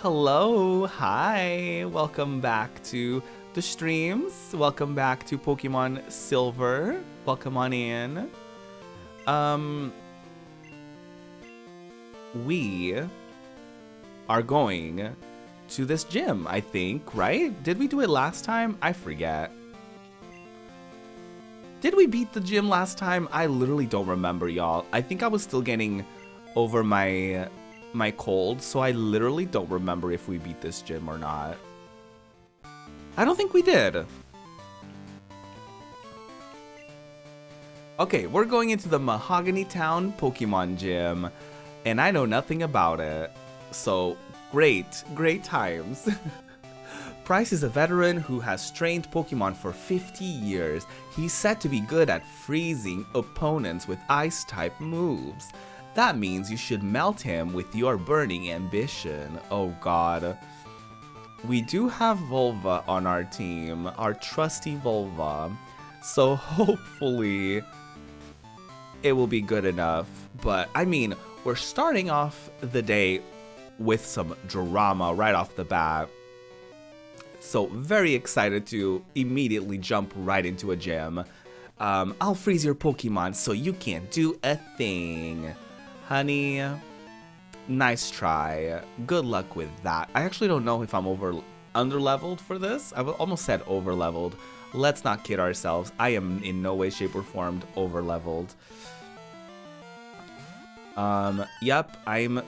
Hello, hi, welcome back to the streams. Welcome back to Pokemon Silver. Welcome on in. We are going to this gym, I think, right? Did we do it last time? I forget. Did we beat the gym last time? I literally don't remember, y'all. I think I was still getting over my cold, so I literally don't remember if we beat this gym or not. I don't think we did. Okay, we're going into the Mahogany Town Pokemon Gym, and I know nothing about it. So, great times. Price is a veteran who has trained Pokemon for 50 years. He's said to be good at freezing opponents with Ice-type moves. That means you should melt him with your burning ambition. Oh god. We do have Volva on our team, our trusty Volva. So hopefully it will be good enough. But I mean, we're starting off the day with some drama right off the bat. So very excited to immediately jump right into a gym. I'll freeze your Pokemon so you can't do a thing. Honey, nice try. Good luck with that. I actually don't know if I'm under-leveled for this. I almost said over-leveled. Let's not kid ourselves. I am in no way, shape, or form over-leveled. Yep, I'm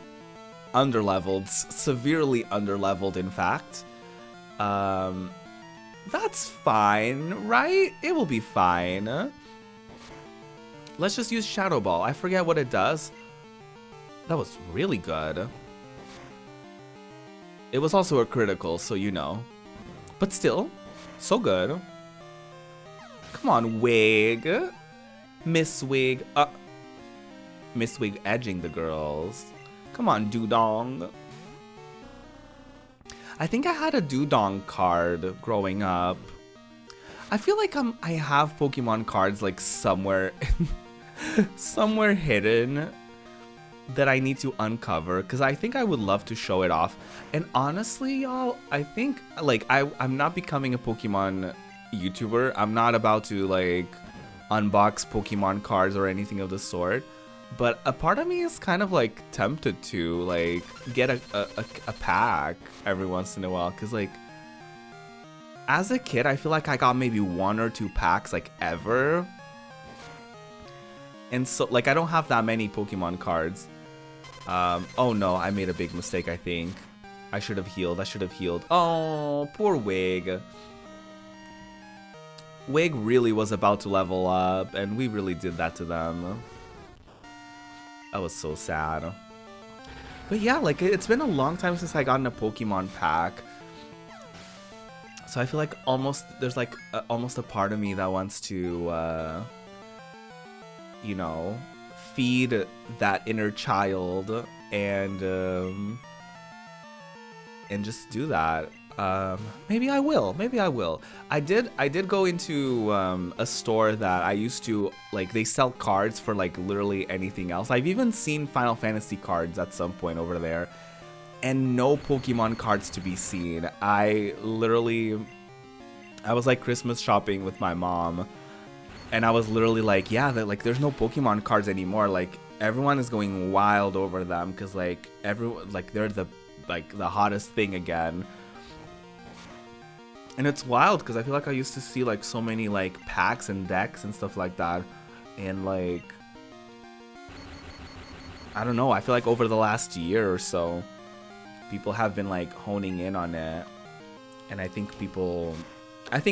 under-leveled. Severely under-leveled, in fact. That's fine, right? It will be fine. Let's just use Shadow Ball. I forget what it does. That was really good. It was also a critical, so you know. But still, so good. Come on, Wig. Miss Wig. Miss Wig edging the girls. Come on, Dewdong. I think I had a Dewdong card growing up. I feel like I have Pokemon cards like somewhere somewhere hidden that I need to uncover, because I think I would love to show it off. And honestly, y'all, I think like I'm not becoming a Pokemon YouTuber. I'm not about to like unbox Pokemon cards or anything of the sort. But a part of me is kind of like tempted to like get a pack every once in a while, because like as a kid I feel like I got maybe 1 or 2 packs like ever. And so like I don't have that many Pokemon cards. Oh no, I made a big mistake, I think. I should have healed. Oh, poor Wig. Wig really was about to level up, and we really did that to them. That was so sad. But yeah, like it's been a long time since I got in a Pokemon pack. So I feel like there's like almost a part of me that wants to, you know, feed that inner child and just do that. Maybe I will. I did go into a store that I used to like. They sell cards for like literally anything else. I've even seen Final Fantasy cards at some point over there, and no Pokemon cards to be seen. I was like Christmas shopping with my mom, and I was literally like, yeah, like there's no Pokemon cards anymore. Like everyone is going wild over them because like everyone like they're the hottest thing again. And it's wild because I feel like I used to see like so many like packs and decks and stuff like that, and like I don't know, I feel like over the last year or so people have been like honing in on it. And I think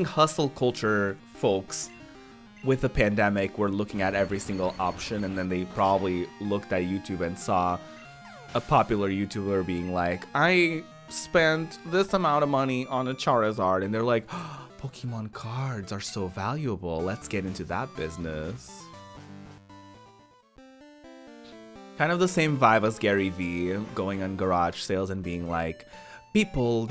hustle culture folks with the pandemic were looking at every single option, and then they probably looked at YouTube and saw a popular YouTuber being like, I spent this amount of money on a Charizard, and they're like, oh, Pokemon cards are so valuable, let's get into that business. Kind of the same vibe as Gary Vee going on garage sales and being like, people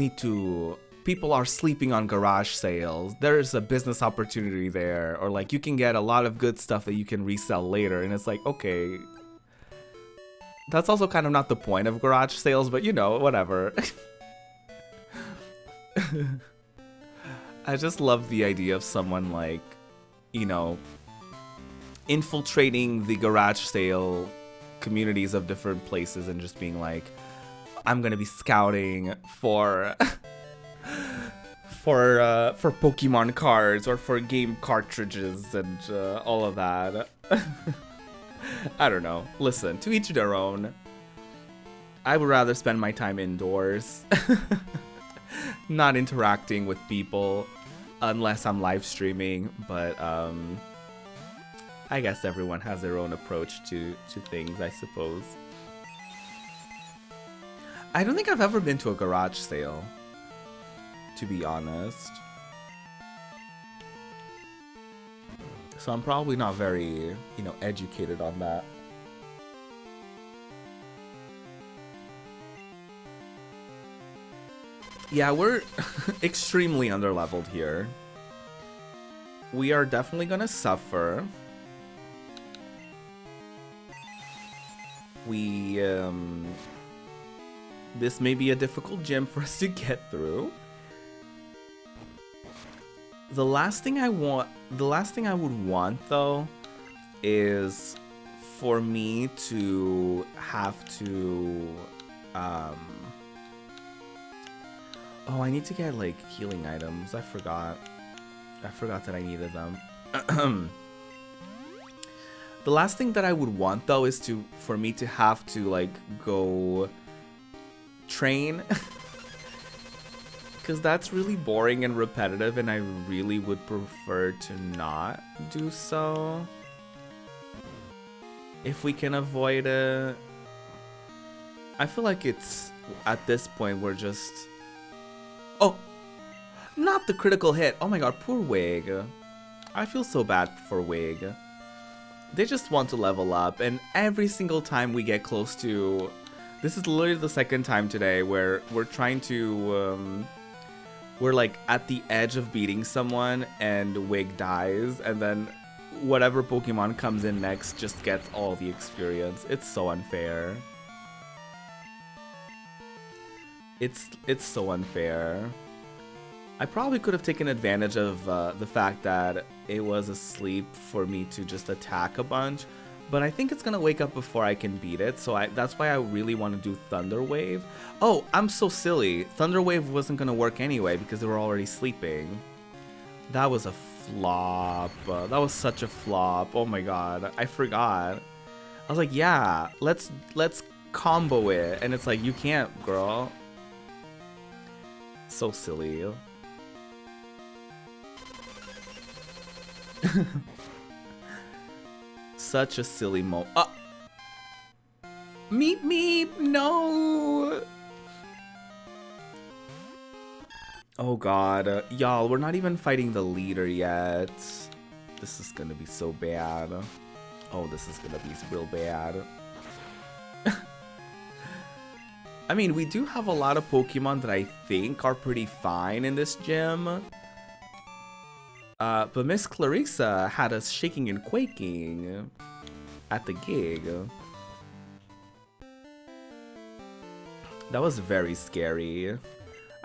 are sleeping on garage sales, there's a business opportunity there, or like you can get a lot of good stuff that you can resell later. And it's like, okay, that's also kind of not the point of garage sales, but you know, whatever. I just love the idea of someone like, you know, infiltrating the garage sale communities of different places and just being like, I'm gonna be scouting for for Pokemon cards or for game cartridges and all of that. I don't know. Listen, to each their own. I would rather spend my time indoors, not interacting with people, unless I'm live streaming. But I guess everyone has their own approach to things, I suppose. I don't think I've ever been to a garage sale, to be honest. So I'm probably not very, you know, educated on that. Yeah, we're extremely underleveled here. We are definitely gonna suffer. This may be a difficult gym for us to get through. The last thing I would want though is for me to have to oh, I need to get like healing items. I forgot that I needed them. The last thing that I would want though is for me to have to like go train. Because that's really boring and repetitive, and I really would prefer to not do so. If we can avoid it. I feel like it's, at this point, we're just... Oh! Not the critical hit! Oh my god, poor Wig. I feel so bad for Wig. They just want to level up, and every single time we get close to... This is literally the second time today where we're trying to... We're like at the edge of beating someone and Wig dies, and then whatever Pokemon comes in next just gets all the experience. It's so unfair. It's so unfair. I probably could have taken advantage of the fact that it was asleep for me to just attack a bunch, but I think it's gonna wake up before I can beat it, so that's why I really want to do Thunder Wave. Oh, I'm so silly. Thunder Wave wasn't gonna work anyway because they were already sleeping. That was a flop. That was such a flop. Oh my god, I forgot. I was like, yeah, let's combo it, and it's like, you can't, girl. So silly. Such a silly Meep meep, no! Oh god, y'all, we're not even fighting the leader yet. This is gonna be so bad. Oh, this is gonna be real bad. I mean, we do have a lot of Pokemon that I think are pretty fine in this gym. But Miss Clarissa had us shaking and quaking at the gig. That was very scary.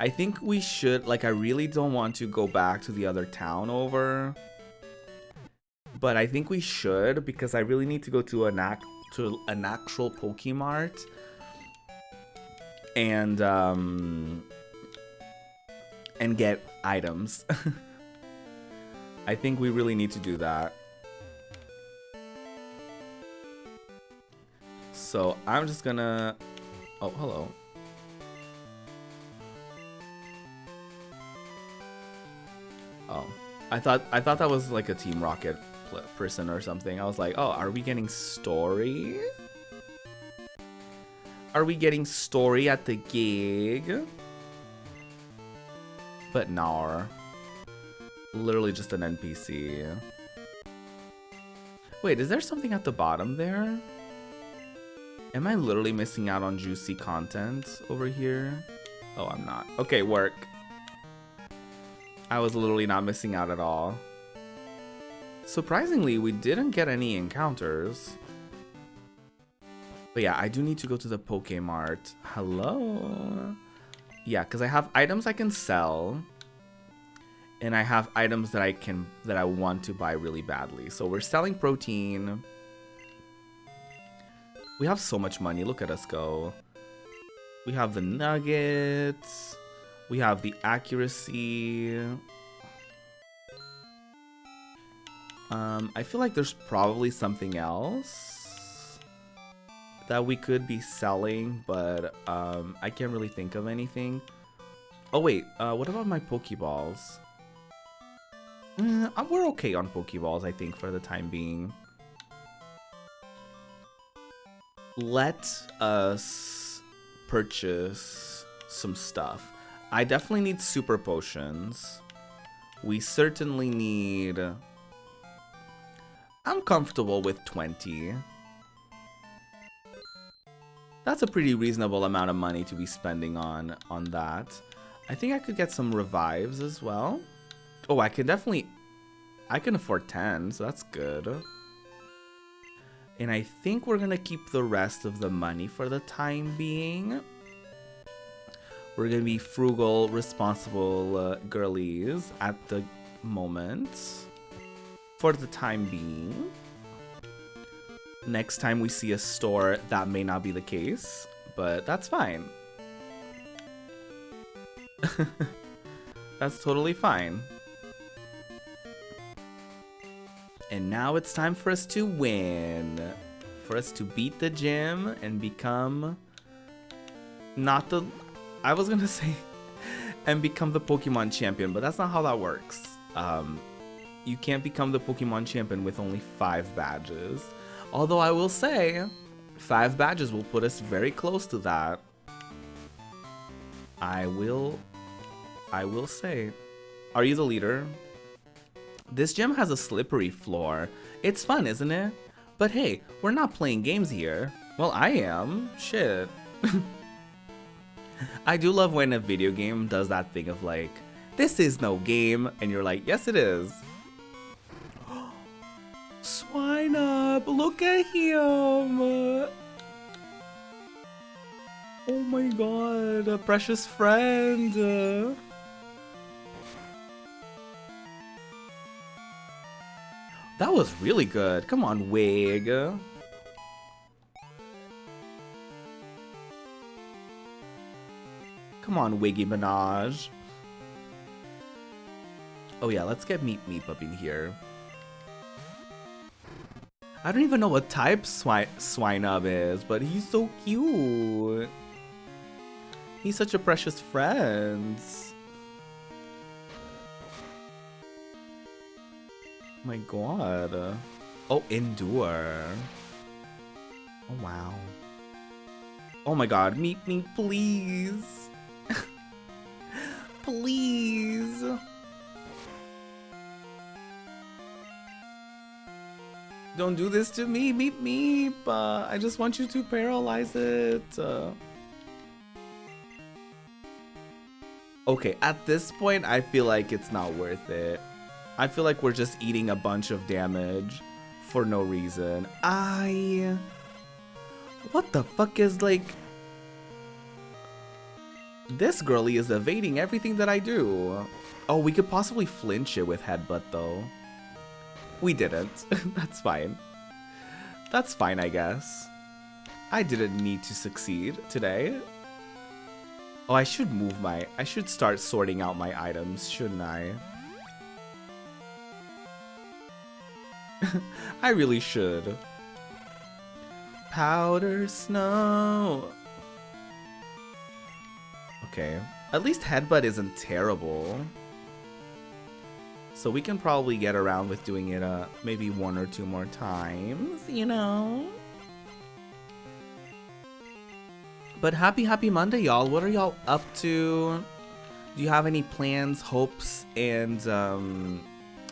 I think we should, like, I really don't want to go back to the other town over. But I think we should, because I really need to go to an actual Pokemart. And get items. I think we really need to do that. So I'm just gonna... Oh, hello. Oh, I thought that was like a Team Rocket person or something. I was like, oh, are we getting story? Are we getting story at the gig? But nah. Literally just an NPC. Wait, is there something at the bottom there? Am I literally missing out on juicy content over here? Oh, I'm not. Okay, work. I was literally not missing out at all. Surprisingly, we didn't get any encounters. But yeah, I do need to go to the Pokemart. Hello? Yeah, because I have items I can sell. And I have items that I want to buy really badly. So we're selling protein. We have so much money. Look at us go. We have the nuggets. We have the accuracy. I feel like there's probably something else that we could be selling, but I can't really think of anything. Oh wait, what about my Pokeballs? We're okay on Pokeballs, I think, for the time being. Let us purchase some stuff. I definitely need super potions. We certainly need... I'm comfortable with 20. That's a pretty reasonable amount of money to be spending on that. I think I could get some revives as well. Oh, I can afford 10, so that's good. And I think we're gonna keep the rest of the money for the time being. We're gonna be frugal, responsible girlies at the moment. For the time being. Next time we see a store, that may not be the case, but that's fine. That's totally fine. And now it's time for us to win. For us to beat the gym and become not the... I was gonna say and become the Pokemon champion, but that's not how that works. You can't become the Pokemon champion with only 5 badges. Although I will say, 5 badges will put us very close to that. I will say. Are you the leader? This gym has a slippery floor. It's fun, isn't it? But hey, we're not playing games here. Well, I am. Shit. I do love when a video game does that thing of like, this is no game, and you're like, yes it is. Swine up, look at him. Oh my god, a precious friend. That was really good. Come on, Wig. Come on, Wiggy Minaj. Oh yeah, let's get Meep Meep up in here. I don't even know what type Swinub is, but he's so cute. He's such a precious friend. Oh my god. Oh, Endure. Oh wow. Oh my god, Meep Meep, please. Please. Don't do this to me, Meep Meep. I just want you to paralyze it. Okay, at this point, I feel like it's not worth it. I feel like we're just eating a bunch of damage for no reason. What the fuck is like... This girlie is evading everything that I do. Oh, we could possibly flinch it with Headbutt though. We didn't. That's fine. That's fine, I guess. I didn't need to succeed today. Oh, I should I should start sorting out my items, shouldn't I? I really should. Powder snow. Okay. At least Headbutt isn't terrible. So we can probably get around with doing it maybe 1 or 2 more times, you know? But happy Monday, y'all. What are y'all up to? Do you have any plans, hopes, and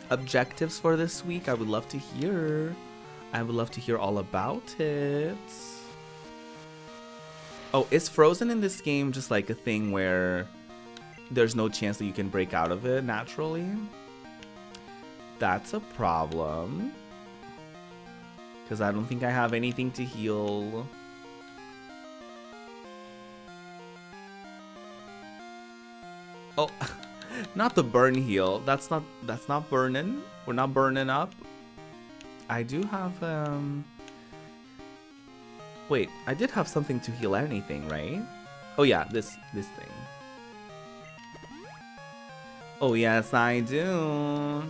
objectives for this week? I would love to hear. I would love to hear all about it. Oh, is Frozen in this game just like a thing where there's no chance that you can break out of it naturally? That's a problem. Because I don't think I have anything to heal. Oh, not the burn heal. That's not burning. We're not burning up. I do have wait, I did have something to heal anything, right? Oh yeah, this thing. Oh yes, I do.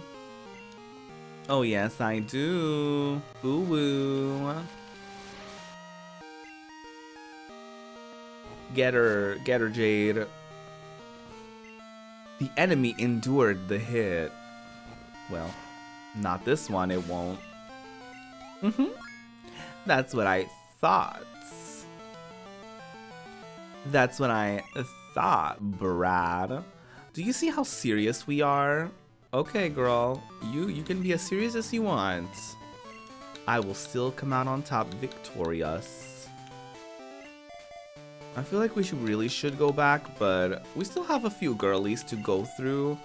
Oh yes, I do. Ooh woo. Get her, Jade. The enemy endured the hit. Well, not this one, it won't. That's what I thought. That's what I thought, Brad. Do you see how serious we are? Okay, girl. You can be as serious as you want. I will still come out on top victorious. I feel like we really should go back, but we still have a few girlies to go through.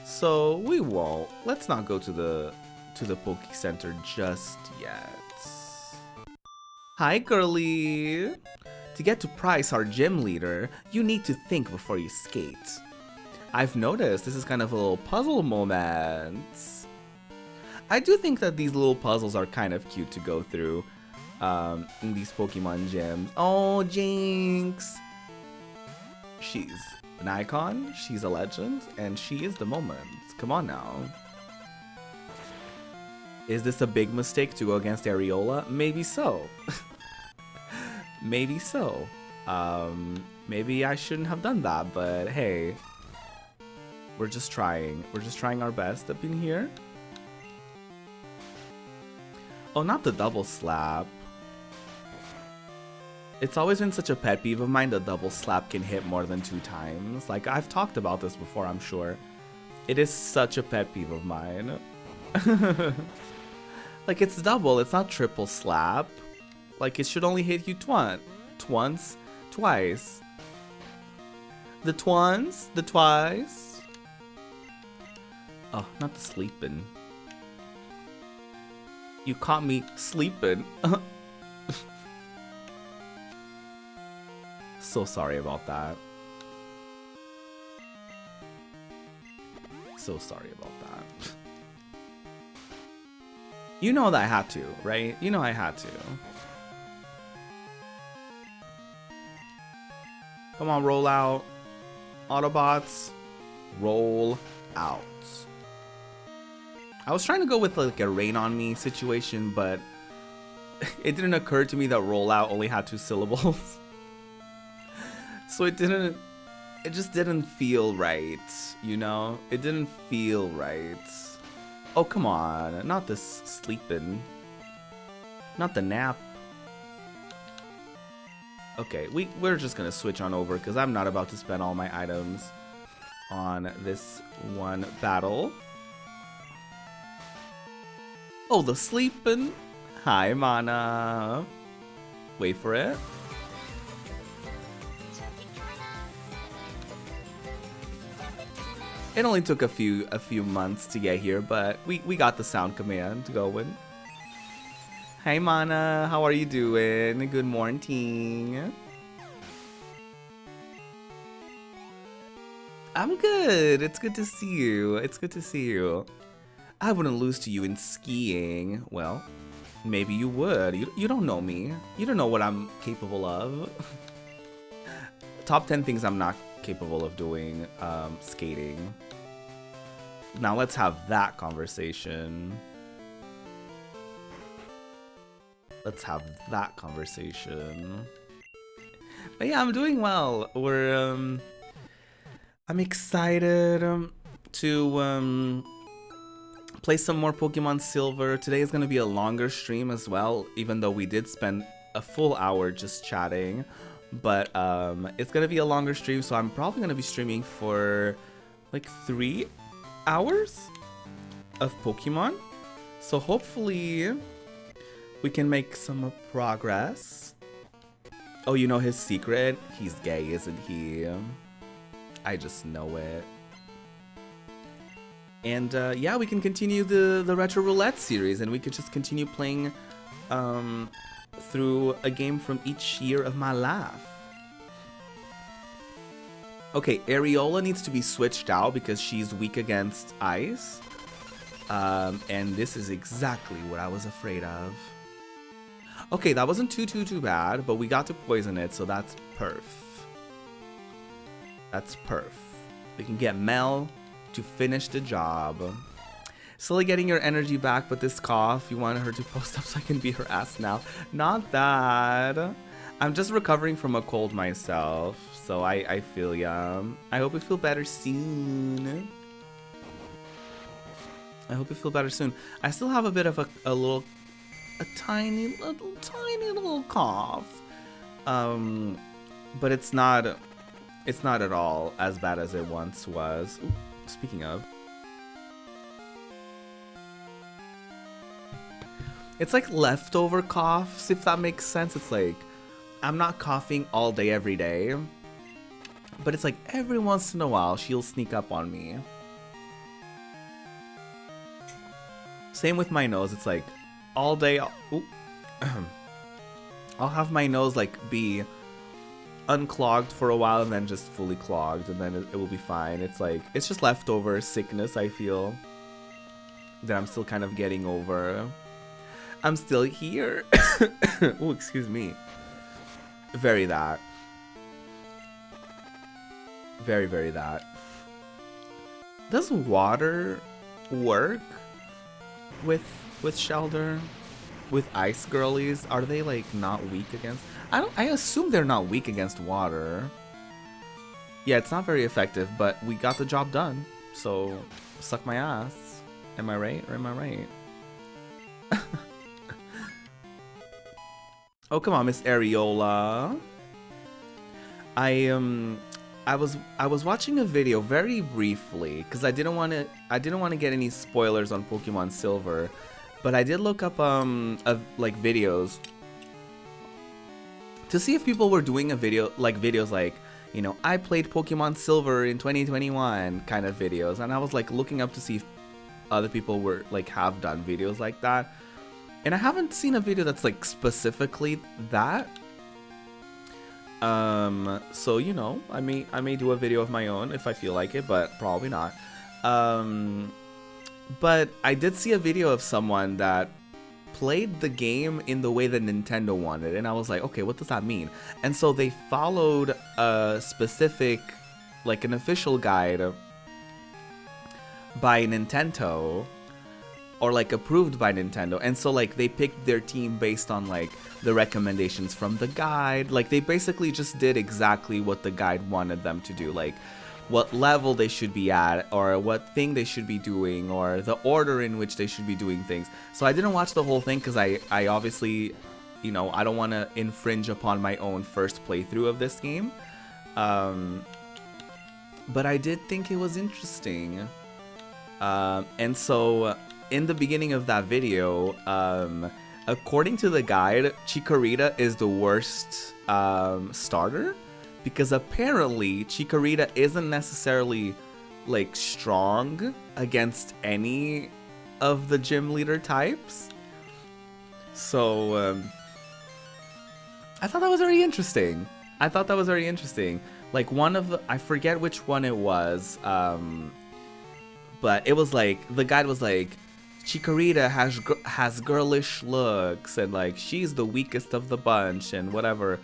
So we won't. Let's not go to the Poke Center just yet. Hi, girly! To get to Price, our gym leader, you need to think before you skate. I've noticed this is kind of a little puzzle moment. I do think that these little puzzles are kind of cute to go through in these Pokemon gyms. Oh, Jinx! She's an icon, she's a legend, and she is the moment. Come on now. Is this a big mistake to go against Areola? Maybe so. Maybe so. Maybe I shouldn't have done that, but hey. We're just trying. We're just trying our best up in here. Oh, not the double slap. It's always been such a pet peeve of mine that double slap can hit more than 2 times. Like, I've talked about this before, I'm sure. It is such a pet peeve of mine. Like, it's double, it's not triple slap. Like, it should only hit you twice. The twins, the twice. Oh, not the sleeping. You caught me sleeping. So sorry about that. So sorry about that. You know that I had to, right? You know I had to. Come on, roll out. Autobots, roll out. I was trying to go with like a rain on me situation, but it didn't occur to me that roll out only had 2 syllables. So it just didn't feel right, you know? It didn't feel right. Oh, come on, not this sleeping. Not the nap. Okay, we're just gonna switch on over because I'm not about to spend all my items on this one battle. Oh, the sleeping. Hi, Mana. Wait for it. It only took a few months to get here, but we got the sound command going. Hey, Mana, how are you doing? Good morning. I'm good. It's good to see you. It's good to see you. I wouldn't lose to you in skiing. Well, maybe you would. You don't know me. You don't know what I'm capable of. Top 10 things I'm not capable of doing. Skating. Now let's have that conversation. Let's have that conversation. But yeah, I'm doing well. I'm excited to play some more Pokemon Silver. Today is going to be a longer stream as well, even though we did spend a full hour just chatting. But it's going to be a longer stream, so I'm probably going to be streaming for like 3 hours of Pokemon. So hopefully we can make some progress. Oh, you know his secret? He's gay, isn't he? I just know it. And yeah, we can continue the Retro Roulette series, and we could just continue playing through a game from each year of my life. Okay, Areola needs to be switched out because she's weak against ice. And this is exactly what I was afraid of. Okay, that wasn't too bad, but we got to poison it, so that's perf. That's perf. We can get Mel to finish the job. Slowly getting your energy back, but this cough, you wanted her to post up so I can beat her ass now. Not that. I'm just recovering from a cold myself, so I feel ya. I hope you feel better soon. I hope you feel better soon. I still have a bit of a tiny little cough. But it's not at all as bad as it once was. Ooh, speaking of. It's like leftover coughs, if that makes sense. It's like, I'm not coughing all day, every day. But it's like every once in a while, she'll sneak up on me. Same with my nose. It's like all day, I'll have my nose like be unclogged for a while and then just fully clogged, and then it will be fine. It's like, it's just leftover sickness, I feel, that I'm still kind of getting over. I'm still here. Oh, excuse me. Very that. Very, very that. Does water work with Shelder? With ice girlies? Are they like not weak against? I assume they're not weak against water. Yeah, it's not very effective, but we got the job done. So suck my ass. Am I right or am I right? Oh, come on, Miss Areola. I was watching a video very briefly because I didn't want to get any spoilers on Pokemon Silver, but I did look up like videos to see if people were doing videos like, you know, I played Pokemon Silver in 2021 kind of videos, and I was like looking up to see if other people were like have done videos like that. And I haven't seen a video that's like specifically that. So you know, I may do a video of my own if I feel like it, but probably not. But I did see a video of someone that played the game in the way that Nintendo wanted, and I was like, okay, what does that mean? And so they followed a specific, like an official guide by Nintendo, or like approved by Nintendo, and so like they picked their team based on like the recommendations from the guide. Like they basically just did exactly what the guide wanted them to do, like what level they should be at, or what thing they should be doing, or the order in which they should be doing things. So I didn't watch the whole thing because I obviously, you know, I don't want to infringe upon my own first playthrough of this game. But I did think it was interesting. And so in the beginning of that video, according to the guide, Chikorita is the worst starter, because apparently Chikorita isn't necessarily like strong against any of the gym leader types. So I thought that was very interesting. Like one of the, I forget which one it was, but it was like, the guide was like, Chikorita has girlish looks, and like she's the weakest of the bunch and whatever.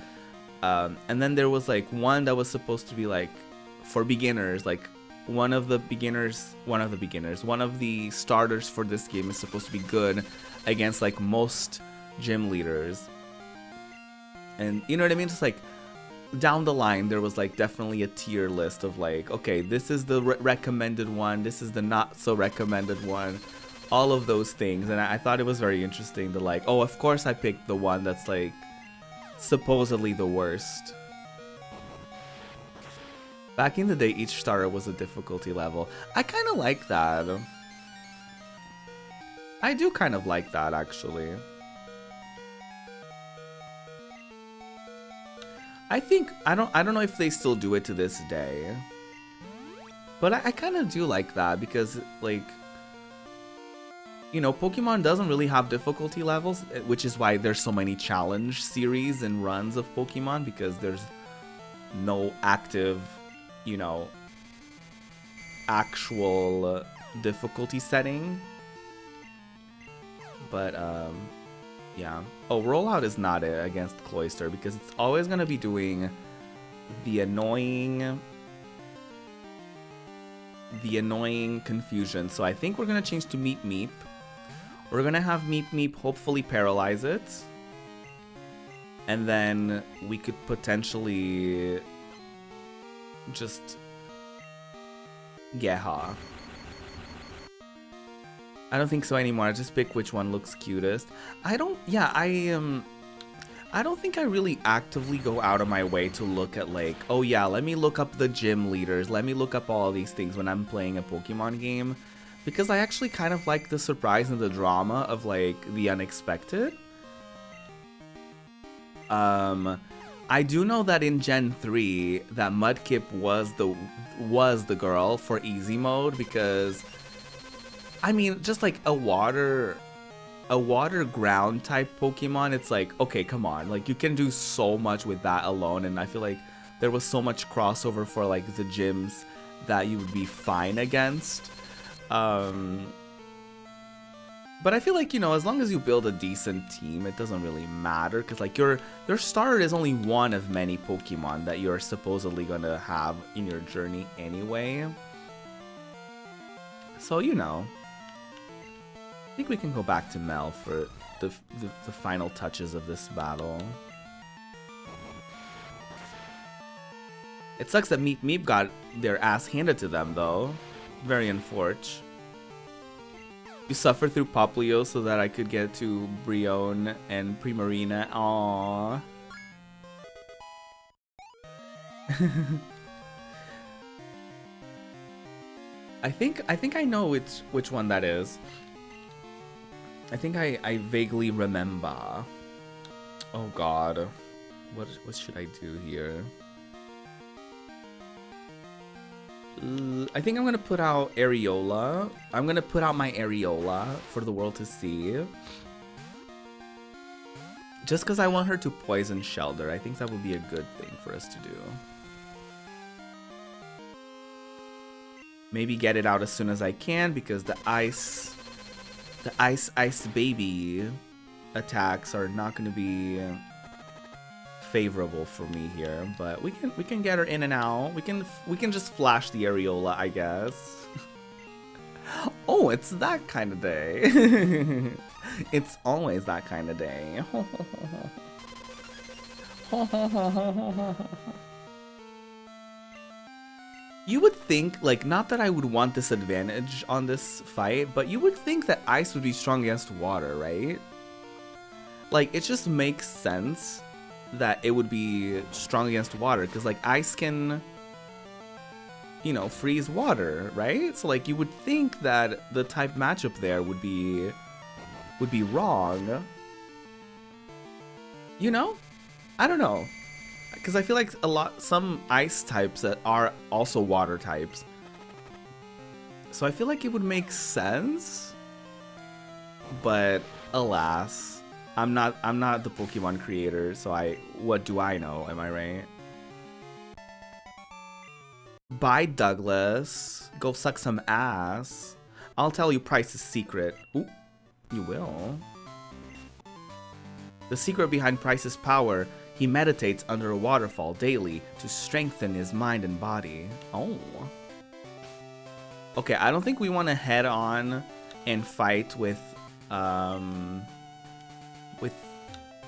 And then there was like one that was supposed to be like for beginners, like one of the starters for this game is supposed to be good against like most gym leaders. And you know what I mean? Just like down the line, there was like definitely a tier list of like, okay, this is the recommended one, this is the not so recommended one, all of those things. And I thought it was very interesting to like, oh, of course I picked the one that's like supposedly the worst. Back in the day, each starter was a difficulty level. I kind of like that. I do kind of like that, actually. I think, I don't know if they still do it to this day, but I kind of do like that, because like, you know, Pokemon doesn't really have difficulty levels, which is why there's so many challenge series and runs of Pokemon, because there's no active you know, actual difficulty setting. But, yeah. Oh, rollout is not it against Cloyster because it's always going to be doing the annoying confusion. So I think we're going to change to Meep Meep. We're going to have Meep Meep hopefully paralyze it. And then we could potentially just Geha. I don't think so anymore. I just pick which one looks cutest. I don't think I really actively go out of my way to look at like, oh yeah, let me look up the gym leaders. Let me look up all these things when I'm playing a Pokemon game. Because I actually kind of like the surprise and the drama of like the unexpected. I do know that in Gen 3 that Mudkip was the girl for easy mode because I mean just like a water ground type Pokemon, it's like, okay, come on, like you can do so much with that alone, and I feel like there was so much crossover for like the gyms that you would be fine against. But I feel like, you know, as long as you build a decent team, it doesn't really matter because like your starter is only one of many Pokemon that you're supposedly gonna have in your journey anyway. So, you know, I think we can go back to Mel for the final touches of this battle. It sucks that Meep Meep got their ass handed to them though. Very unfortunate. You suffered through Poplio so that I could get to Brion and Primarina. Aww. I think I know which one that is. I think I vaguely remember. Oh god. What should I do here? I think I'm gonna put out Areola. I'm gonna put out my Areola for the world to see. Just because I want her to poison Shelder. I think that would be a good thing for us to do. Maybe get it out as soon as I can because the ice baby attacks are not gonna be favorable for me here, but we can get her in and out. We can just flash the Areola, I guess. Oh, it's that kind of day. It's always that kind of day. You would think, like, not that I would want this advantage on this fight, but you would think that ice would be strong against water, right? Like, it just makes sense that it would be strong against water because like ice can, you know, freeze water, right? So like you would think that the type matchup there would be wrong, you know? I don't know, because I feel like some ice types that are also water types, so I feel like it would make sense, but alas, I'm not the Pokemon creator, so what do I know, am I right? Bye, Douglas. Go suck some ass. I'll tell you Price's secret. Ooh, you will. The secret behind Price's power, he meditates under a waterfall daily to strengthen his mind and body. Oh. Okay, I don't think we want to head on and fight with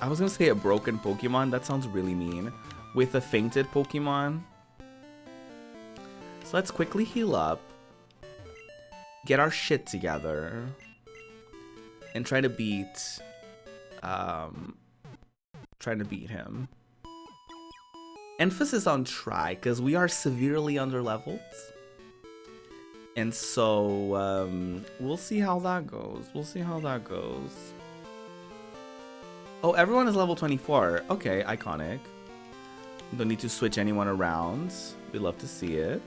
I was gonna say a broken Pokemon, that sounds really mean. With a fainted Pokemon. So let's quickly heal up. Get our shit together. And try to beat him. Emphasis on try, because we are severely underleveled. And so we'll see how that goes. Oh, everyone is level 24. Okay, iconic. Don't need to switch anyone around. We love to see it.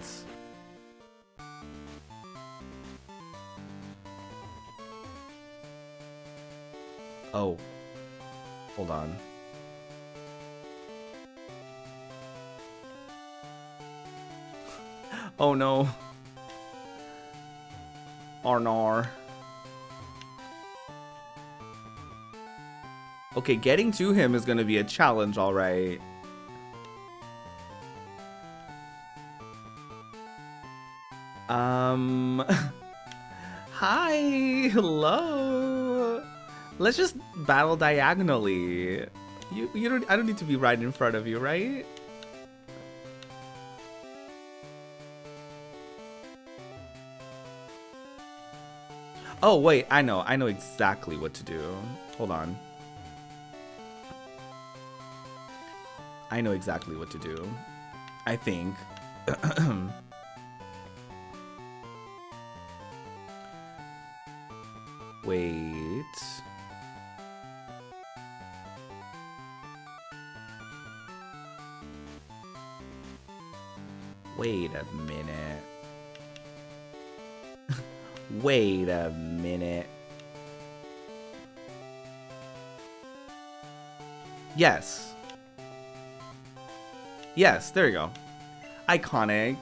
Oh. Hold on. Oh no. Arnar. Okay, getting to him is gonna be a challenge, alright. Hi, hello. Let's just battle diagonally. You don't. I don't need to be right in front of you, right? Oh wait, I know exactly what to do. Hold on. I know exactly what to do. I think. Wait. Wait a minute. Wait a minute. Yes. Yes, there you go. Iconic.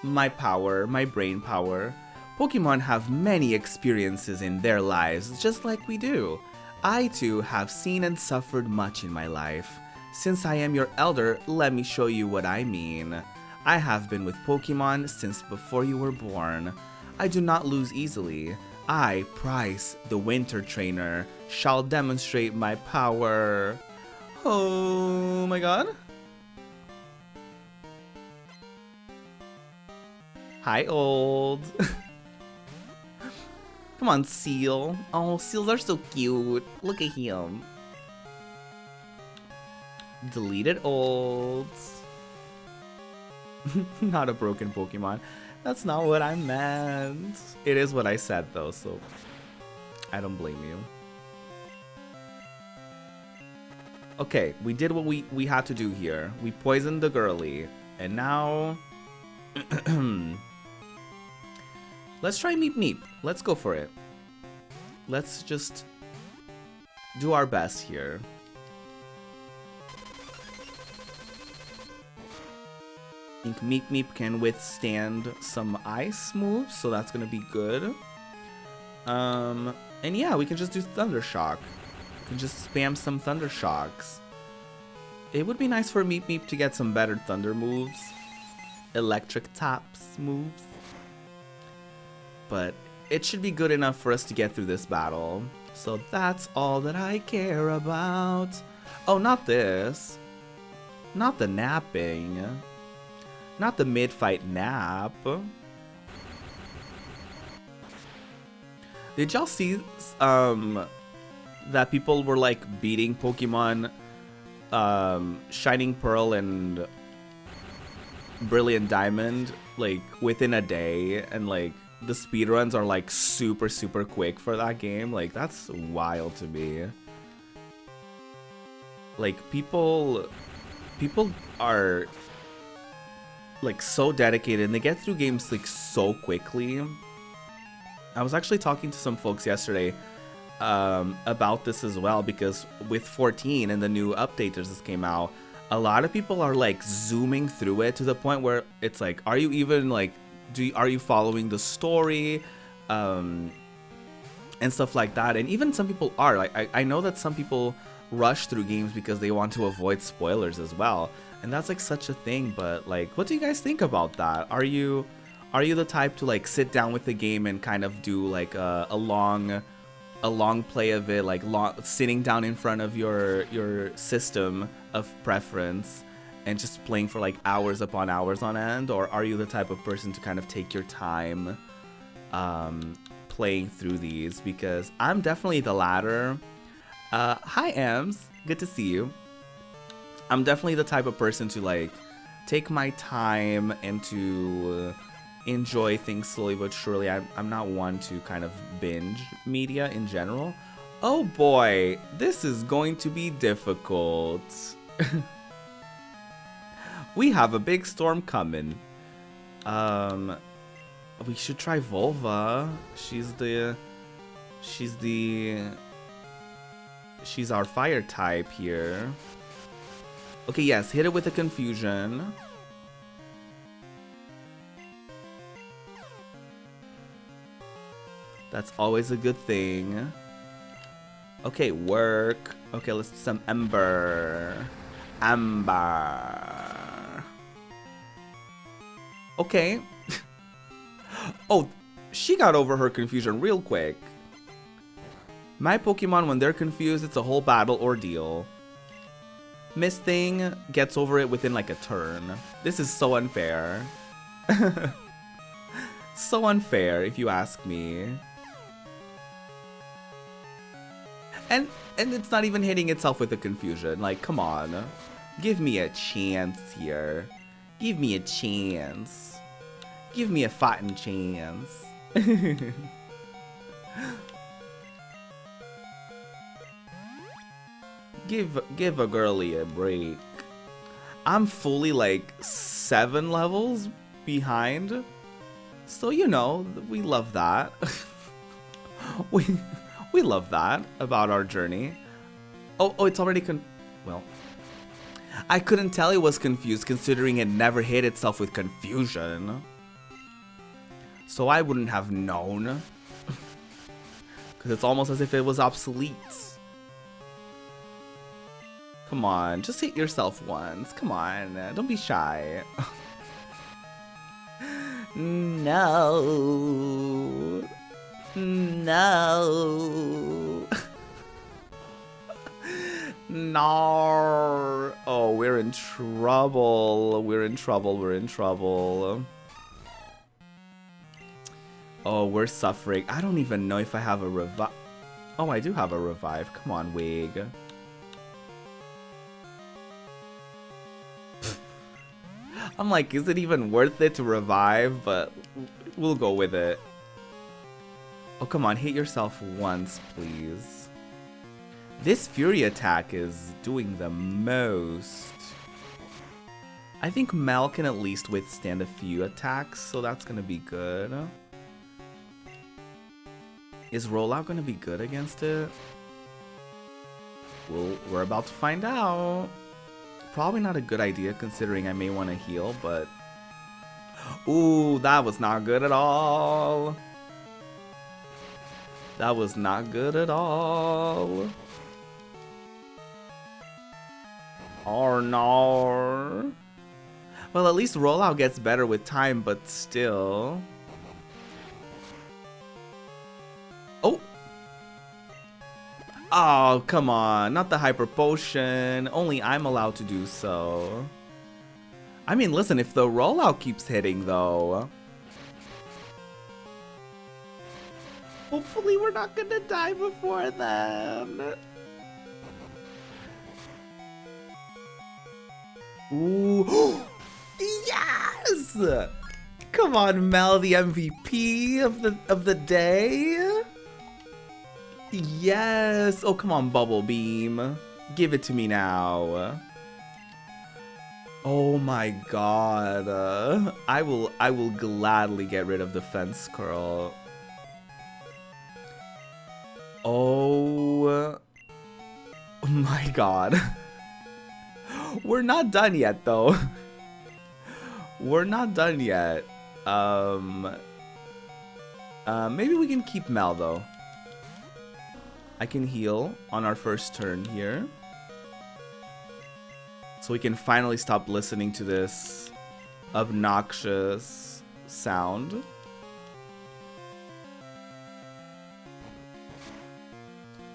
My power, my brain power. Pokemon have many experiences in their lives, just like we do. I too have seen and suffered much in my life. Since I am your elder, let me show you what I mean. I have been with Pokemon since before you were born. I do not lose easily. I, Price, the Winter Trainer, shall demonstrate my power. Oh my god. Hi, old. Come on, Seal. Oh, Seals are so cute. Look at him. Deleted olds. Not a broken Pokemon. That's not what I meant. It is what I said though, so I don't blame you. Okay, we did what we had to do here. We poisoned the girly. And now... let's try Meep Meep. Let's go for it. Let's just do our best here. I think Meep Meep can withstand some ice moves, so that's gonna be good. And yeah, we can just do Thunder Shock. We can just spam some Thunder Shocks. It would be nice for Meep Meep to get some better Thunder moves. Electric Taps moves. But it should be good enough for us to get through this battle. So that's all that I care about. Oh, not this. Not the napping. Not the mid-fight nap. Did y'all see that people were like beating Pokemon Shining Pearl and Brilliant Diamond like within a day, and like the speedruns are like super quick for that game? Like, that's wild to me. Like, people are like so dedicated and they get through games like so quickly. I was actually talking to some folks yesterday about this as well, because with 14 and the new update that just came out, a lot of people are like zooming through it to the point where it's like, are you even like, are you following the story and stuff like that? And even some people are like, I know that some people rush through games because they want to avoid spoilers as well, and that's like such a thing. But like, what do you guys think about that? Are you the type to like sit down with the game and kind of do like a long play of it, like sitting down in front of your system of preference and just playing for like hours upon hours on end? Or are you the type of person to kind of take your time playing through these? Because I'm definitely the latter. Hi Ems, good to see you. I'm definitely the type of person to like take my time and to enjoy things slowly but surely. I'm not one to kind of binge media in general. Oh boy, this is going to be difficult. We have a big storm coming. We should try Volva. She's our fire type here. Okay, yes, hit it with a confusion. That's always a good thing. Okay, work. Okay, let's do some Ember. Amber. Okay. Oh, she got over her confusion real quick. My Pokemon, when they're confused, it's a whole battle ordeal. Miss Thing gets over it within like a turn. This is so unfair. So unfair, if you ask me. And it's not even hitting itself with the confusion. Like, come on. Give me a chance here. Give me a chance. Give me a fighting chance. Give a girlie a break. I'm fully like 7 levels behind. So, you know, we love that. we love that about our journey. Oh, it's already well, I couldn't tell it was confused considering it never hit itself with confusion. So I wouldn't have known. Because it's almost as if it was obsolete. Come on, just hit yourself once. Come on, don't be shy. No. No. No. Oh, we're in trouble. We're in trouble. We're in trouble. Oh, we're suffering. I don't even know if I have a revive. Oh, I do have a revive. Come on, Wig. I'm like, is it even worth it to revive? But we'll go with it. Oh, come on, hit yourself once, please. This Fury attack is doing the most. I think Mel can at least withstand a few attacks, so that's gonna be good. Is Rollout gonna be good against it? Well, we're about to find out. Probably not a good idea considering I may want to heal, but... Ooh, that was not good at all. That was not good at all. Oh no. Well, at least Rollout gets better with time, but still. Oh! Oh, come on. Not the Hyper Potion. Only I'm allowed to do so. I mean, listen, if the Rollout keeps hitting, though... Hopefully we're not gonna die before then. Ooh. Yes! Come on, Mel, the MVP of the day. Yes! Oh, come on, Bubble Beam. Give it to me now. Oh my god. I will gladly get rid of the Fence Curl. Oh my god. We're not done yet, though. We're not done yet. Maybe we can keep Mel, though. I can heal on our first turn here. So we can finally stop listening to this obnoxious sound.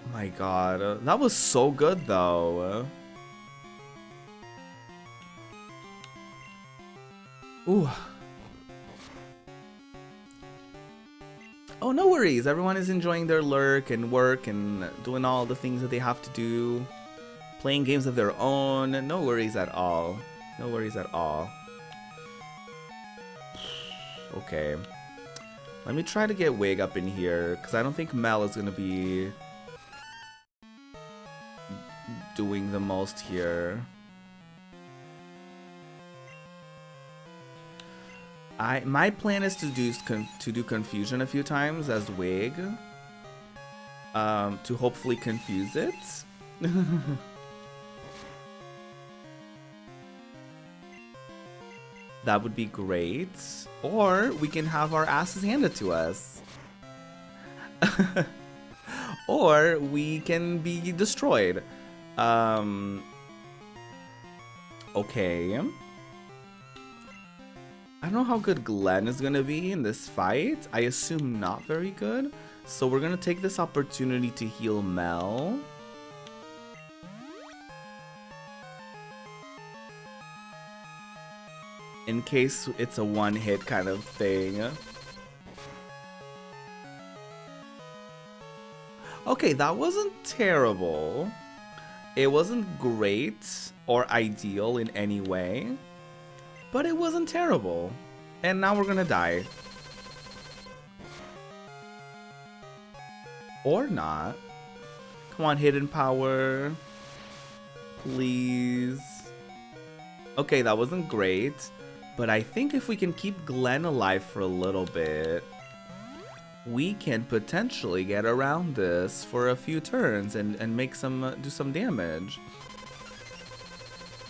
Oh my god. That was so good, though. Ooh. Oh, no worries. Everyone is enjoying their lurk and work and doing all the things that they have to do. Playing games of their own. No worries at all. No worries at all. Okay. Let me try to get Wig up in here, because I don't think Mel is going to be doing the most here. My plan is to do confusion a few times as Wig, to hopefully confuse it. That would be great. Or we can have our asses handed to us. Or we can be destroyed. Okay. I don't know how good Glenn is gonna be in this fight. I assume not very good. So we're gonna take this opportunity to heal Mel. In case it's a one-hit kind of thing. Okay, that wasn't terrible. It wasn't great or ideal in any way, but it wasn't terrible. And now we're gonna die. Or not. Come on, hidden power. Please. Okay, that wasn't great. But I think if we can keep Glenn alive for a little bit, we can potentially get around this for a few turns and make some do some damage.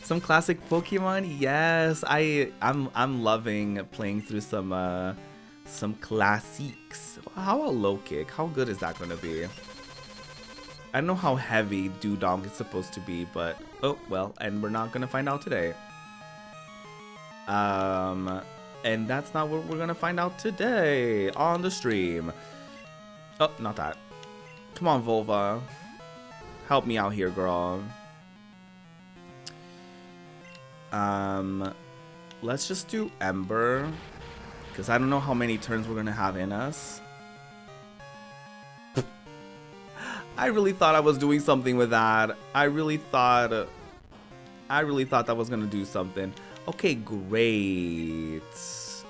Some classic Pokemon, yes. I'm loving playing through some classics. How about low kick? How good is that gonna be? I don't know how heavy Dewdong is supposed to be, but oh well, and we're not gonna find out today. And that's not what we're gonna find out today on the stream. Oh, not that. Come on, Volva. Help me out here, girl. Let's just do Ember, because I don't know how many turns we're gonna have in us. I really thought I was doing something with that. I really thought that was gonna do something. Okay, great.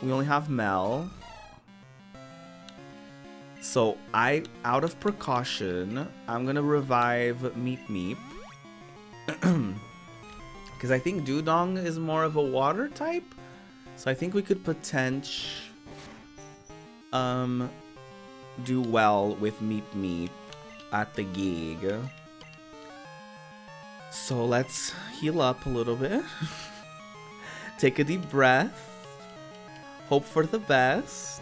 We only have Mel. So out of precaution, I'm gonna revive Meep Meep. Because I think Dewdong is more of a water type. So I think we could potentially do well with Meep Meep at the gig. So let's heal up a little bit. Take a deep breath. Hope for the best.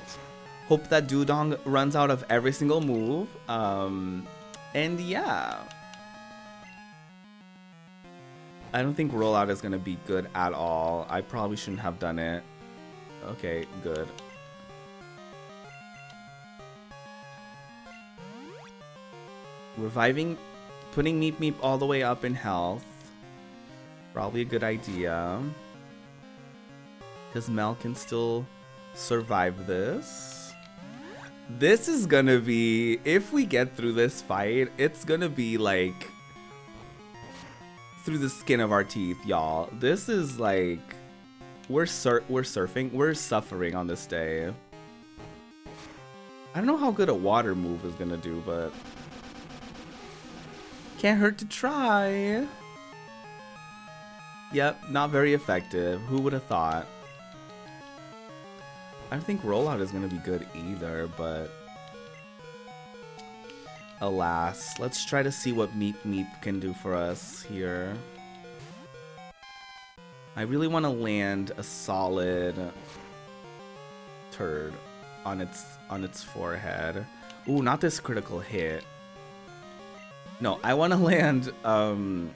Hope that Dewdong runs out of every single move. And yeah. I don't think rollout is gonna be good at all. I probably shouldn't have done it. Okay, good. Reviving, putting Meep Meep all the way up in health. Probably a good idea. Because Mel can still survive this. This is gonna be, if we get through this fight, it's gonna be like through the skin of our teeth, y'all. This is like, we're surfing, we're suffering on this day. I don't know how good a water move is gonna do, but can't hurt to try. Yep, not very effective. Who would have thought? I don't think rollout is gonna be good either, but alas. Let's try to see what Meep Meep can do for us here. I really want to land a solid turd on its forehead. Ooh, not this critical hit. No, I want to land I'm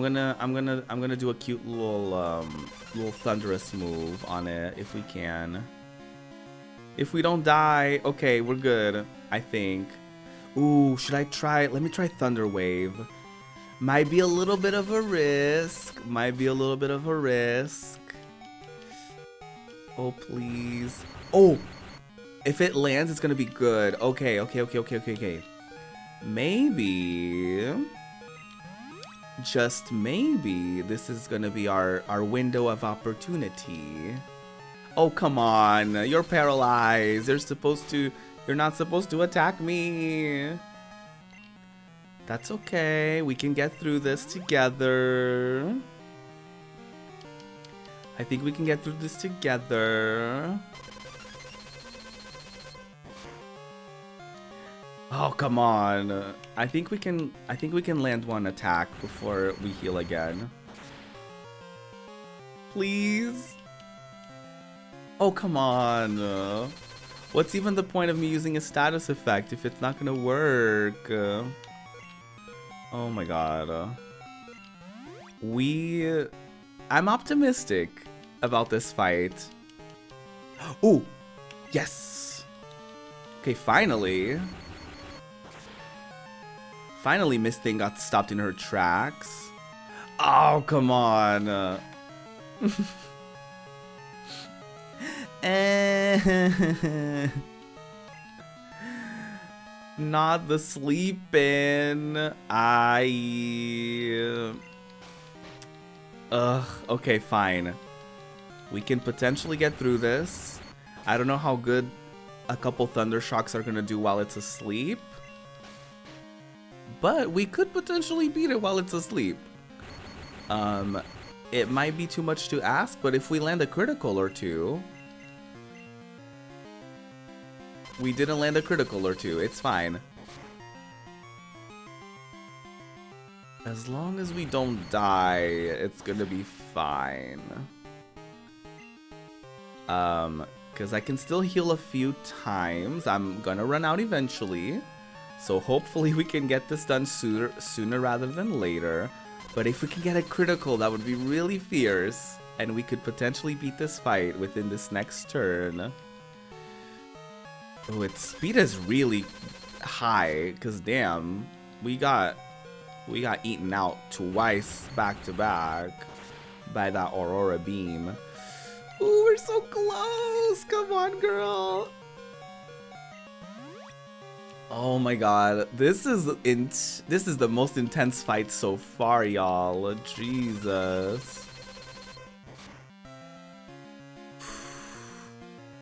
gonna do a cute little thunderous move on it if we can. If we don't die, okay, we're good, I think. Ooh, should I try? Let me try Thunder Wave. Might be a little bit of a risk. Oh, please. Oh, if it lands, it's gonna be good. Okay. Maybe, just maybe, this is gonna be our window of opportunity. Oh, come on. You're paralyzed. You're not supposed to attack me. That's okay. We can get through this together. I think we can get through this together. Oh, come on. I think we can land one attack before we heal again. Please. Oh, come on. What's even the point of me using a status effect if it's not gonna work? Oh my god. I'm optimistic about this fight. Oh, yes. Okay, finally. Finally, Miss Thing got stopped in her tracks. Oh, come on. Not the sleeping. Okay, fine. We can potentially get through this. I don't know how good a couple Thunder Shocks are gonna do while it's asleep. But we could potentially beat it while it's asleep. It might be too much to ask, but if we land a critical or two... We didn't land a critical or two, it's fine. As long as we don't die, it's gonna be fine. Because I can still heal a few times. I'm gonna run out eventually. So hopefully we can get this done sooner rather than later. But if we can get a critical, that would be really fierce. And we could potentially beat this fight within this next turn. Oh, its speed is really high, because damn, we got eaten out twice back to back by that Aurora Beam. Ooh, we're so close! Come on, girl! Oh my god, this is the most intense fight so far, y'all. Jesus.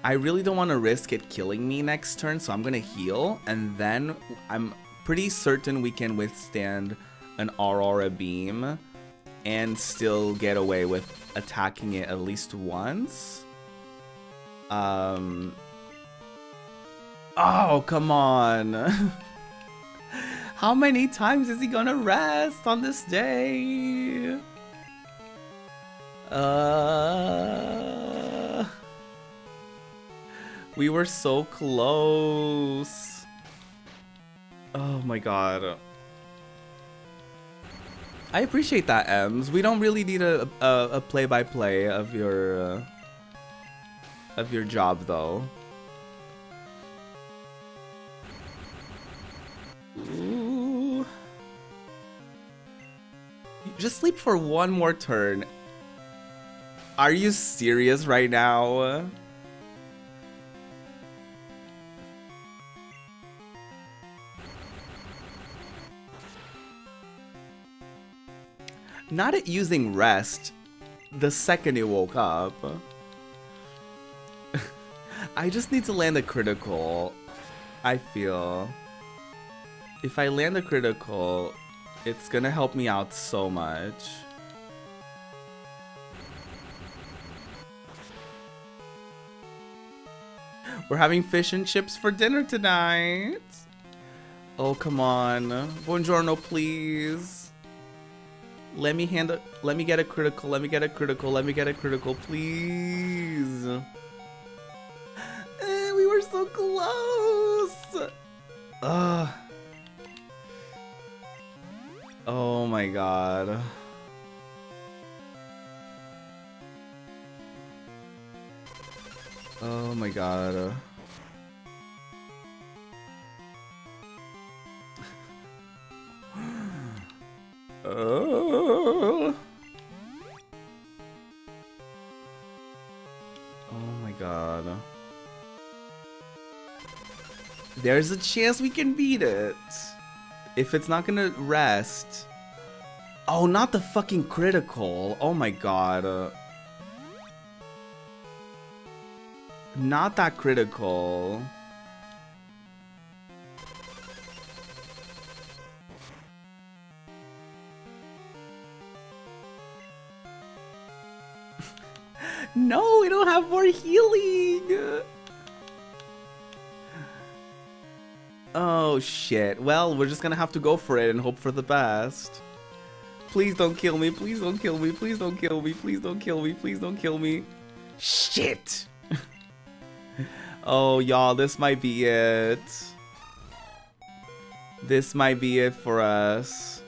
I really don't want to risk it killing me next turn, so I'm gonna heal, and then I'm pretty certain we can withstand an Aurora Beam and still get away with attacking it at least once. Oh, come on. How many times is he gonna rest on this day? We were so close. Oh my god. I appreciate that, Ems. We don't really need a play-by-play of your job, though. Ooh. Just sleep for one more turn. Are you serious right now? Not it using rest the second it woke up. I just need to land a critical, I feel. If I land a critical, it's gonna help me out so much. We're having fish and chips for dinner tonight. Oh, come on. Buongiorno, please. Let me get a critical, let me get a critical, please. We were so close. Oh my god. Oh my god. Oh my god. There's a chance we can beat it. If it's not gonna rest. Oh, not the fucking critical. Oh my god. Not that critical. No, we don't have more healing. Oh shit. Well, we're just gonna have to go for it and hope for the best. Please don't kill me. Please don't kill me. Please don't kill me. Please don't kill me. Please don't kill me. Shit. Oh, y'all, this might be it. This might be it for us.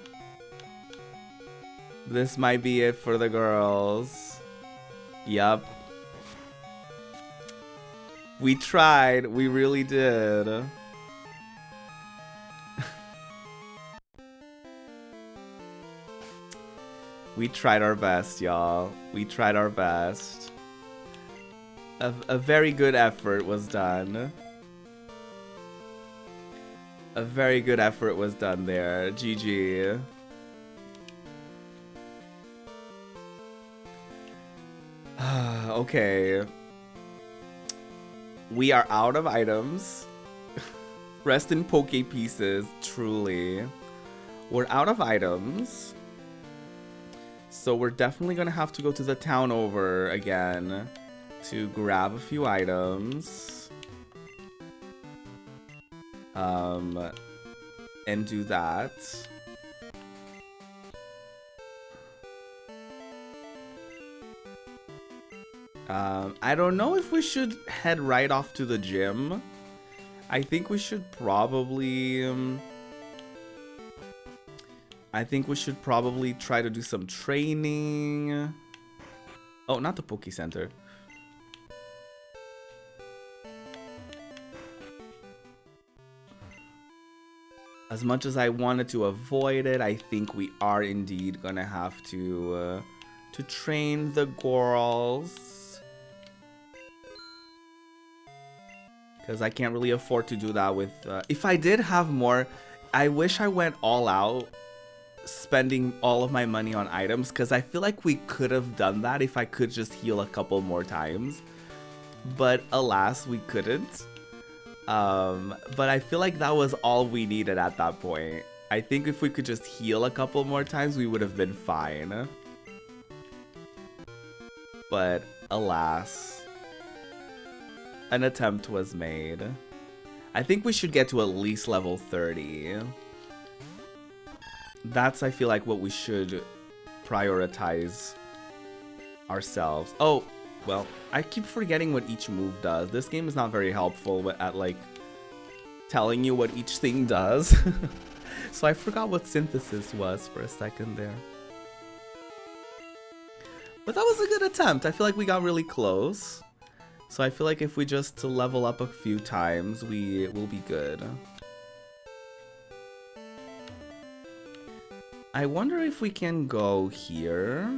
This might be it for the girls. Yup. We tried. We really did. We tried our best, y'all. We tried our best. A very good effort was done. A very good effort was done there. GG. Okay. We are out of items. Rest in poke pieces, truly. We're out of items. So we're definitely gonna have to go to the town over again to grab a few items. And do that. I don't know if we should head right off to the gym. I think we should probably try to do some training. Oh, not the Poke Center. As much as I wanted to avoid it, I think we are indeed gonna have to train the girls. Because I can't really afford to do that with... if I did have more, I wish I went all out spending all of my money on items, because I feel like we could have done that if I could just heal a couple more times. But alas, we couldn't. But I feel like that was all we needed at that point. I think if we could just heal a couple more times, we would have been fine. But alas, an attempt was made. I think we should get to at least level 30. That's, I feel like, what we should prioritize ourselves. Oh, well, I keep forgetting what each move does. This game is not very helpful at, like, telling you what each thing does. So I forgot what synthesis was for a second there. But that was a good attempt. I feel like we got really close. So I feel like if we just level up a few times, we will be good. I wonder if we can go here.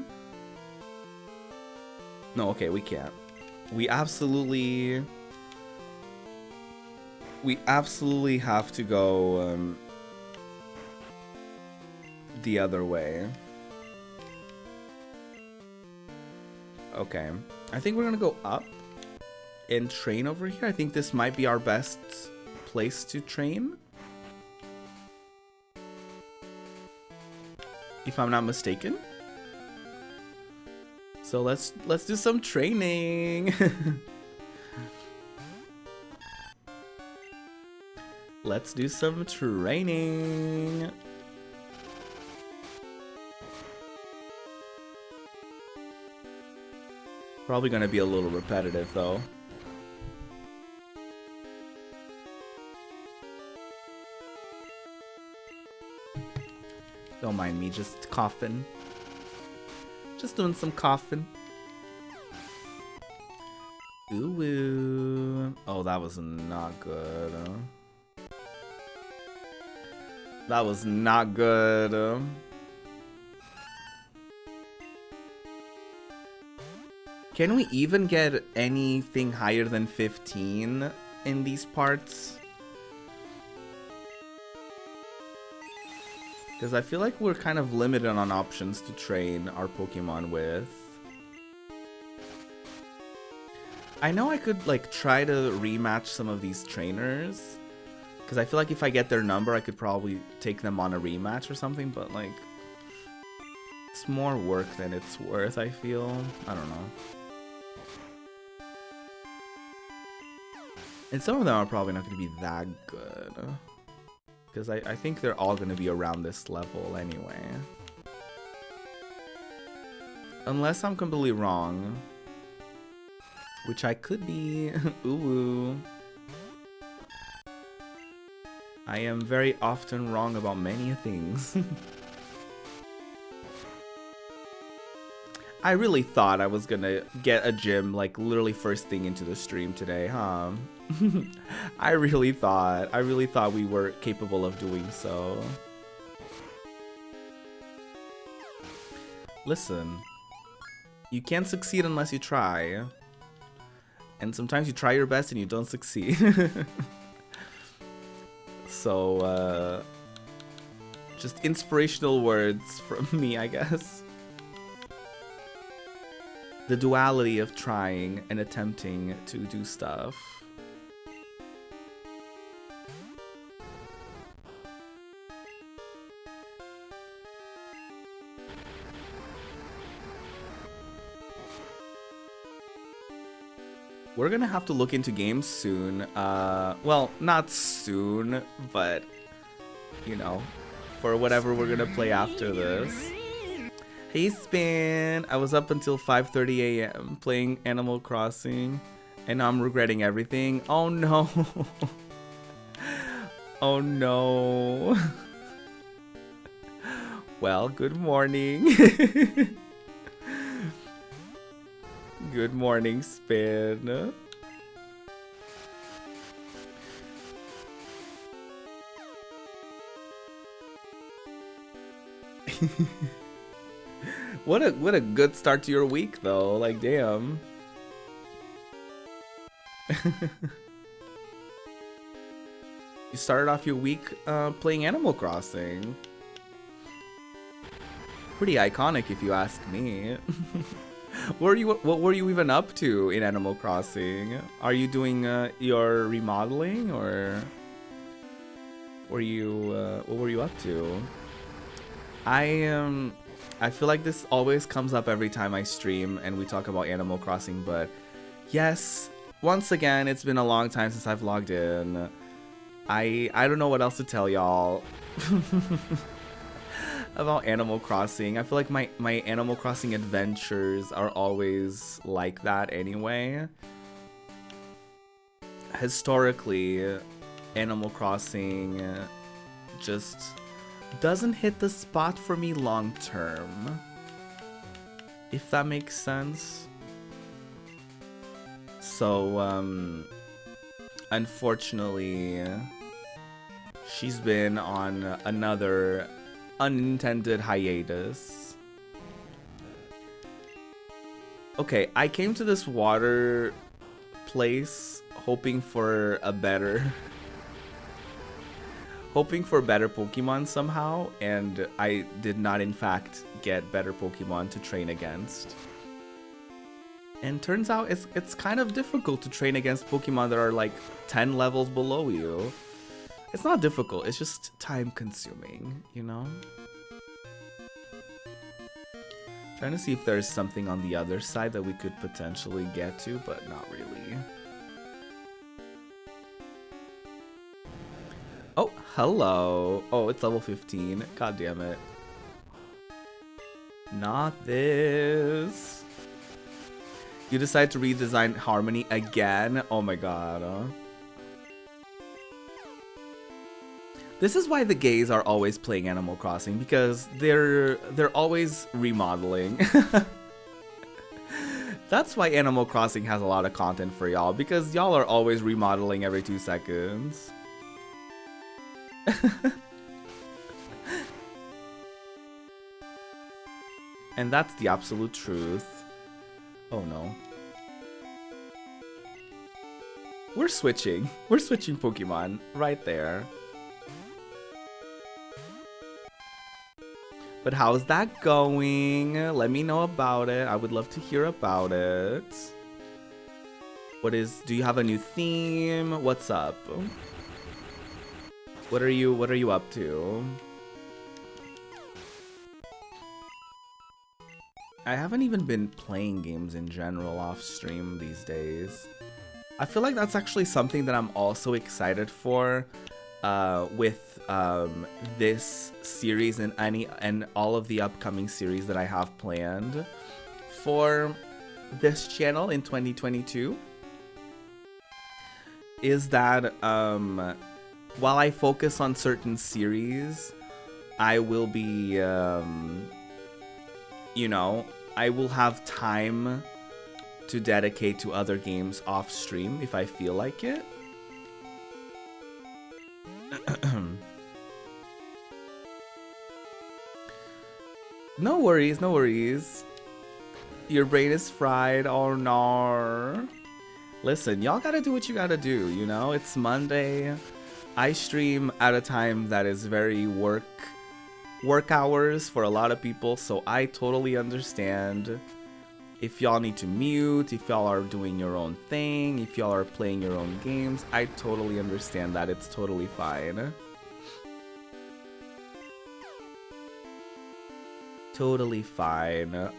No, okay, we can't. We absolutely have to go the other way. Okay, I think we're gonna go up and train over here. I think this might be our best place to train, if I'm not mistaken. So let's do some training. Let's do some training. Probably gonna be a little repetitive though. Don't mind me just coughing. Just doing some coughing. Ooh. Oh, that was not good. That was not good. Can we even get anything higher than 15 in these parts? Because I feel like we're kind of limited on options to train our Pokemon with. I know I could like try to rematch some of these trainers, because I feel like if I get their number, I could probably take them on a rematch or something, but like, it's more work than it's worth, I feel. I don't know. And some of them are probably not going to be that good. Because I think they're all going to be around this level anyway. Unless I'm completely wrong. which I could be. Ooh. I am very often wrong about many things. I really thought I was gonna get a gym like literally first thing into the stream today, huh? I really thought we were capable of doing so. Listen, you can't succeed unless you try. And sometimes you try your best and you don't succeed. So, just inspirational words from me, I guess. The duality of trying and attempting to do stuff. We're gonna have to look into games soon. Well, not soon, but, you know, for whatever we're gonna play after this. Hey Spin! I was up until 5:30 a.m. playing Animal Crossing, and now I'm regretting everything. Oh no! Oh no! Well, good morning. Good morning, Spin. What a good start to your week though, like damn. You started off your week playing Animal Crossing. Pretty iconic if you ask me. What were you even up to in Animal Crossing? Are you doing your remodeling, or were you what were you up to? I feel like this always comes up every time I stream and we talk about Animal Crossing, but yes, once again, it's been a long time since I've logged in. I don't know what else to tell y'all about Animal Crossing. I feel like my Animal Crossing adventures are always like that anyway. Historically, Animal Crossing just doesn't hit the spot for me long term, if that makes sense. So unfortunately, she's been on another unintended hiatus. Okay, I came to this water place hoping for a better Pokemon somehow, and I did not in fact get better Pokemon to train against. And turns out it's kind of difficult to train against Pokemon that are like 10 levels below you. It's not difficult, it's just time consuming, you know? Trying to see if there's something on the other side that we could potentially get to, but not really. Oh, hello. Oh, it's level 15. God damn it. Not this. You decide to redesign Harmony again? Oh my god. This is why the gays are always playing Animal Crossing, because they're always remodeling. That's why Animal Crossing has a lot of content for y'all, because y'all are always remodeling every 2 seconds. And that's the absolute truth. Oh no. We're switching Pokemon right there. But how's that going? Let me know about it. I would love to hear about it. Do you have a new theme? What's up? What are you up to? I haven't even been playing games in general off stream these days. I feel like that's actually something that I'm also excited for with this series and all of the upcoming series that I have planned for this channel in 2022 is that while I focus on certain series, I will be, you know, I will have time to dedicate to other games off stream if I feel like it. No worries, no worries. Your brain is fried, oh no. Listen, y'all gotta do what you gotta do, you know? It's Monday. I stream at a time that is very work hours for a lot of people, so I totally understand. If y'all need to mute, if y'all are doing your own thing, if y'all are playing your own games, I totally understand that. It's totally fine. Totally fine.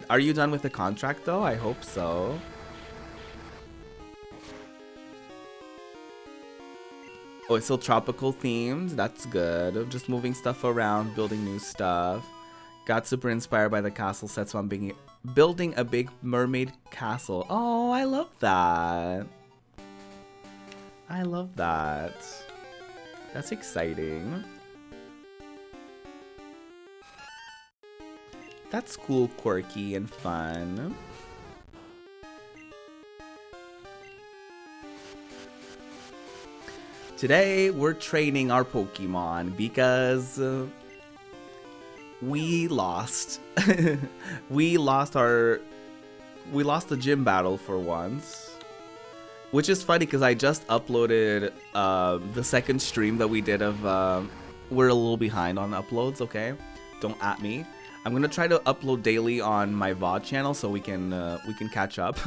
Are you done with the contract though? I hope so. Oh, it's still tropical themed. That's good. I'm just moving stuff around, building new stuff. Got super inspired by the castle set, so I'm building a big mermaid castle. Oh, I love that. I love that. That's exciting. That's cool, quirky, and fun. Today, we're training our Pokemon because we lost. we lost the gym battle for once. Which is funny because I just uploaded the second stream that we did of... we're a little behind on uploads, okay? Don't at me. I'm gonna try to upload daily on my VOD channel so we can catch up.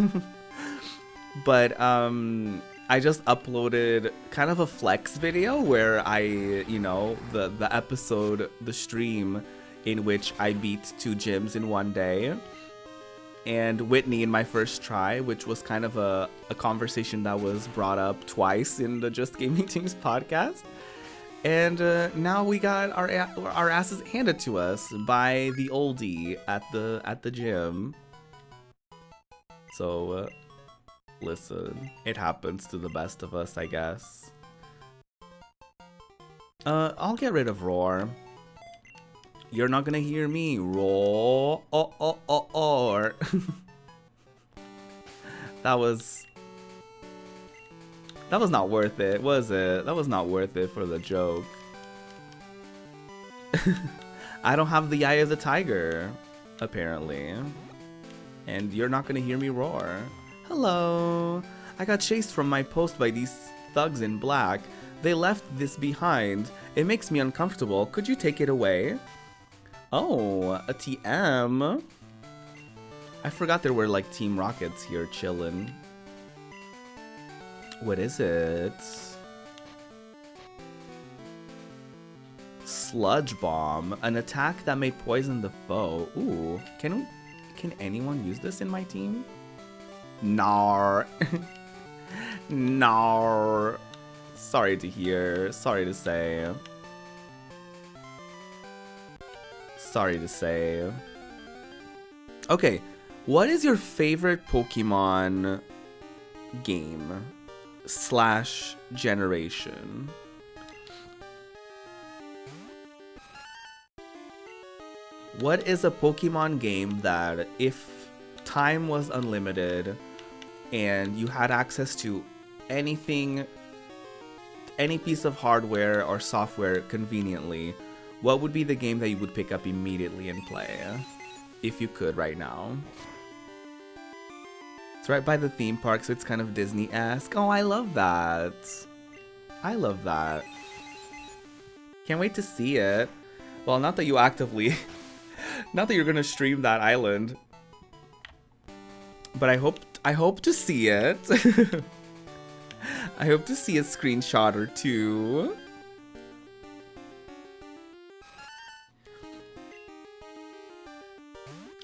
But I just uploaded kind of a flex video where I, you know, the episode, the stream in which I beat 2 gyms in one day. And Whitney in my first try, which was kind of a conversation that was brought up twice in the Just Gaming Teams podcast. And now we got our asses handed to us by the oldie at the gym. So listen, it happens to the best of us, I guess. I'll get rid of Roar. You're not gonna hear me roar. Or that was not worth it, was it? That was not worth it for the joke. I don't have the eye of the tiger, apparently. And you're not gonna hear me roar. Hello. I got chased from my post by these thugs in black. They left this behind. It makes me uncomfortable. Could you take it away? Oh, a TM. I forgot there were like Team Rockets here chillin'. What is it? Sludge Bomb. An attack that may poison the foe. Ooh, can anyone use this in my team? Nar. Nar. Sorry to hear. Sorry to say. Sorry to say. Okay, what is your favorite Pokemon game / generation? What is a Pokemon game that if time was unlimited and you had access to anything, any piece of hardware or software conveniently, what would be the game that you would pick up immediately and play? If you could right now. It's right by the theme park, so it's kind of Disney-esque. Oh, I love that. I love that. Can't wait to see it. Well, not that you actively... not that you're gonna stream that island. But I hope to see it. I hope to see a screenshot or two.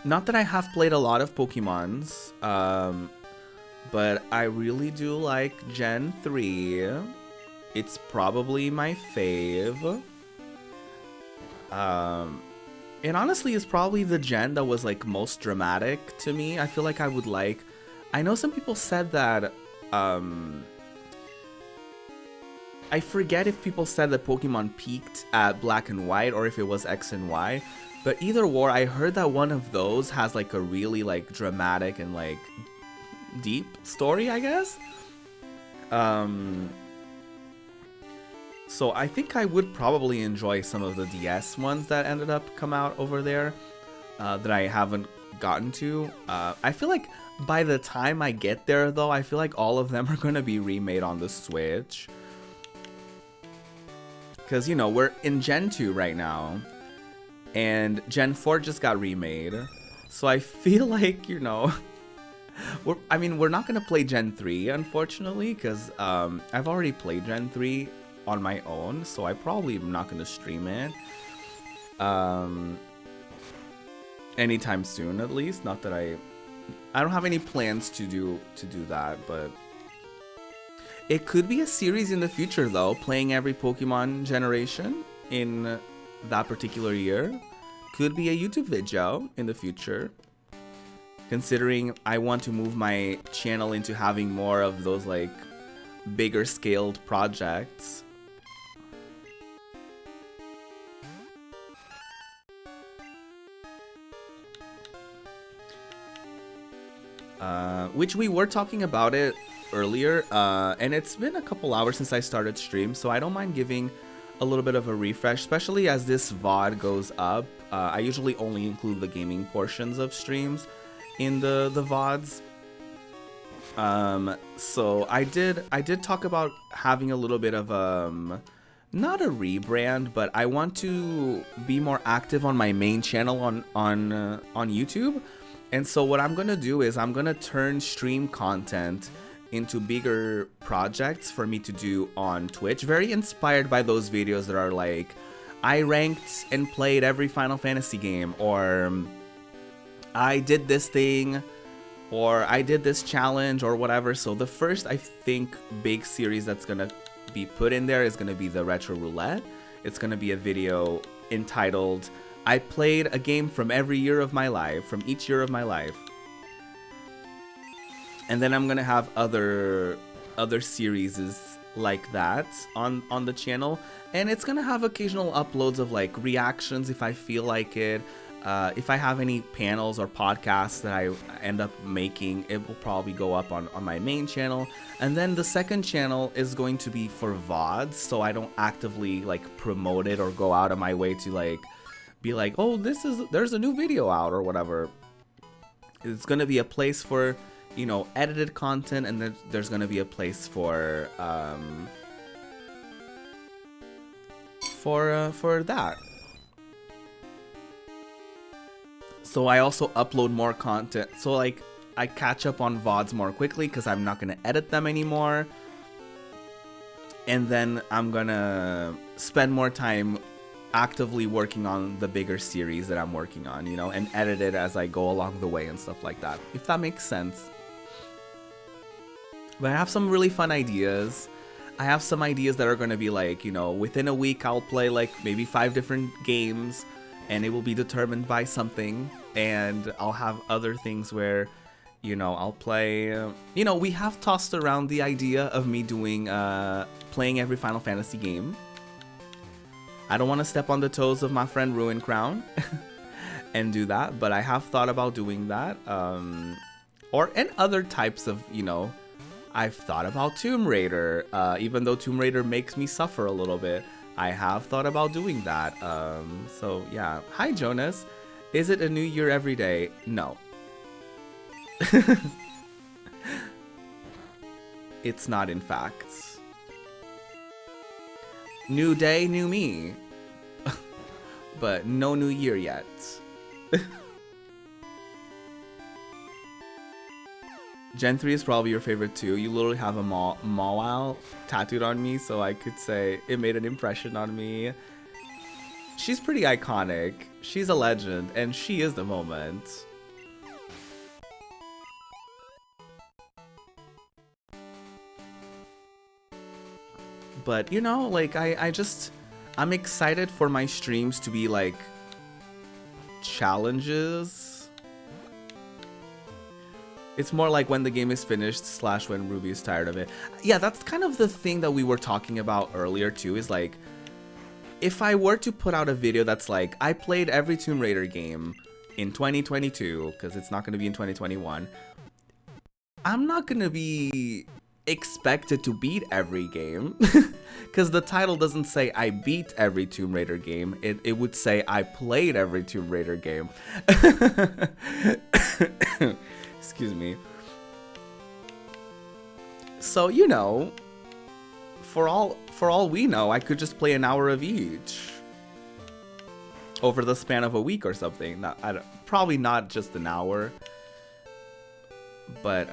Not that I have played a lot of Pokemons, but I really do like Gen 3. It's probably my fave. it honestly is probably the gen that was like most dramatic to me. I feel like I would like, I know some people said that, I forget if people said that Pokemon peaked at Black and White or if it was X and Y, but either or, I heard that one of those has like a really like dramatic and like deep story, I guess. So I think I would probably enjoy some of the DS ones that ended up come out over there that I haven't gotten to. I feel like by the time I get there though, I feel like all of them are gonna be remade on the Switch. Because, you know, we're in Gen 2 right now, and Gen 4 just got remade. So I feel like, you know, we're not going to play Gen 3, unfortunately, because I've already played Gen 3 on my own, so I probably am not going to stream it anytime soon, at least. Not that I don't have any plans to do that, but it could be a series in the future, though, playing every Pokemon generation in that particular year. Could be a YouTube video in the future, considering I want to move my channel into having more of those, like, bigger scaled projects. Which we were talking about it earlier, and it's been a couple hours since I started stream, so I don't mind giving a little bit of a refresh, especially as this VOD goes up. I usually only include the gaming portions of streams in the VODs. So I did talk about having a little bit of not a rebrand, but I want to be more active on my main channel on YouTube. And so what I'm gonna do is I'm gonna turn stream content into bigger projects for me to do on Twitch. Very inspired by those videos that are like, I ranked and played every Final Fantasy game, or I did this thing, or I did this challenge, or whatever. So the first, I think, big series that's gonna be put in there is gonna be the Retro Roulette. It's gonna be a video entitled, I played a game from every year of my life, from each year of my life. And then I'm gonna have other series like that on the channel, and it's gonna have occasional uploads of like reactions if I feel like it. If I have any panels or podcasts that I end up making, it will probably go up on my main channel. And then the second channel is going to be for VODs, so I don't actively like promote it or go out of my way to like be like, oh, there's a new video out or whatever. It's gonna be a place for, you know, edited content, and then there's gonna be a place for that. So I also upload more content, so like I catch up on VODs more quickly because I'm not gonna edit them anymore, and then I'm gonna spend more time actively working on the bigger series that I'm working on, you know, and edit it as I go along the way and stuff like that, if that makes sense. But I have some really fun ideas. I have some ideas that are going to be like, you know, within a week I'll play like maybe 5 different games, and it will be determined by something. And I'll have other things where, you know, I'll play, you know, we have tossed around the idea of me doing, playing every Final Fantasy game. I don't want to step on the toes of my friend Ruin Crown and do that, but I have thought about doing that. And other types of, you know, I've thought about Tomb Raider, even though Tomb Raider makes me suffer a little bit. I have thought about doing that. So yeah. Hi, Jonas. Is it a new year every day? No. It's not, in fact. New day, new me. But no new year yet. Gen 3 is probably your favorite too. You literally have a Mawile tattooed on me, so I could say it made an impression on me. She's pretty iconic. She's a legend, and she is the moment. But, you know, like, I'm excited for my streams to be, like, challenges. It's more like when the game is finished / when Ruby is tired of it. Yeah, that's kind of the thing that we were talking about earlier too, is like, if I were to put out a video that's like, I played every Tomb Raider game in 2022, because it's not going to be in 2021, I'm not going to be expected to beat every game, because the title doesn't say I beat every Tomb Raider game. It would say I played every Tomb Raider game. Excuse me. So, you know, for all we know, I could just play an hour of each over the span of a week or something. Probably not just an hour, but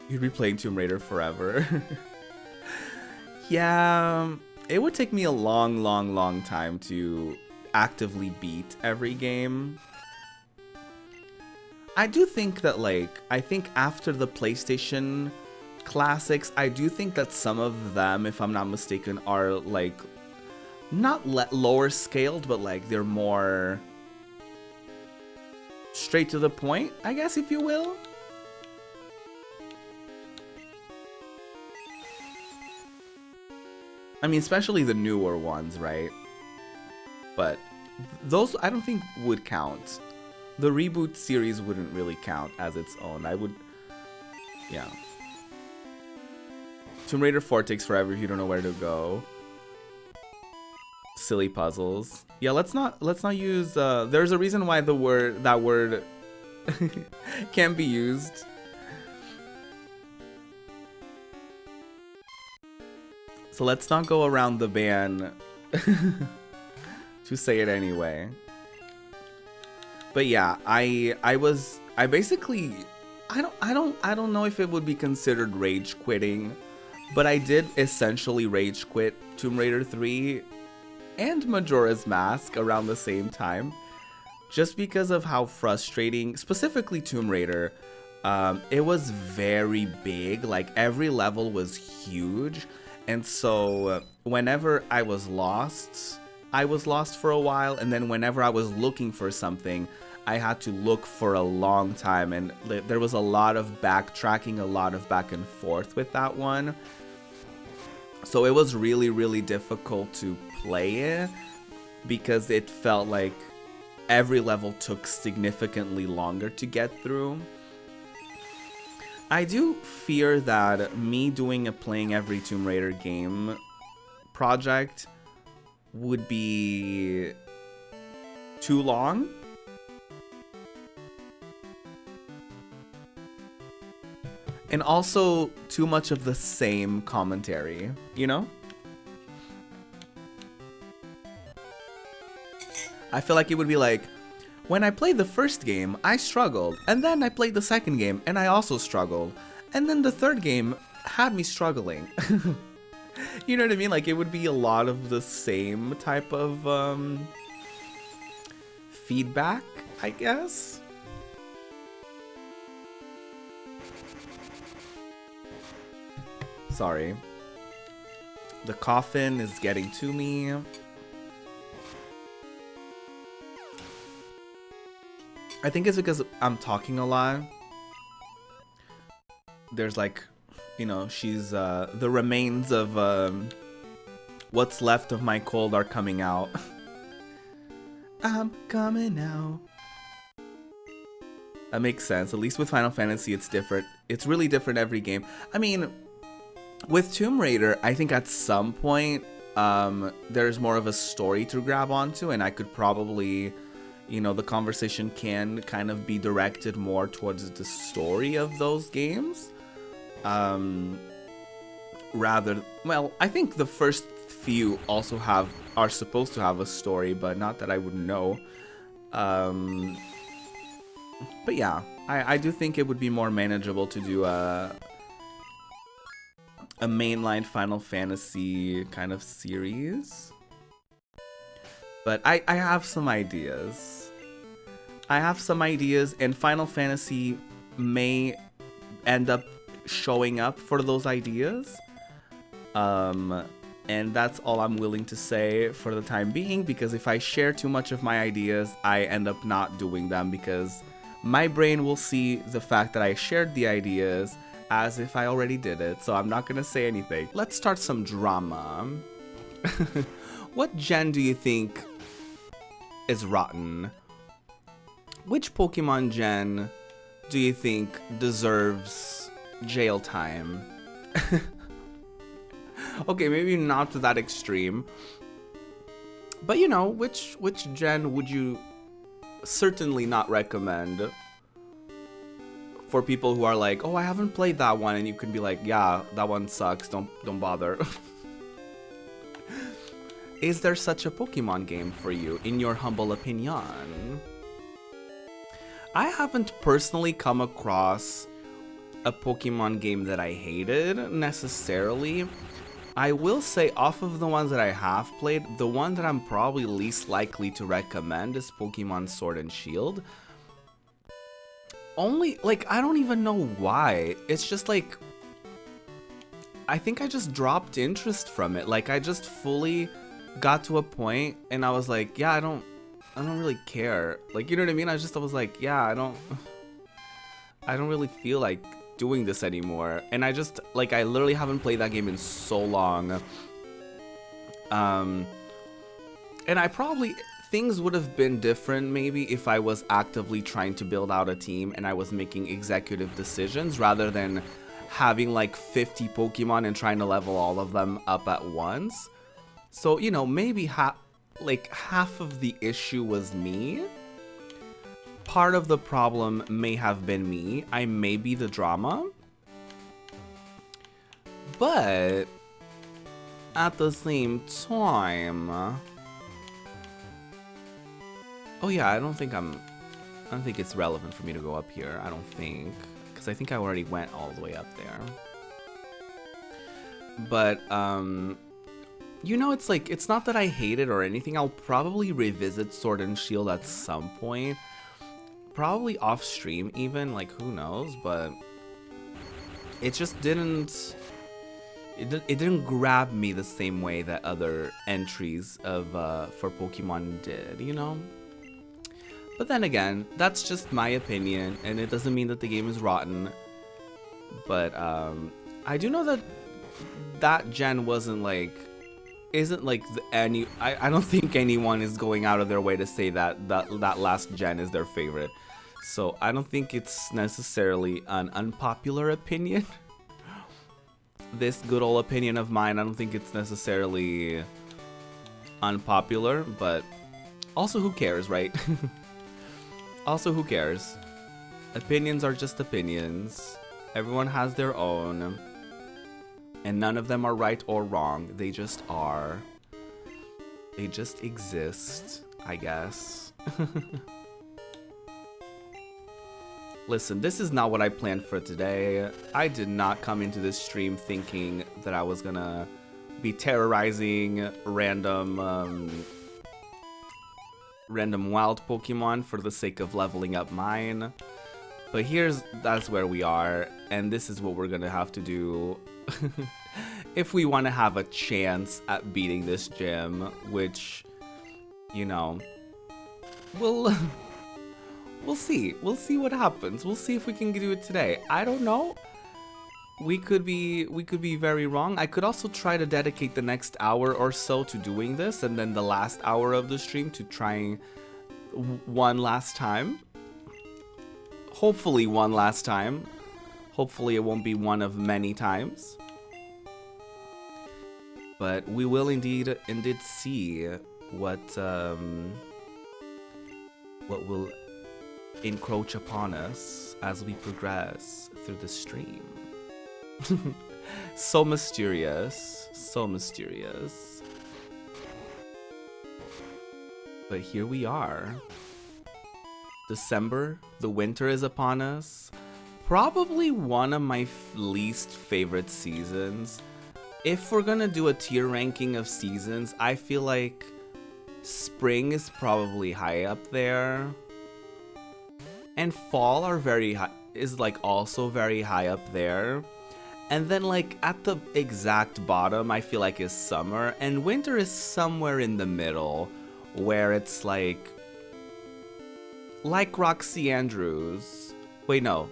you'd be playing Tomb Raider forever. Yeah, it would take me a long time to actively beat every game. I do think that, like, I think after the PlayStation classics, I do think that some of them, if I'm not mistaken, are, like, not lower scaled, but, like, they're more straight to the point, I guess, if you will. I mean, especially the newer ones, right? But those, I don't think, would count. The reboot series wouldn't really count as its own. I would, yeah. Tomb Raider 4 takes forever if you don't know where to go. Silly puzzles. Yeah, let's not use. There's a reason why that word can't be used. So let's not go around the ban to say it anyway. But yeah, I basically, I don't know if it would be considered rage quitting, but I did essentially rage quit Tomb Raider 3 and Majora's Mask around the same time, just because of how frustrating, specifically Tomb Raider, it was very big. Like, every level was huge, and so whenever I was lost for a while, and then whenever I was looking for something, I had to look for a long time, and there was a lot of backtracking, a lot of back and forth with that one. So it was really difficult to play it, because it felt like every level took significantly longer to get through. I do fear that me doing a playing every Tomb Raider game project would be too long. And also too much of the same commentary, you know? I feel like it would be like, when I played the first game, I struggled, and then I played the second game, and I also struggled, and then the third game had me struggling. You know what I mean? Like, it would be a lot of the same type of feedback, I guess. Sorry. The coffin is getting to me. I think it's because I'm talking a lot. There's like, you know, she's, the remains of, what's left of my cold are coming out. I'm coming out. That makes sense. At least with Final Fantasy, it's different. It's really different every game. I mean, with Tomb Raider, I think at some point, there's more of a story to grab onto, and I could probably, you know, the conversation can kind of be directed more towards the story of those games. Well, I think the first few also are supposed to have a story, but not that I would know. But yeah, I do think it would be more manageable to do a mainline Final Fantasy kind of series. But I have some ideas. And Final Fantasy may end up showing up for those ideas. And that's all I'm willing to say for the time being, because if I share too much of my ideas, I end up not doing them, because my brain will see the fact that I shared the ideas as if I already did it, so I'm not gonna say anything. Let's start some drama. What gen do you think is rotten? Which Pokemon gen do you think deserves jail time? Okay, maybe not to that extreme. But you know, which gen would you certainly not recommend for people who are like, oh, I haven't played that one, and you can be like, yeah, that one sucks, don't bother. Is there such a Pokemon game for you, in your humble opinion? I haven't personally come across a Pokemon game that I hated, necessarily. I will say, off of the ones that I have played, the one that I'm probably least likely to recommend is Pokemon Sword and Shield. Only, like, I don't even know why. It's just like, I think I just dropped interest from it. Like, I just fully got to a point and I was like, yeah, I don't really care. Like, you know what I mean? I was like, yeah, I don't really feel like doing this anymore. And I just, like, I literally haven't played that game in so long. And I probably, things would have been different maybe if I was actively trying to build out a team and I was making executive decisions rather than having like 50 Pokemon and trying to level all of them up at once. So, you know, maybe half of the issue was me. Part of the problem may have been me. I may be the drama. But at the same time, oh yeah, I don't think it's relevant for me to go up here. I don't think, because I think I already went all the way up there. But you know, it's like, it's not that I hate it or anything. I'll probably revisit Sword and Shield at some point. Probably off stream even, like, who knows, but it just didn't, it didn't grab me the same way that other entries of for Pokemon did, you know? But then again, that's just my opinion, and it doesn't mean that the game is rotten. But I do know that that gen wasn't like, isn't like I don't think anyone is going out of their way to say that last gen is their favorite. So I don't think it's necessarily an unpopular opinion. This good old opinion of mine, I don't think it's necessarily unpopular, but also who cares, right? Also, who cares? Opinions are just opinions. Everyone has their own. And none of them are right or wrong. They just are. They just exist, I guess. Listen, this is not what I planned for today. I did not come into this stream thinking that I was gonna be terrorizing random wild Pokemon for the sake of leveling up mine. But that's where we are, and this is what we're gonna have to do if we want to have a chance at beating this gym, which, you know, we'll see. We'll see what happens. We'll see if we can do it today. I don't know. We could be very wrong. I could also try to dedicate the next hour or so to doing this, and then the last hour of the stream to trying one last time. Hopefully one last time. Hopefully it won't be one of many times. But we will indeed see what will encroach upon us as we progress through the stream. So mysterious, so mysterious. But here we are. December, the winter is upon us. Probably one of my least favorite seasons. If we're gonna do a tier ranking of seasons, I feel like spring is probably high up there. And fall is like also very high up there. And then like at the exact bottom, I feel like is summer, and winter is somewhere in the middle, where it's like Roxy Andrews. Wait, no.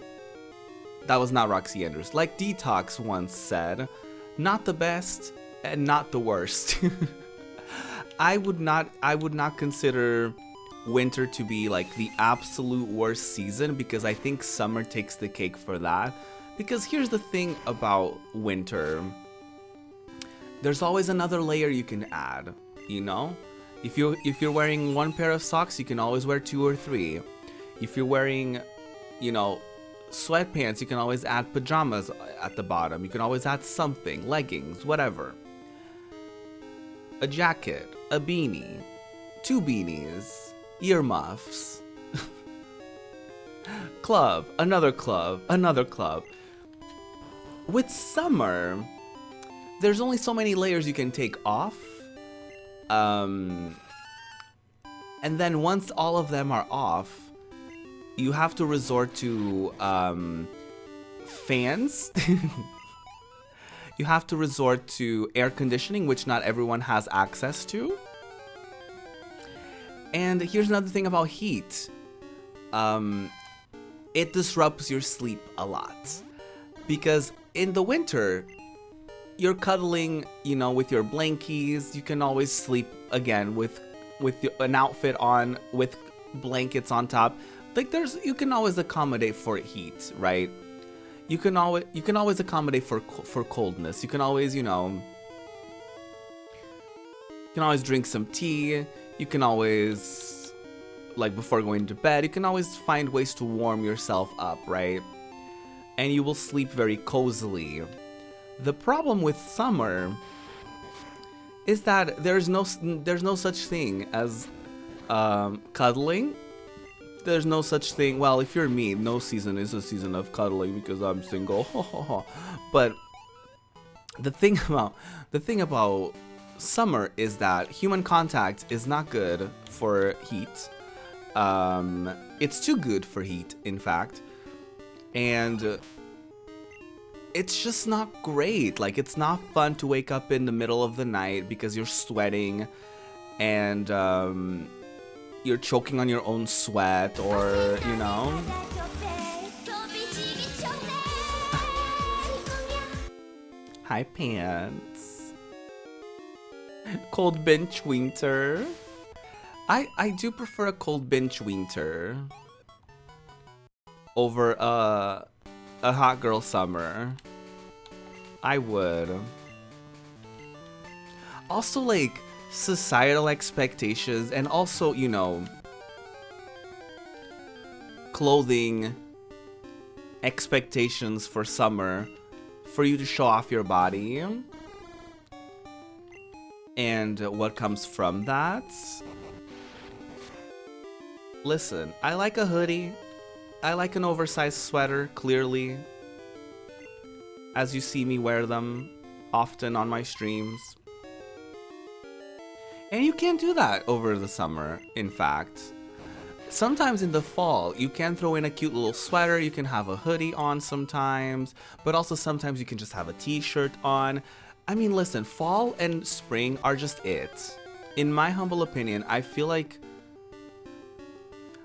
That was not Roxy Andrews. Like Detox once said, not the best and not the worst. I would not consider winter to be like the absolute worst season, because I think summer takes the cake for that. Because here's the thing about winter. There's always another layer you can add, you know? If you're wearing one pair of socks, you can always wear 2 or 3. If you're wearing, you know, sweatpants, you can always add pajamas at the bottom. You can always add something, leggings, whatever. A jacket, a beanie, 2 beanies, earmuffs. Club, another club, another club. With summer, there's only so many layers you can take off. And then once all of them are off, you have to resort to fans. You have to resort to air conditioning, which not everyone has access to. And here's another thing about heat. It disrupts your sleep a lot. Because in the winter, you're cuddling, you know, with your blankies. You can always sleep again with an outfit on, with blankets on top. Like you can always accommodate for heat, right? You can always accommodate for coldness. You can always, you know, you can always drink some tea. You can always, like before going to bed, you can always find ways to warm yourself up, right? And you will sleep very cozily. The problem with summer is that there's no such thing as cuddling. There's no such thing. Well, if you're me, no season is a season of cuddling because I'm single. But the thing about summer is that human contact is not good for heat. It's too good for heat, in fact. And it's just not great. Like, it's not fun to wake up in the middle of the night because you're sweating and you're choking on your own sweat, or, you know. Hi, pants. Cold bench winter. I do prefer a cold bench winter over a hot girl summer. I would. Also, like, societal expectations, and also, you know, clothing expectations for summer, for you to show off your body, and what comes from that. Listen, I like a hoodie. I like an oversized sweater, clearly, as you see me wear them often on my streams. And you can't do that over the summer, in fact. Sometimes in the fall, you can throw in a cute little sweater, you can have a hoodie on sometimes, but also sometimes you can just have a t-shirt on. I mean, listen, fall and spring are just it. In my humble opinion, I feel like,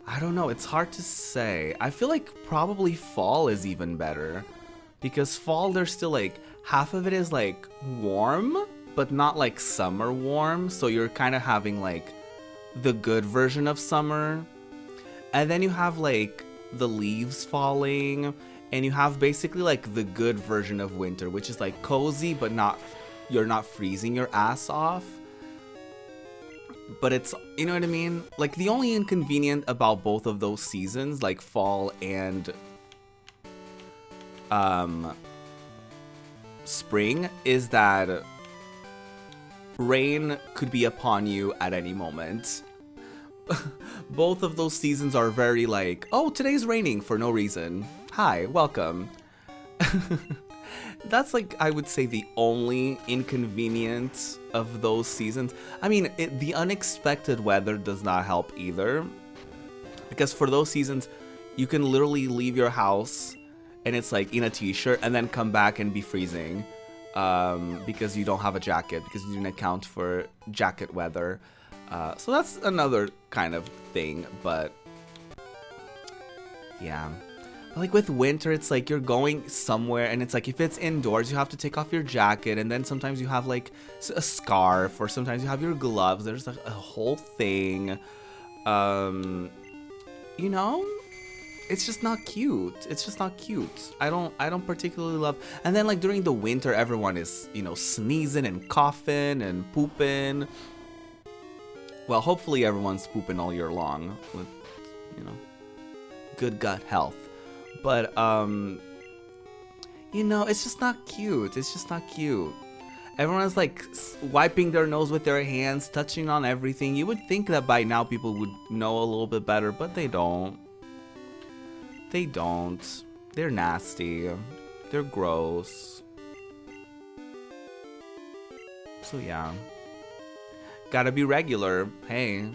I don't know, it's hard to say. I feel like probably fall is even better. Because fall, there's still like, half of it is like warm, but not like summer warm. So you're kind of having like the good version of summer. And then you have like the leaves falling, and you have basically like the good version of winter, which is like cozy, but not, you're not freezing your ass off. But it's, you know what I mean? Like, the only inconvenient about both of those seasons, like fall and spring, is that rain could be upon you at any moment. Both of those seasons are very like, oh, today's raining for no reason. Hi, welcome. That's like, I would say, the only inconvenience of those seasons. I mean, the unexpected weather does not help either. Because for those seasons, you can literally leave your house and it's like in a t-shirt, and then come back and be freezing because you don't have a jacket, because you didn't account for jacket weather. So that's another kind of thing, but yeah. Like with winter, it's like you're going somewhere, and it's like if it's indoors, you have to take off your jacket, and then sometimes you have like a scarf, or sometimes you have your gloves. There's like a whole thing. You know, it's just not cute. It's just not cute. I don't particularly love. And then like during the winter, everyone is, you know, sneezing and coughing and pooping. Well, hopefully everyone's pooping all year long with, you know, good gut health. But, you know, it's just not cute. It's just not cute. Everyone's like wiping their nose with their hands, touching on everything. You would think that by now people would know a little bit better, but they don't. They don't. They're nasty. They're gross. So yeah. Gotta be regular. Hey.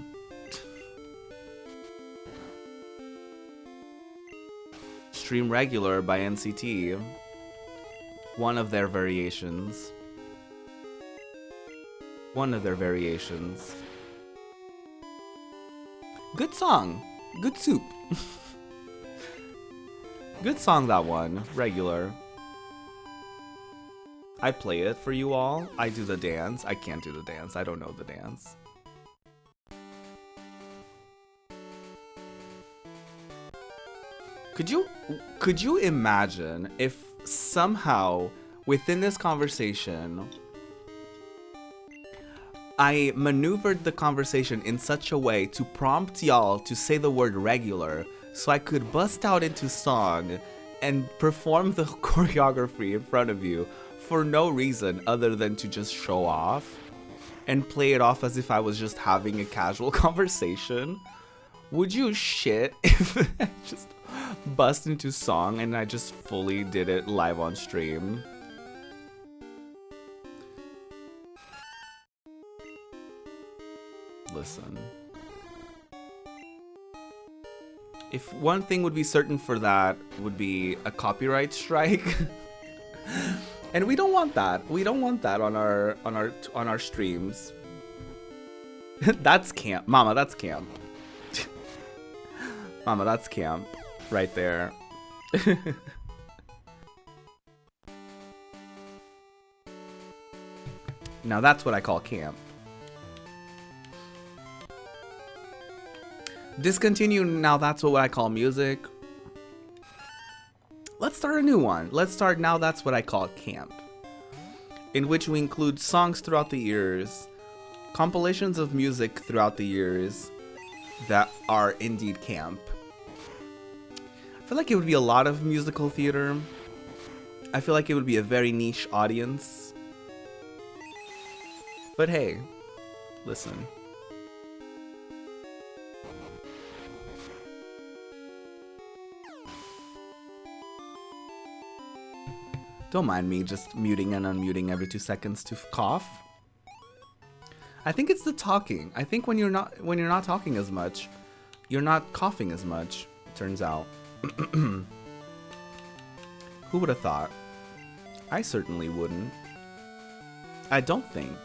Stream Regular by NCT. One of their variations. One of their variations. Good song. Good soup. Good song, that one. Regular. I play it for you all. I do the dance. I can't do the dance. I don't know the dance. Could you imagine if somehow within this conversation I maneuvered the conversation in such a way to prompt y'all to say the word regular so I could bust out into song and perform the choreography in front of you for no reason other than to just show off and play it off as if I was just having a casual conversation? Would you shit if I just bust into song and I just fully did it live on stream? Listen. If one thing would be certain for that, would be a copyright strike. And we don't want that. We don't want that on our streams. That's camp. Mama, that's camp. Mama, that's camp. Right there. Now that's what I call camp. Discontinue, now that's what I call music. Let's start a new one. Let's start now that's what I call camp. In which we include songs throughout the years, compilations of music throughout the years that are indeed camp. I feel like it would be a lot of musical theater. I feel like it would be a very niche audience. But hey, listen. Don't mind me just muting and unmuting every 2 seconds to cough. I think it's the talking. I think when you're not talking as much, you're not coughing as much, turns out. Who would have thought? I certainly wouldn't. I don't think.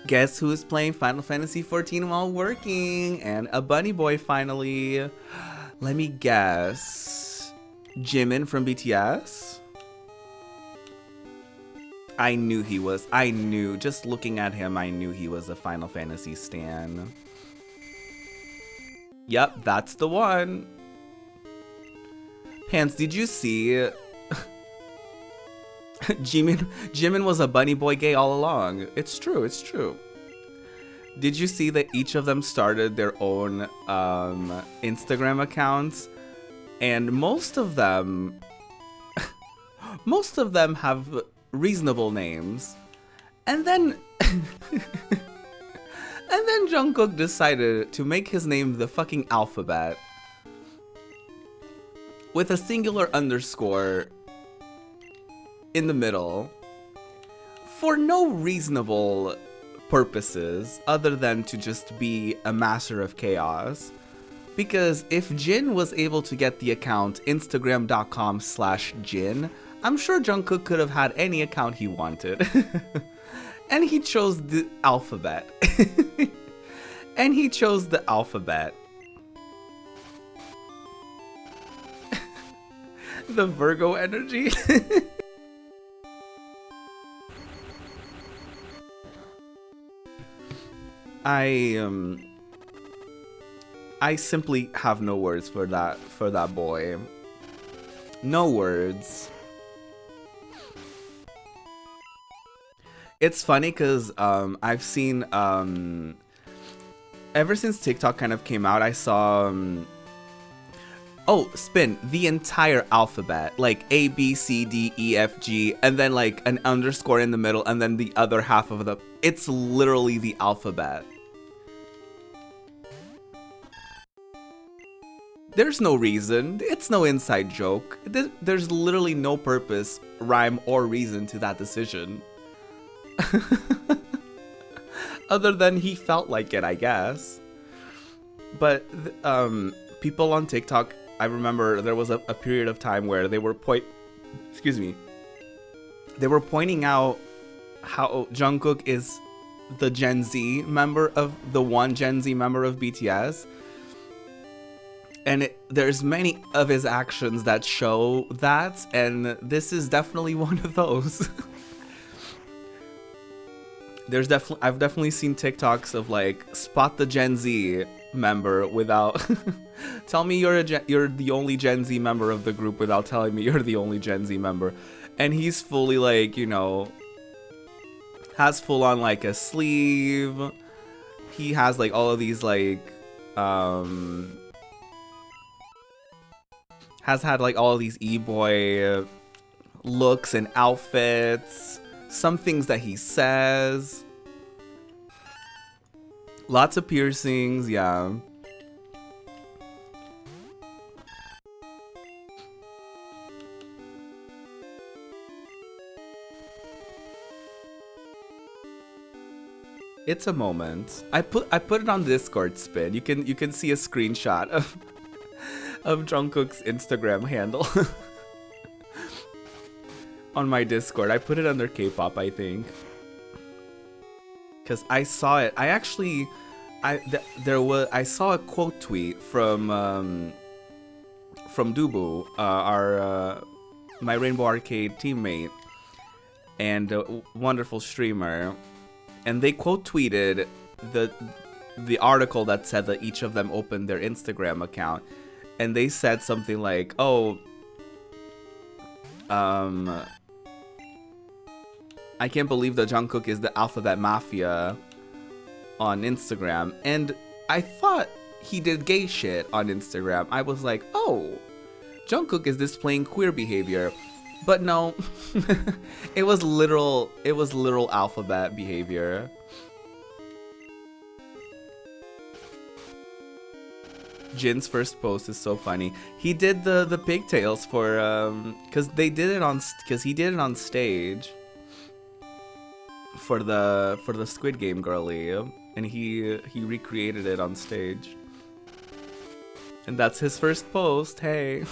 Guess who's playing Final Fantasy XIV while working? And a bunny boy finally. Let me guess. Jimin from BTS? I knew he was. I knew. Just looking at him, I knew he was a Final Fantasy stan. Yep, that's the one. Pants, did you see? Jimin was a bunny boy gay all along. It's true, it's true. Did you see that each of them started their own Instagram accounts? And most of them have reasonable names. And then Jungkook decided to make his name the fucking alphabet with a singular underscore in the middle for no reasonable purposes other than to just be a master of chaos. Because if Jin was able to get the account Instagram.com/Jin, I'm sure Jungkook could have had any account he wanted. And he chose the alphabet. And he chose the alphabet. The Virgo energy. I simply have no words for that boy. No words. It's funny because I've seen ever since TikTok kind of came out, I saw Spin, the entire alphabet, like A, B, C, D, E, F, G, and then like an underscore in the middle, and then the other half of it's literally the alphabet. There's no reason. It's no inside joke. There's literally no purpose, rhyme, or reason to that decision. Other than he felt like it, I guess. But people on TikTok, I remember there was a period of time where they were they were pointing out how Jungkook is the Gen Z member of the one Gen Z member of BTS. And there's many of his actions that show that, and this is definitely one of those. I've definitely seen TikToks of like spot the Gen Z member without tell me you're the only Gen Z member of the group without telling me you're the only Gen Z member, and he's fully like, you know, has full on like a sleeve. He has like all of these like has had like all of these e-boy looks and outfits. Some things that he says. Lots of piercings, yeah. It's a moment. I put it on Discord, Spin. You can see a screenshot of Jungkook's Instagram handle. On my Discord. I put it under K-pop, I think. Cause I saw it. I saw a quote tweet from Dubu, my Rainbow Arcade teammate and wonderful streamer, and they quote tweeted the article that said that each of them opened their Instagram account, and they said something like, "Oh, I can't believe that Jungkook is the Alphabet Mafia on Instagram." And I thought he did gay shit on Instagram. I was like, oh, Jungkook is displaying queer behavior. But no, it was literal alphabet behavior. Jin's first post is so funny. He did the pigtails for because he did it on stage for the Squid Game girly, and he recreated it on stage. And that's his first post. Hey.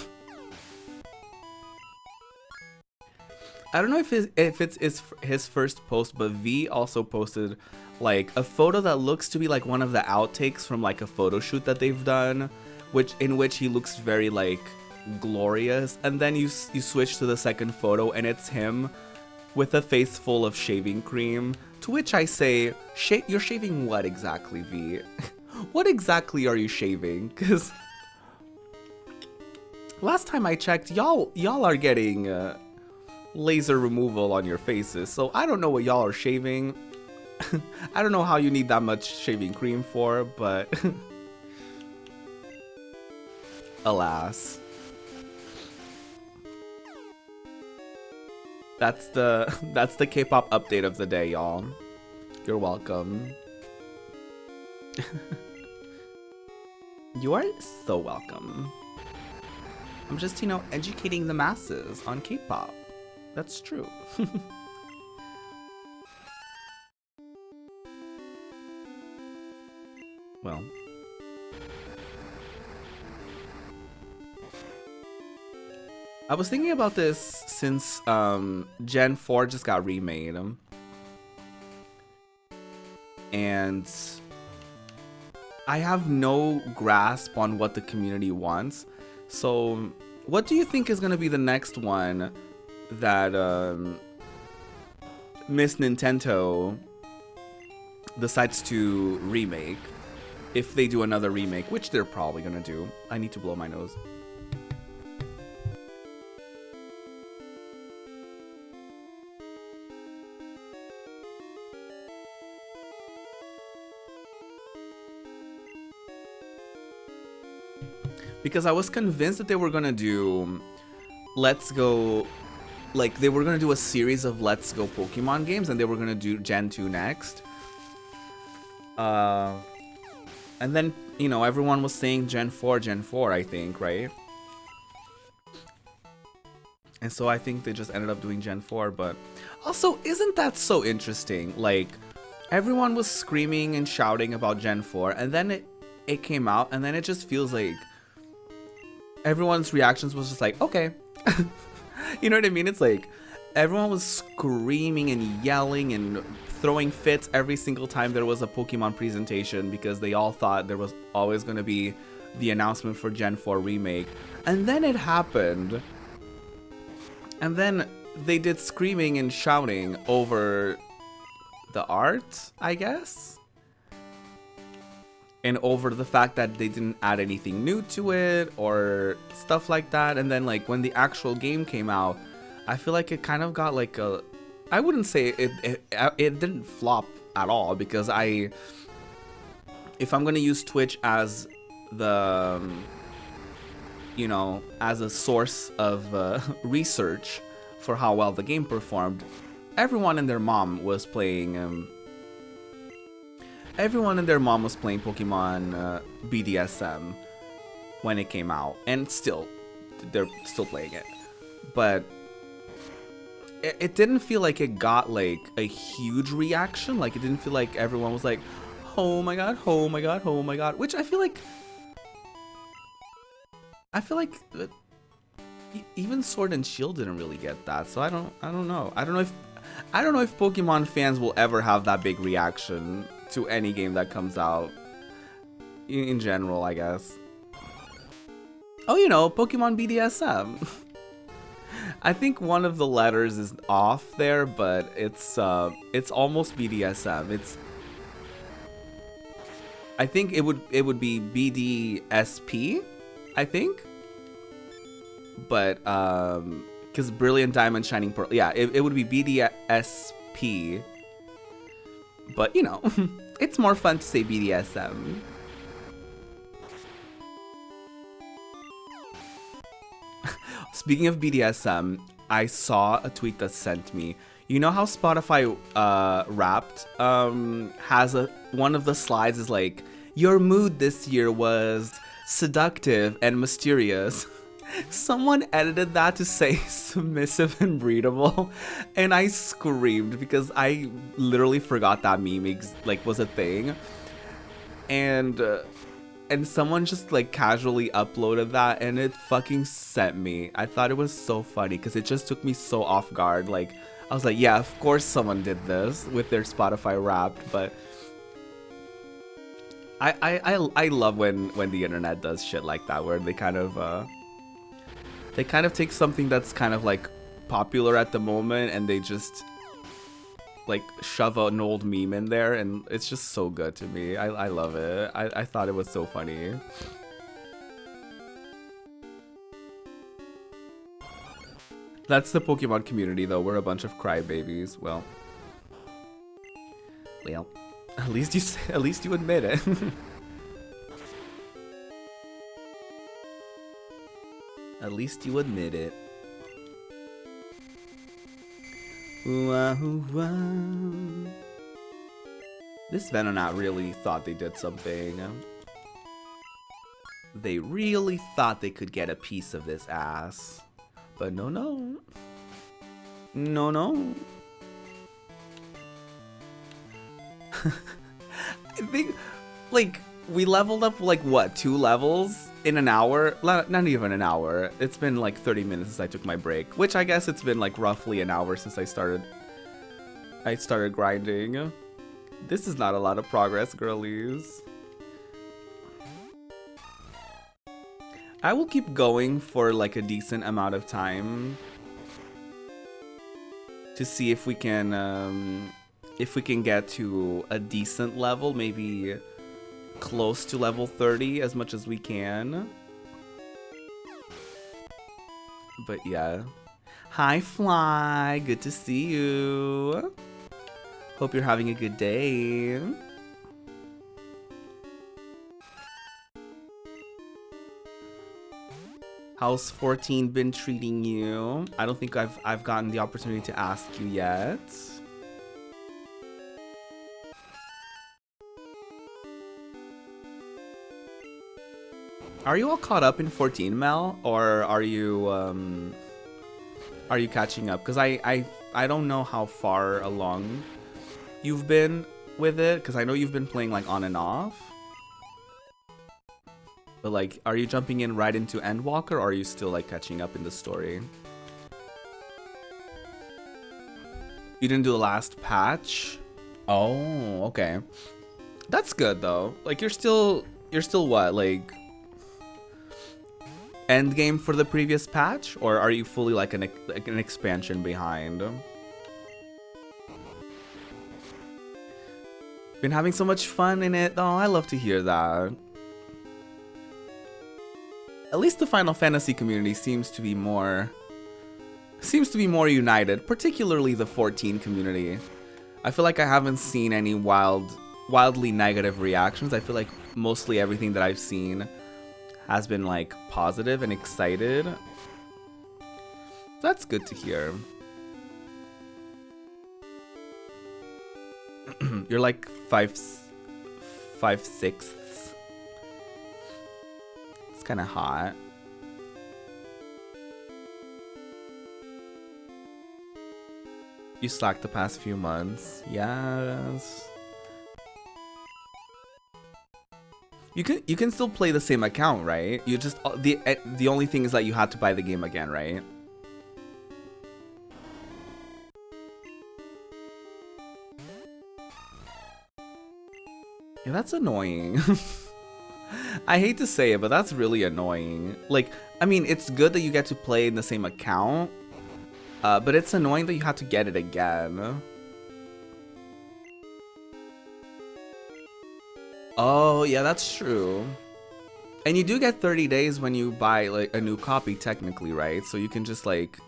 I don't know if it's his first post, but V also posted like a photo that looks to be like one of the outtakes from like a photo shoot that they've done, in which he looks very like glorious. And then you switch to the second photo and it's him with a face full of shaving cream. To which I say, you're shaving what exactly, V? What exactly are you shaving? Because last time I checked, y'all are getting laser removal on your faces, so I don't know what y'all are shaving. I don't know how you need that much shaving cream for, but alas. That's the K-pop update of the day, y'all. You're welcome. You are so welcome. I'm just, educating the masses on K-pop. That's true. Well. I was thinking about this since Gen 4 just got remade. And I have no grasp on what the community wants. So what do you think is going to be the next one that Miss Nintendo decides to remake? If they do another remake, which they're probably going to do. I need to blow my nose. Because I was convinced that they were gonna do Let's Go, like they were gonna do a series of Let's Go Pokemon games, and they were gonna do Gen 2 next. And then, you know, everyone was saying Gen 4, I think, right? And so I think they just ended up doing Gen 4, but also, isn't that so interesting? Like, everyone was screaming and shouting about Gen 4, and then it came out, and then it just feels like everyone's reactions was just like, okay. You know what I mean? It's like everyone was screaming and yelling and throwing fits every single time there was a Pokemon presentation because they all thought there was always going to be the announcement for Gen 4 remake. And then it happened. And then they did screaming and shouting over the art, I guess? And over the fact that they didn't add anything new to it or stuff like that. And then like when the actual game came out, I feel like it kind of got like a, I wouldn't say it didn't flop at all, because if I'm going to use Twitch as the, you know, as a source of research for how well the game performed, everyone and their mom was playing Pokemon BDSM when it came out, and they're still playing it. But it didn't feel like it got like a huge reaction. Like it didn't feel like everyone was like, oh my god, oh my god, oh my god. Which I feel like even Sword and Shield didn't really get that. So I don't know. I don't know if Pokemon fans will ever have that big reaction to any game that comes out in general, I guess. Oh, you know, Pokemon BDSM. I think one of the letters is off there, but it's almost BDSM. I think it would be BDSP, I think. But because Brilliant Diamond, Shining Pearl, yeah, it would be BDSP. But, you know, it's more fun to say BDSM. Speaking of BDSM, I saw a tweet that sent me. You know how Spotify Wrapped has one of the slides is like, your mood this year was seductive and mysterious. Someone edited that to say submissive and breedable, and I screamed because I literally forgot that meme was a thing, and someone just like casually uploaded that, and it fucking sent me. I thought it was so funny because it just took me so off guard. Like I was like, yeah, of course someone did this with their Spotify Wrapped, but I love when the internet does shit like that, where they kind of take something that's kind of like popular at the moment and they just like shove an old meme in there, and it's just so good to me. I love it. I thought it was so funny. That's the Pokemon community though. We're a bunch of crybabies. Well, at least you admit it. At least you admit it. This Venonat really thought they did something. They really thought they could get a piece of this ass. But no. No. I think, like, we leveled up, like, what, 2 levels? in an hour, not even an hour. It's been like 30 minutes since I took my break, which I guess it's been like roughly an hour since I started grinding. This is not a lot of progress, girlies. I will keep going for like a decent amount of time to see if we can get to a decent level, maybe close to level 30 as much as we can. But yeah. Hi Fly, good to see you. Hope you're having a good day. How's 14 been treating you? I don't think I've gotten the opportunity to ask you yet. Are you all caught up in 14, Mel, or are you catching up? Because I don't know how far along you've been with it, because I know you've been playing like on and off. But like, are you jumping in right into Endwalker, or are you still like catching up in the story? You didn't do the last patch? Oh, okay. That's good though. Like you're still what, like end game for the previous patch, or are you fully like an expansion behind? Been having so much fun in it. Oh, I love to hear that. At least the Final Fantasy community seems to be more united, particularly the 14 community. I feel like I haven't seen any wildly negative reactions. I feel like mostly everything that I've seen has been like positive and excited. That's good to hear. You're like 5/6. It's kind of hot. You slacked the past few months. Yes. You can still play the same account, right? You just the only thing is that you had to buy the game again, right? Yeah, that's annoying. I hate to say it, but that's really annoying. Like, I mean, it's good that you get to play in the same account, but it's annoying that you have to get it again. Oh, yeah, that's true. And you do get 30 days when you buy like a new copy technically, right? So you can just like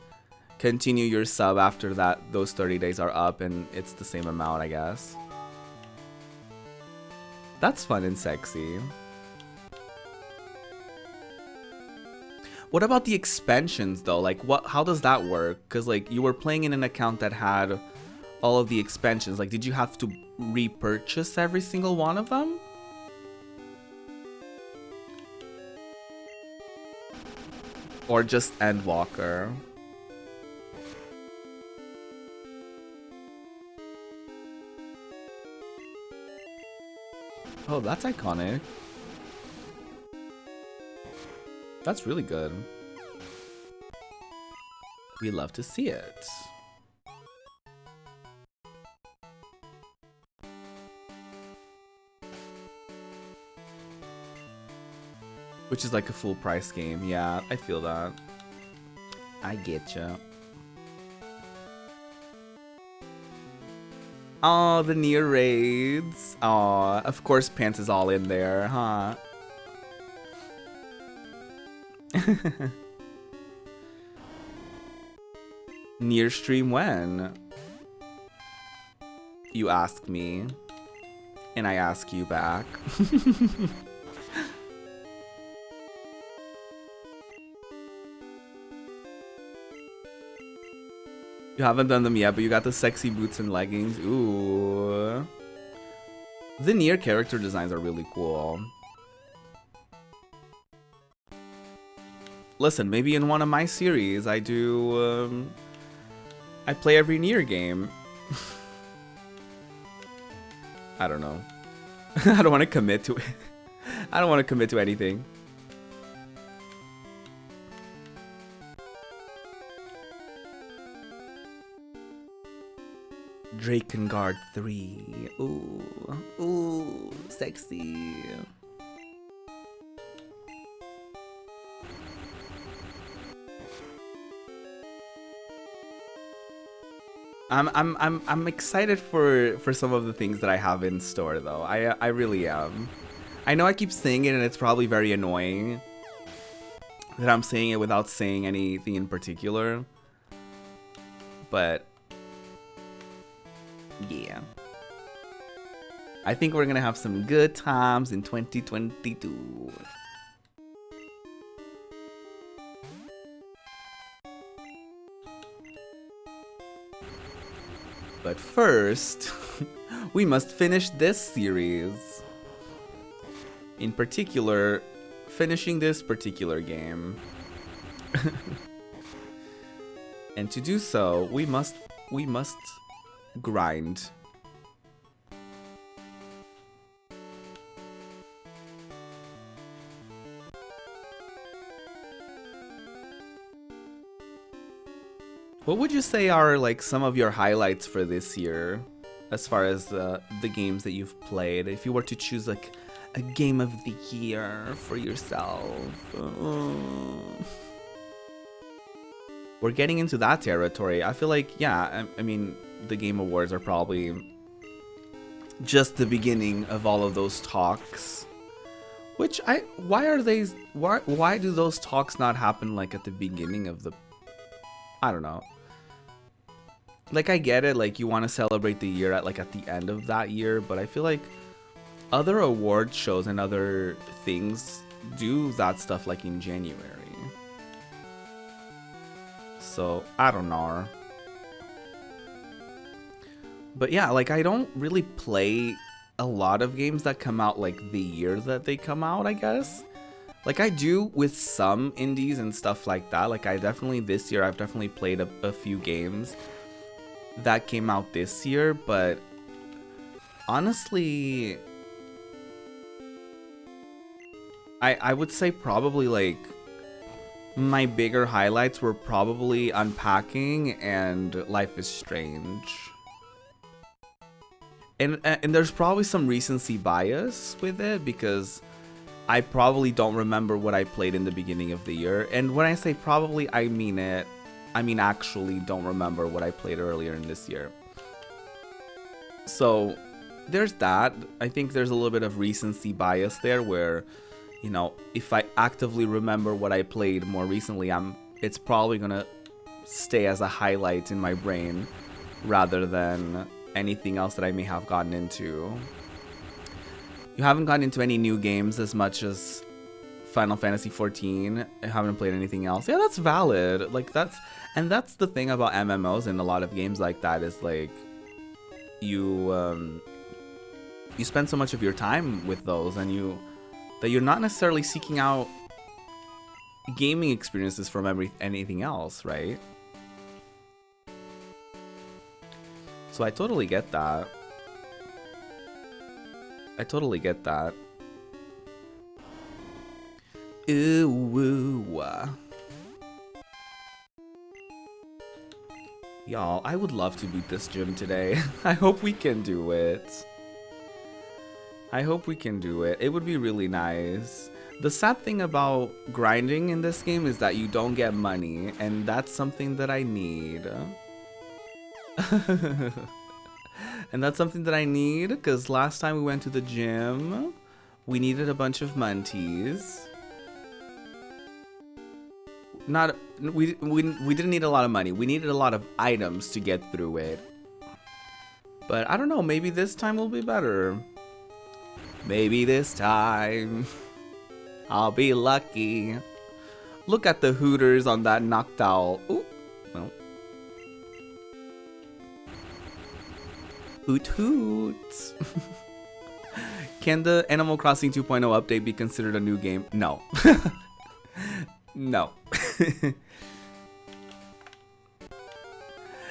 continue your sub after that. Those 30 days are up and it's the same amount, I guess. That's fun and sexy. What about the expansions though? Like how does that work? Cuz like you were playing in an account that had all of the expansions. Like did you have to repurchase every single one of them? Or just Endwalker? Oh, that's iconic. That's really good. We love to see it. Which is like a full price game. Yeah, I feel that. I get ya. Oh, the Nier raids. Oh, of course Pants is all in there, huh? Nier stream when? You ask me, and I ask you back. You haven't done them yet, but you got the sexy boots and leggings. Ooh. The Nier character designs are really cool. Listen, maybe in one of my series, I do, I play every Nier game. I don't know. I don't want to commit to it. I don't want to commit to anything. Drakengard 3. Ooh, ooh, sexy. I'm excited for some of the things that I have in store though. I really am. I know I keep saying it and it's probably very annoying that I'm saying it without saying anything in particular. But yeah. I think we're gonna have some good times in 2022. But first, we must finish this series. In particular, finishing this particular game. And to do so, we must grind. What would you say are like some of your highlights for this year, as far as the games that you've played? If you were to choose like a game of the year for yourself. We're getting into that territory. I feel like, yeah, I mean, the Game Awards are probably just the beginning of all of those talks. Which why do those talks not happen like at the beginning of the, I don't know. Like, I get it, like you want to celebrate the year at the end of that year, but I feel like other award shows and other things do that stuff like in January. So, I don't know. But yeah, like I don't really play a lot of games that come out like the year that they come out, I guess. Like I do with some indies and stuff like that. Like this year I've definitely played a few games that came out this year, but honestly, I would say probably like my bigger highlights were probably Unpacking and Life is Strange. And there's probably some recency bias with it because I probably don't remember what I played in the beginning of the year. And when I say probably, I mean it. I mean actually don't remember what I played earlier in this year. So there's that. I think there's a little bit of recency bias there where, you know, if I actively remember what I played more recently, it's probably gonna stay as a highlight in my brain rather than anything else that I may have gotten into. You haven't gotten into any new games as much as Final Fantasy XIV. I haven't played anything else. Yeah, that's valid. Like that's the thing about MMOs and a lot of games like that is like you spend so much of your time with those and that you're not necessarily seeking out gaming experiences from anything else, right? So I totally get that. I totally get that. Ooh, woo. Y'all, I would love to beat this gym today. I hope we can do it. I hope we can do it. It would be really nice. The sad thing about grinding in this game is that you don't get money, and that's something that I need. And that's something that I need, because last time we went to the gym, we needed a bunch of munties. We didn't need a lot of money. We needed a lot of items to get through it. But I don't know, maybe this time will be better. Maybe this time I'll be lucky. Look at the hooters on that Noctowl. Ooh, well. Hoot hoot. Can the Animal Crossing 2.0 update be considered a new game? No. No.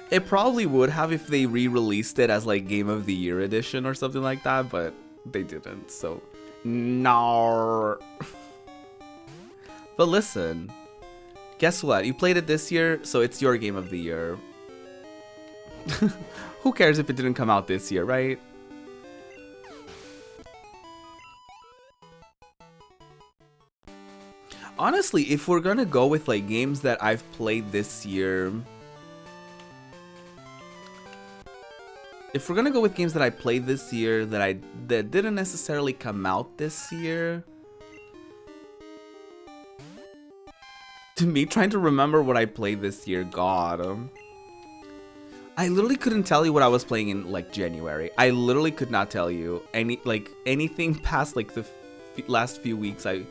It probably would have if they re-released it as like Game of the Year edition or something like that, but they didn't, so no. But listen, guess what? You played it this year, so it's your Game of the Year. Who cares if it didn't come out this year, right? Honestly, if we're gonna go with like games that I've played this year, if we're gonna go with games that I played this year that didn't necessarily come out this year, to me, trying to remember what I played this year, God, I literally couldn't tell you what I was playing in like January. I literally could not tell you anything past like the last few weeks. I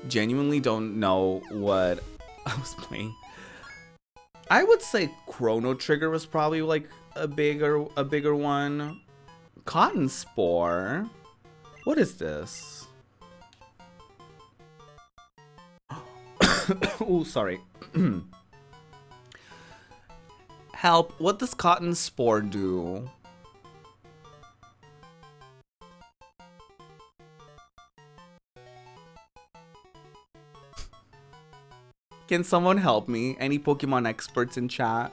genuinely don't know what I was playing. I would say Chrono Trigger was probably like a bigger one. Cotton Spore. What is this? Oh, sorry. Help, what does Cotton Spore do? Can someone help me? Any Pokemon experts in chat?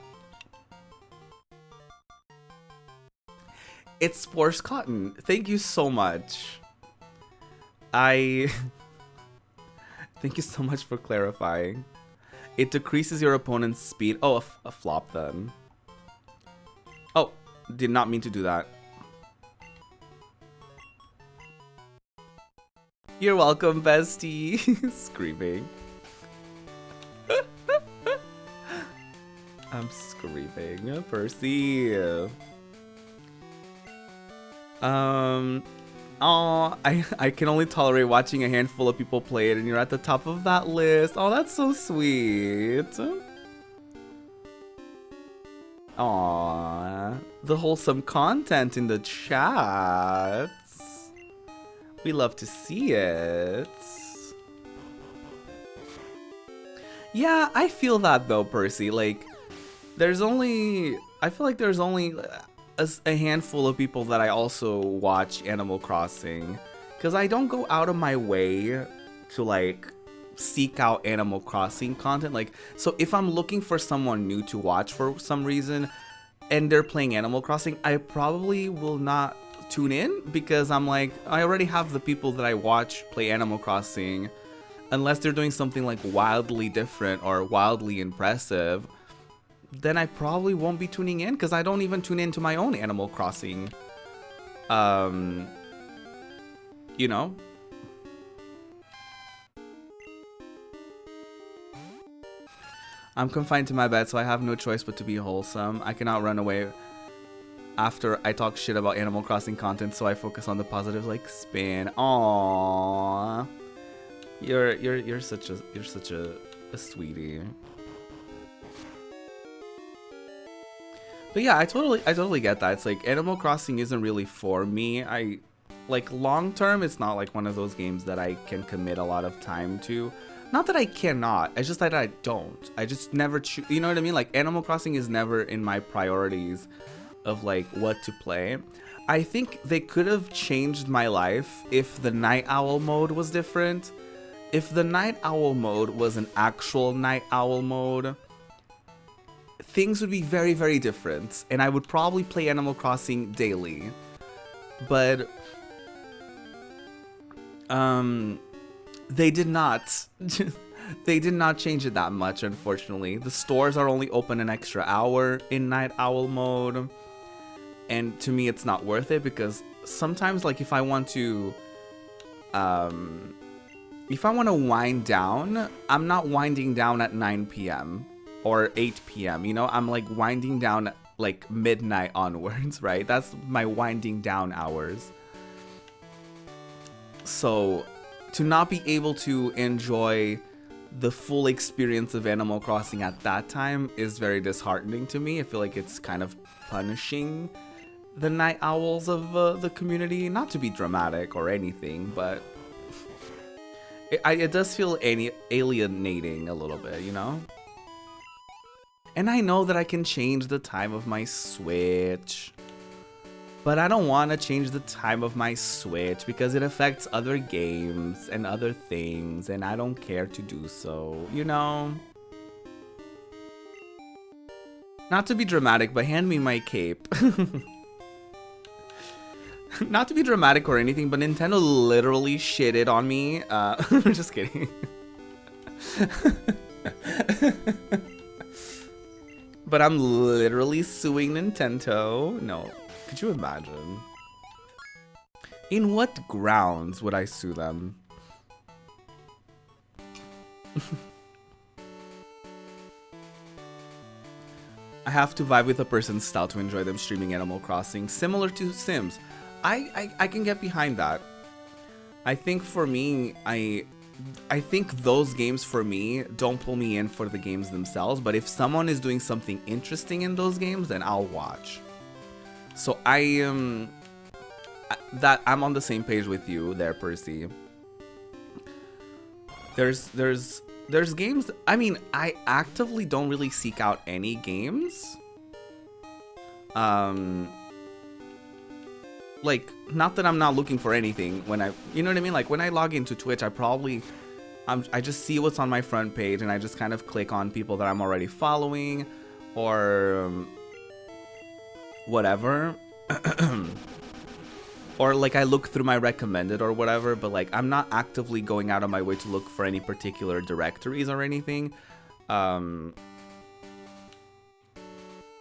It spores cotton. Thank you so much. Thank you so much for clarifying. It decreases your opponent's speed. Oh, a flop then. Oh, did not mean to do that. You're welcome, bestie. Screaming. I'm screaming, Percy. Oh, I can only tolerate watching a handful of people play it, and you're at the top of that list. Oh, that's so sweet. Aww, the wholesome content in the chats. We love to see it. Yeah, I feel that though, Percy. Like, I feel like there's only a handful of people that I also watch Animal Crossing, because I don't go out of my way to like seek out Animal Crossing content. Like, so if I'm looking for someone new to watch for some reason and they're playing Animal Crossing, I probably will not tune in, because I'm like, I already have the people that I watch play Animal Crossing. Unless they're doing something like wildly different or wildly impressive, then I probably won't be tuning in, because I don't even tune into my own Animal Crossing. You know? I'm confined to my bed, so I have no choice but to be wholesome. I cannot run away after I talk shit about Animal Crossing content, so I focus on the positives like spin. Aww. You're such a sweetie. But yeah, I totally get that. It's like Animal Crossing isn't really for me. Like long term, it's not like one of those games that I can commit a lot of time to. Not that I cannot, it's just that I don't. I just never choose, you know what I mean? Like Animal Crossing is never in my priorities of like what to play. I think they could have changed my life if the Night Owl mode was different. If the Night Owl mode was an actual Night Owl mode, things would be very, very different, and I would probably play Animal Crossing daily. But they did not. They did not change it that much, unfortunately. The stores are only open an extra hour in Night Owl mode, and to me it's not worth it, because sometimes, like, if I want to wind down, I'm not winding down at 9 p.m. or 8 p.m. You know, I'm like winding down like midnight onwards, right? That's my winding down hours. So to not be able to enjoy the full experience of Animal Crossing at that time is very disheartening to me. I feel like it's kind of punishing the night owls of the community. Not to be dramatic or anything, but it does feel alienating a little bit, you know? And I know that I can change the time of my Switch, but I don't want to change the time of my Switch because it affects other games and other things, and I don't care to do so, you know? Not to be dramatic, but hand me my cape. Not to be dramatic or anything, but Nintendo literally shitted on me. Just kidding. But I'm literally suing Nintendo. No, could you imagine? In what grounds would I sue them? I have to vibe with a person's style to enjoy them streaming Animal Crossing, similar to Sims. I can get behind that. I think for me, I think those games for me don't pull me in for the games themselves, but if someone is doing something interesting in those games, then I'll watch. So I am I'm on the same page with you there, Percy. There's games, I mean, I actively don't really seek out any games. Like, not that I'm not looking for anything when you know what I mean? Like, when I log into Twitch, I just see what's on my front page and I just kind of click on people that I'm already following or whatever. Or like I look through my recommended or whatever, but like I'm not actively going out of my way to look for any particular directories or anything.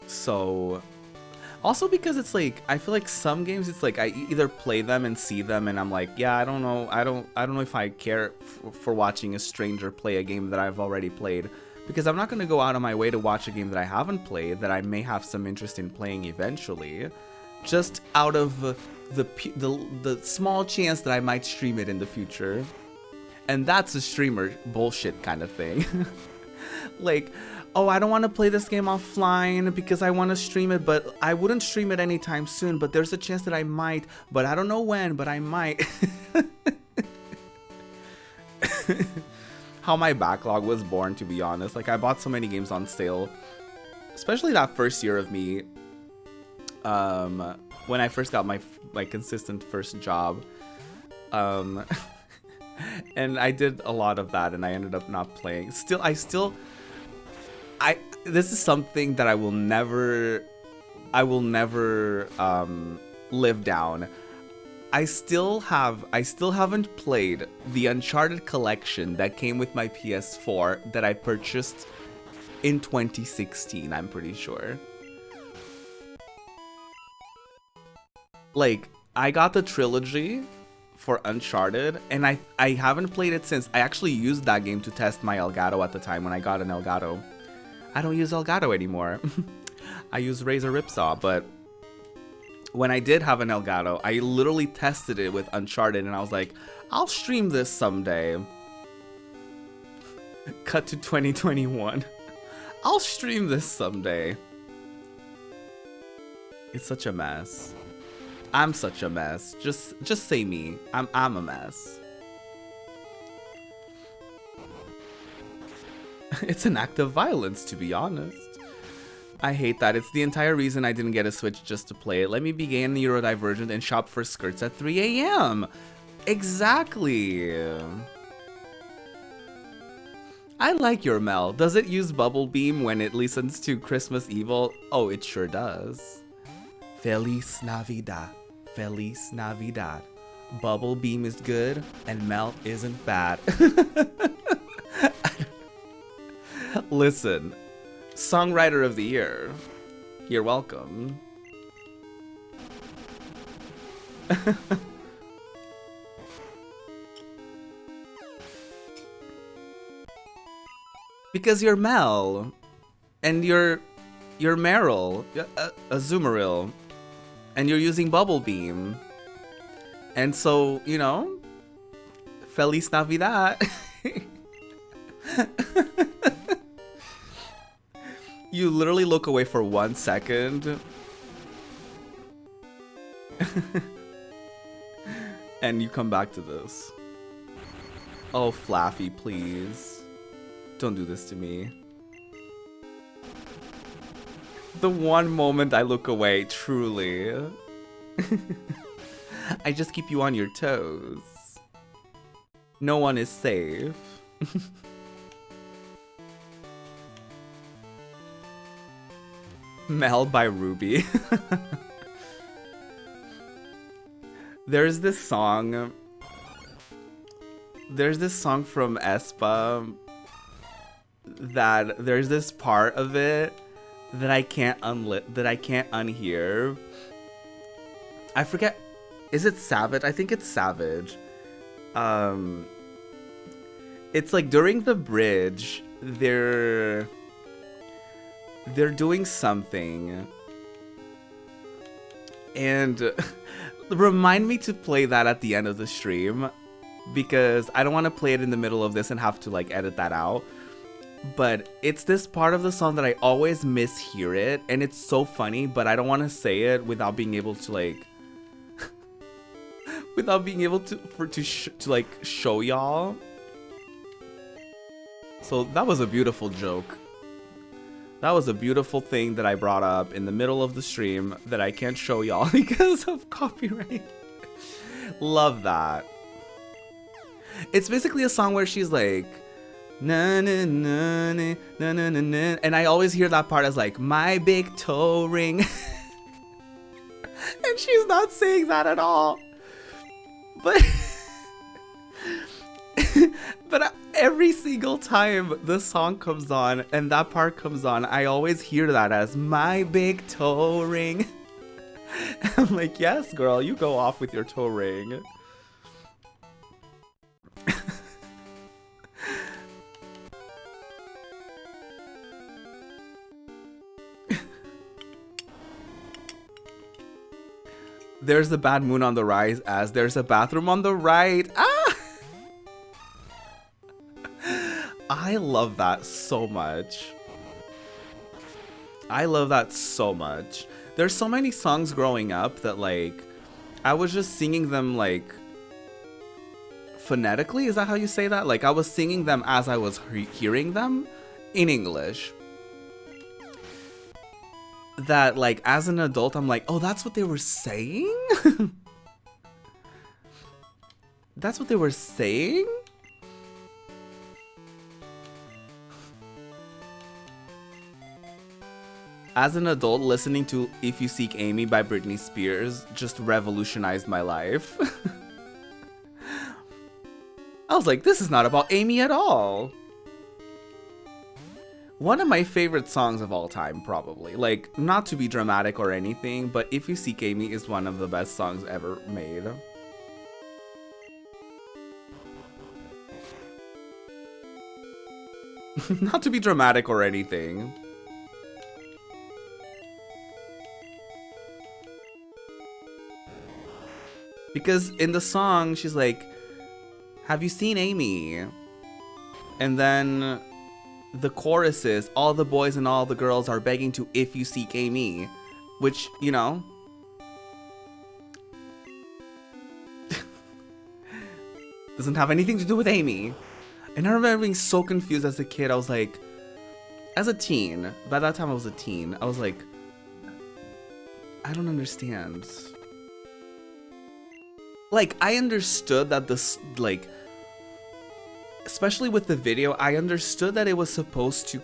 So also because it's like I feel like some games it's like I either play them and see them and I'm like, yeah, I don't know if I care for watching a stranger play a game that I've already played, because I'm not going to go out of my way to watch a game that I haven't played that I may have some interest in playing eventually, just out of the small chance that I might stream it in the future. And that's a streamer bullshit kind of thing. Like, oh, I don't want to play this game offline because I want to stream it, but I wouldn't stream it anytime soon, but there's a chance that I might, but I don't know when, but I might. How my backlog was born, to be honest. Like, I bought so many games on sale, especially that first year of me, when I first got my consistent first job. And I did a lot of that and I ended up not playing. This is something that I will never live down. I still haven't played the Uncharted collection that came with my PS4 that I purchased in 2016, I'm pretty sure. Like, I got the trilogy for Uncharted, and I haven't played it since. I actually used that game to test my Elgato at the time when I got an Elgato. I don't use Elgato anymore. I use Razer Ripsaw, but when I did have an Elgato, I literally tested it with Uncharted, and I was like, I'll stream this someday. Cut to 2021. I'll stream this someday. It's such a mess. I'm such a mess. Just say me. I'm a mess. It's an act of violence, to be honest. I hate that. It's the entire reason I didn't get a Switch just to play it. Let me begin neurodivergent and shop for skirts at 3 a.m. Exactly. I like your Mel. Does it use Bubble Beam when it listens to Christmas Evil? Oh, it sure does. Feliz Navidad. Feliz Navidad. Bubble Beam is good and Mel isn't bad. Listen, Songwriter of the Year. You're welcome. Because you're Mel and you're Meryl, Azumarill, and you're using Bubble Beam. And so, you know, Feliz Navidad. You literally look away for 1 second. And you come back to this. Oh, Flaffy, please. Don't do this to me. The one moment I look away, truly. I just keep you on your toes. No one is safe. Mel by Ruby. There's this song from aespa that there's this part of it that I can't unhear. I forget. Is it Savage? I think it's Savage. It's like during the bridge, they're doing something, and remind me to play that at the end of the stream, because I don't want to play it in the middle of this and have to like edit that out. But it's this part of the song that I always mishear it, and it's so funny, but I don't want to say it without being able to like show y'all. So that was a beautiful joke. That was a beautiful thing that I brought up in the middle of the stream that I can't show y'all because of copyright. Love that. It's basically a song where she's like, na na na na na na na na, and I always hear that part as like, my big toe ring. And she's not saying that at all. But but every single time the song comes on and that part comes on, I always hear that as my big toe ring. I'm like, yes, girl, you go off with your toe ring. There's the bad moon on the rise as there's a bathroom on the right. Ah! I love that so much. I love that so much. There's so many songs growing up that like I was just singing them like phonetically. Is that how you say that? Like I was singing them as I was hearing them in English. That like as an adult I'm like, oh, that's what they were saying? That's what they were saying? As an adult, listening to If You Seek Amy by Britney Spears just revolutionized my life. I was like, this is not about Amy at all. One of my favorite songs of all time, probably. Like, not to be dramatic or anything, but If You Seek Amy is one of the best songs ever made. Not to be dramatic or anything. Because in the song, she's like, have you seen Amy? And then the chorus is, all the boys and all the girls are begging to if you seek Amy. Which, you know, doesn't have anything to do with Amy. And I remember being so confused as a kid. I was like, as a teen, by that time I was a teen, I was like, I don't understand. Like, I understood that this, like, especially with the video, I understood that it was supposed to,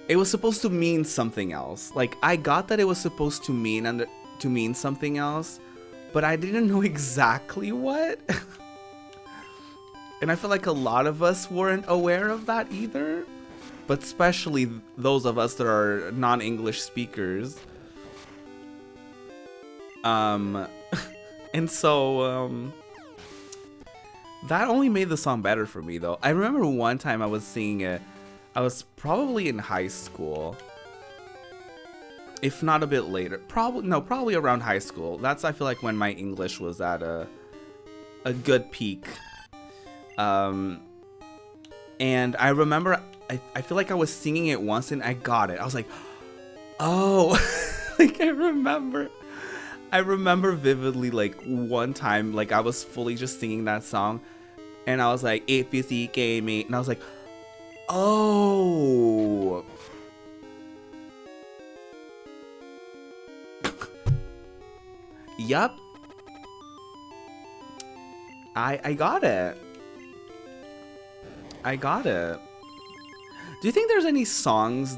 it was supposed to mean something else. Like, I got that it was supposed to mean something else, but I didn't know exactly what. And I feel like a lot of us weren't aware of that either, but especially those of us that are non-English speakers. And so, that only made the song better for me, though. I remember one time I was singing it, I was probably in high school. If not a bit later. Probably around high school. That's, I feel like, when my English was at a good peak. And I remember, I feel like I was singing it once and I got it. I was like, oh, like, I remember vividly, like, one time, like, I was fully just singing that song, and I was like, if you seek Amy, and I was like, oh. Yup. I got it. I got it. Do you think there's any songs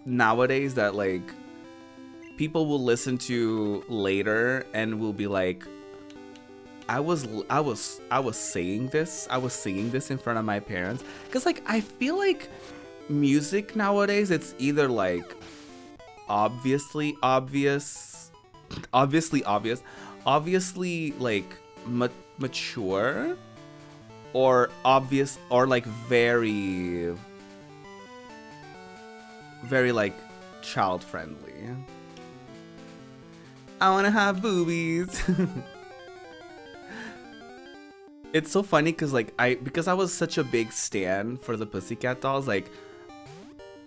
nowadays that like people will listen to later and will be like, I was saying this, I was singing this in front of my parents. Because like I feel like music nowadays, it's either like obviously obvious, obviously like mature, or obvious, or like very like child friendly. I wanna have boobies. It's so funny because like because I was such a big stan for the Pussycat Dolls, like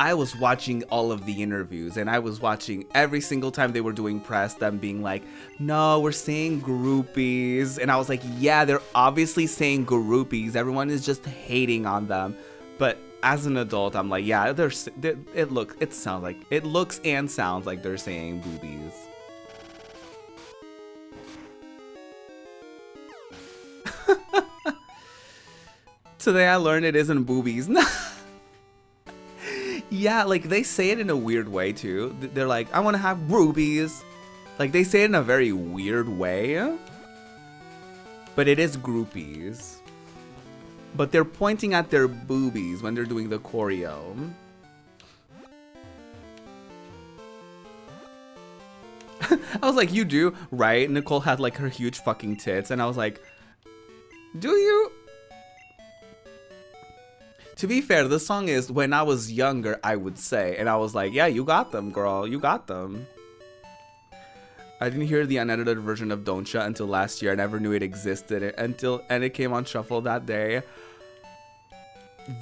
I was watching all of the interviews, and I was watching every single time they were doing press, them being like, no, we're saying groupies. And I was like, yeah, they're obviously saying groupies. Everyone is just hating on them. But as an adult, I'm like, yeah, it looks and sounds like they're saying boobies. Today I learned it isn't boobies. Yeah, like they say it in a weird way too. They're like, I want to have groupies. Like they say it in a very weird way. But it is groupies. But they're pointing at their boobies when they're doing the choreo. I was like, you do, right? Nicole had like her huge fucking tits, and I was like, do you? To be fair, the song is When I Was Younger, I Would Say. And I was like, yeah, you got them, girl. You got them. I didn't hear the unedited version of Don't Ya until last year. I never knew it existed and it came on shuffle that day.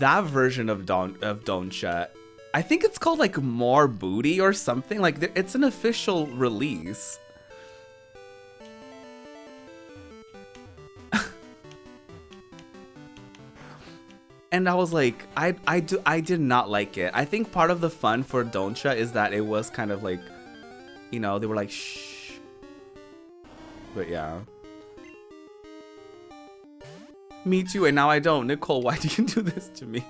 That version of Don't Ya, I think it's called like More Booty or something. Like it's an official release. And I was like, I did not like it. I think part of the fun for Don't Ya is that it was kind of like, you know, they were like, shh. But yeah. Me too, and now I don't. Nicole, why do you do this to me?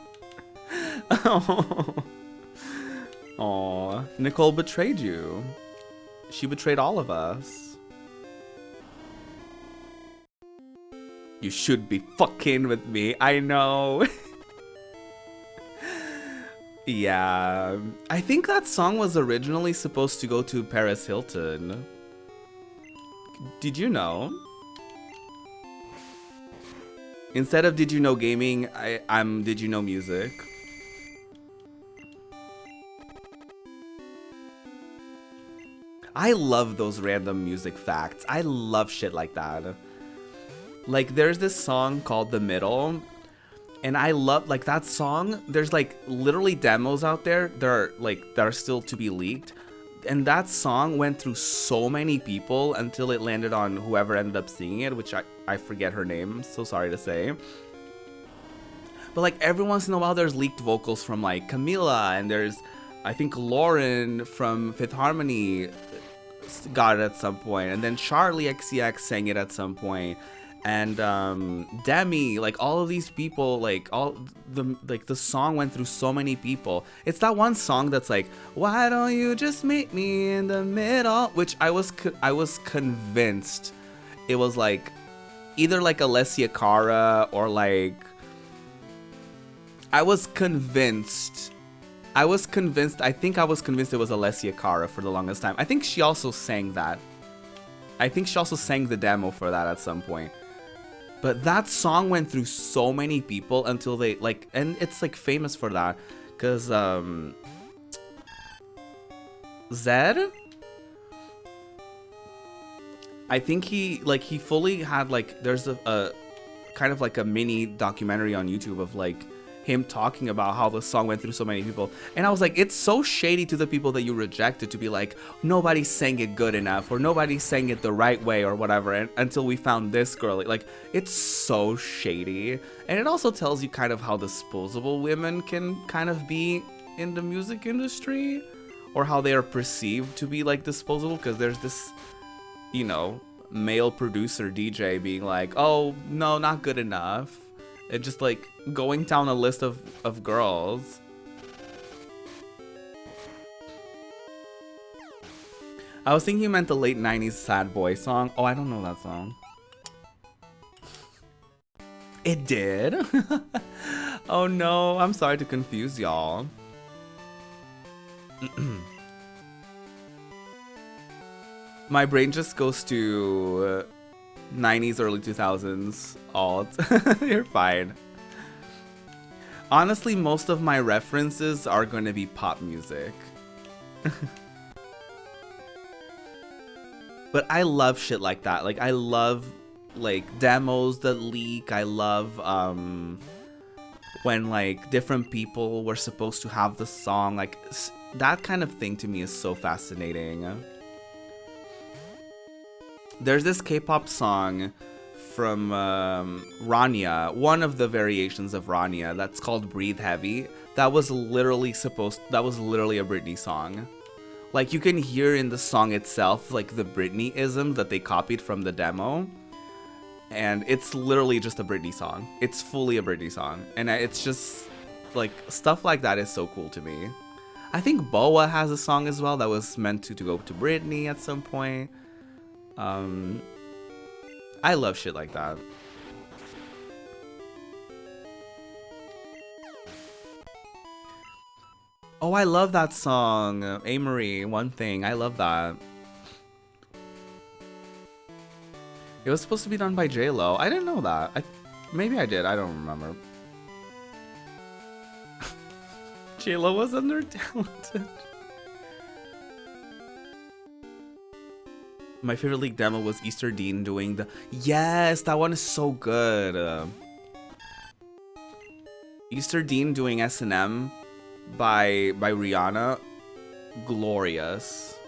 Aw, Nicole betrayed you. She betrayed all of us. You should be fucking with me. I know. Yeah. I think that song was originally supposed to go to Paris Hilton. Did you know? Instead of Did You Know Gaming, I'm Did You Know Music. I love those random music facts. I love shit like that. Like, there's this song called The Middle, and I love, like, that song. There's, like, literally demos out there that are still to be leaked. And that song went through so many people until it landed on whoever ended up singing it, which I forget her name, so sorry to say. But, like, every once in a while, there's leaked vocals from, like, Camila, and there's, I think, Lauren from Fifth Harmony got it at some point, and then Charlie XCX sang it at some point. And Demi, like all of these people, like the song went through so many people. It's that one song that's like, why don't you just meet me in the middle? Which I was convinced it was like either like Alessia Cara or like I think I was convinced it was Alessia Cara for the longest time. I think she also sang that. I think she also sang the demo for that at some point. But that song went through so many people until they, like, and it's, like, famous for that. Because, Zed? I think he fully had, like, there's a kind of, like, a mini documentary on YouTube of, like, him talking about how the song went through so many people. And I was like, it's so shady to the people that you rejected to be like, nobody sang it good enough or nobody sang it the right way or whatever, and until we found this girl. Like, it's so shady. And it also tells you kind of how disposable women can kind of be in the music industry, or how they are perceived to be like disposable, because there's this, you know, male producer DJ being like, oh no, not good enough. And just like going down a list of girls. I was thinking you meant the late 90s sad boy song. Oh, I don't know that song. It did? Oh no, I'm sorry to confuse y'all. My brain just goes to 90s, early 2000s alt. You're fine. Honestly, most of my references are going to be pop music. But I love shit like that. Like, I love, like, demos that leak. I love, when, like, different people were supposed to have the song. Like, that kind of thing to me is so fascinating. There's this K-pop song from Rania, one of the variations of Rania, that's called Breathe Heavy. That was literally a Britney song. Like, you can hear in the song itself, like, the Britney-ism that they copied from the demo. And it's literally just a Britney song. It's fully a Britney song. And it's just, like, stuff like that is so cool to me. I think Boa has a song as well that was meant to go to Britney at some point. I love shit like that. Oh, I love that song. Amory, One Thing. I love that. It was supposed to be done by J-Lo. I didn't know that. Maybe I did. I don't remember. J-Lo was under-talented. My favorite league demo was Easter Dean doing the... Yes, that one is so good. Easter Dean doing S&M by Rihanna. Glorious.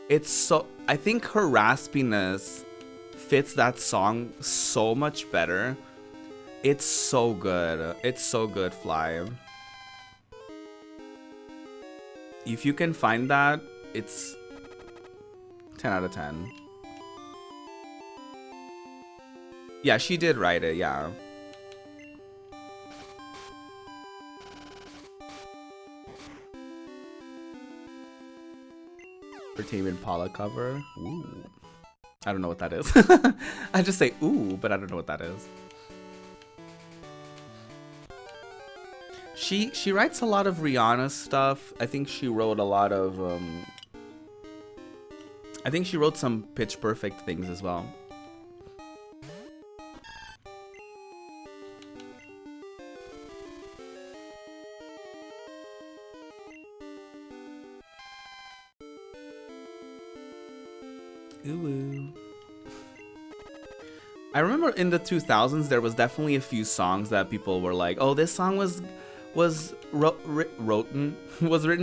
It's so... I think her raspiness fits that song so much better. It's so good. It's so good, Fly. If you can find that, it's 10 out of 10. Yeah, she did write it, yeah. Tame Impala cover. Ooh. I don't know what that is. I just say ooh, but I don't know what that is. She writes a lot of Rihanna stuff. I think she wrote a lot of I think she wrote some Pitch Perfect things as well. Ooh. I remember in the 2000s there was definitely a few songs that people were like, "Oh, this song was written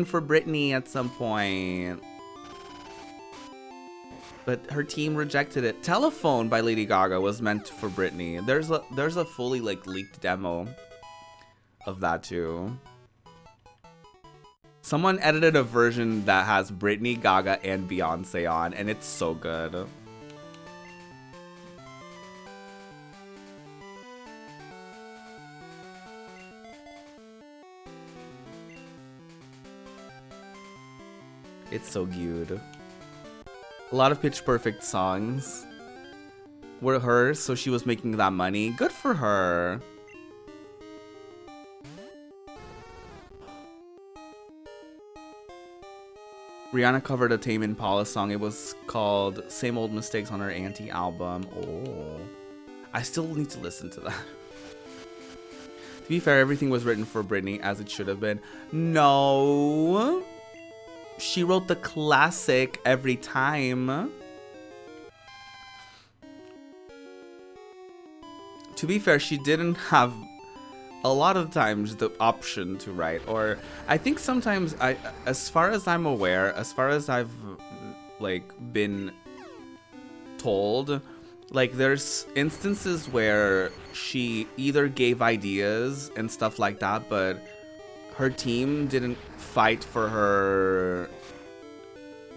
for Britney at some point." But her team rejected it. Telephone by Lady Gaga was meant for Britney. There's a fully like leaked demo of that too. Someone edited a version that has Britney, Gaga, and Beyonce on, and it's so good. It's so good. A lot of Pitch Perfect songs were hers, so she was making that money. Good for her. Rihanna covered a Tame Impala song. It was called Same Old Mistakes on her Auntie album. Oh. I still need to listen to that. To be fair, everything was written for Britney as it should have been. No. She wrote the classic Every Time. To be fair, she didn't have a lot of times the option to write, or I think sometimes as far as I'm aware, as far as I've like been told, like there's instances where she either gave ideas and stuff like that, but her team didn't fight for her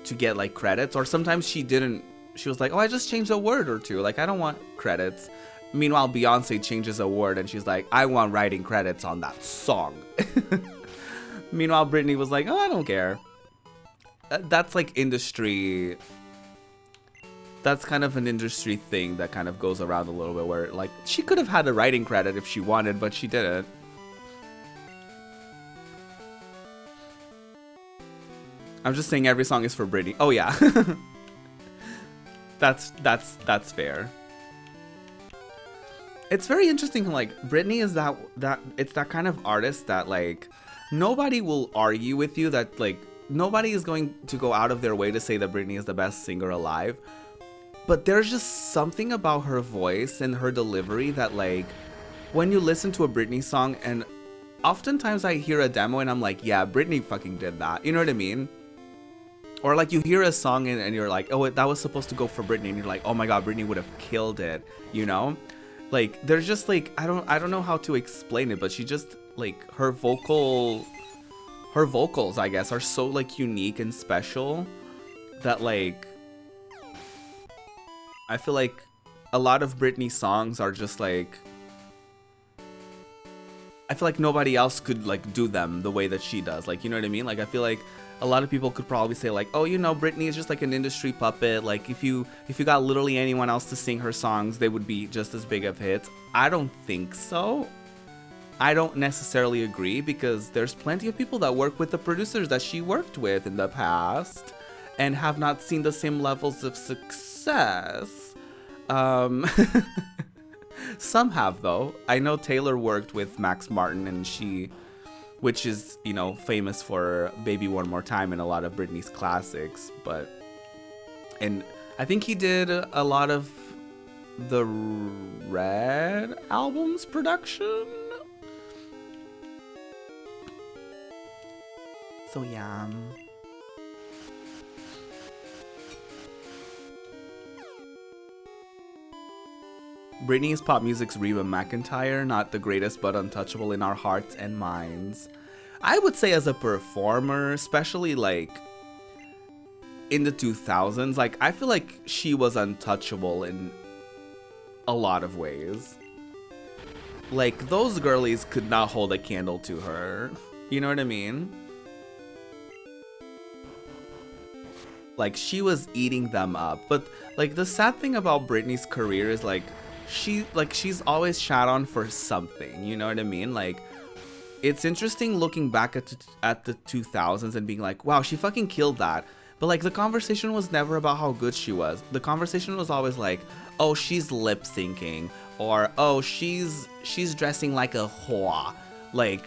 to get like credits, or sometimes she was like, oh, I just changed a word or two, like I don't want credits. Meanwhile, Beyonce changes a word and she's like, I want writing credits on that song. Meanwhile, Britney was like, oh, I don't care. that's like industry. That's kind of an industry thing that kind of goes around a little bit, where like she could have had a writing credit if she wanted, but she didn't. I'm just saying every song is for Britney. Oh yeah. That's fair. It's very interesting, like Britney is that it's that kind of artist that like nobody will argue with you, that like nobody is going to go out of their way to say that Britney is the best singer alive. But there's just something about her voice and her delivery that like when you listen to a Britney song, and oftentimes I hear a demo and I'm like, yeah, Britney fucking did that. You know what I mean? Or like you hear a song and you're like, oh, that was supposed to go for Britney, and you're like, oh my god, Britney would have killed it, you know? Like there's just like I don't know how to explain it, but she just like her vocals, I guess, are so like unique and special that like I feel like a lot of Britney songs are just like, I feel like nobody else could like do them the way that she does. Like, you know what I mean? Like I feel like a lot of people could probably say like, oh, you know, Britney is just like an industry puppet. Like if you got literally anyone else to sing her songs, they would be just as big of hits. I don't think so. I don't necessarily agree, because there's plenty of people that work with the producers that she worked with in the past and have not seen the same levels of success. Some have though. I know Taylor worked with Max Martin, and which is, you know, famous for Baby One More Time and a lot of Britney's classics, and I think he did a lot of the Red album's production. So yeah. Britney is pop music's Reba McEntire, not the greatest but untouchable in our hearts and minds. I would say as a performer, especially like in the 2000s, like I feel like she was untouchable in a lot of ways. Like those girlies could not hold a candle to her. You know what I mean? Like she was eating them up. But like the sad thing about Britney's career is like she's always shat on for something, you know what I mean? Like it's interesting looking back at the 2000s and being like, wow, she fucking killed that. But like the conversation was never about how good she was. The conversation was always like, oh, she's lip syncing, or oh, she's dressing like a whore. Like,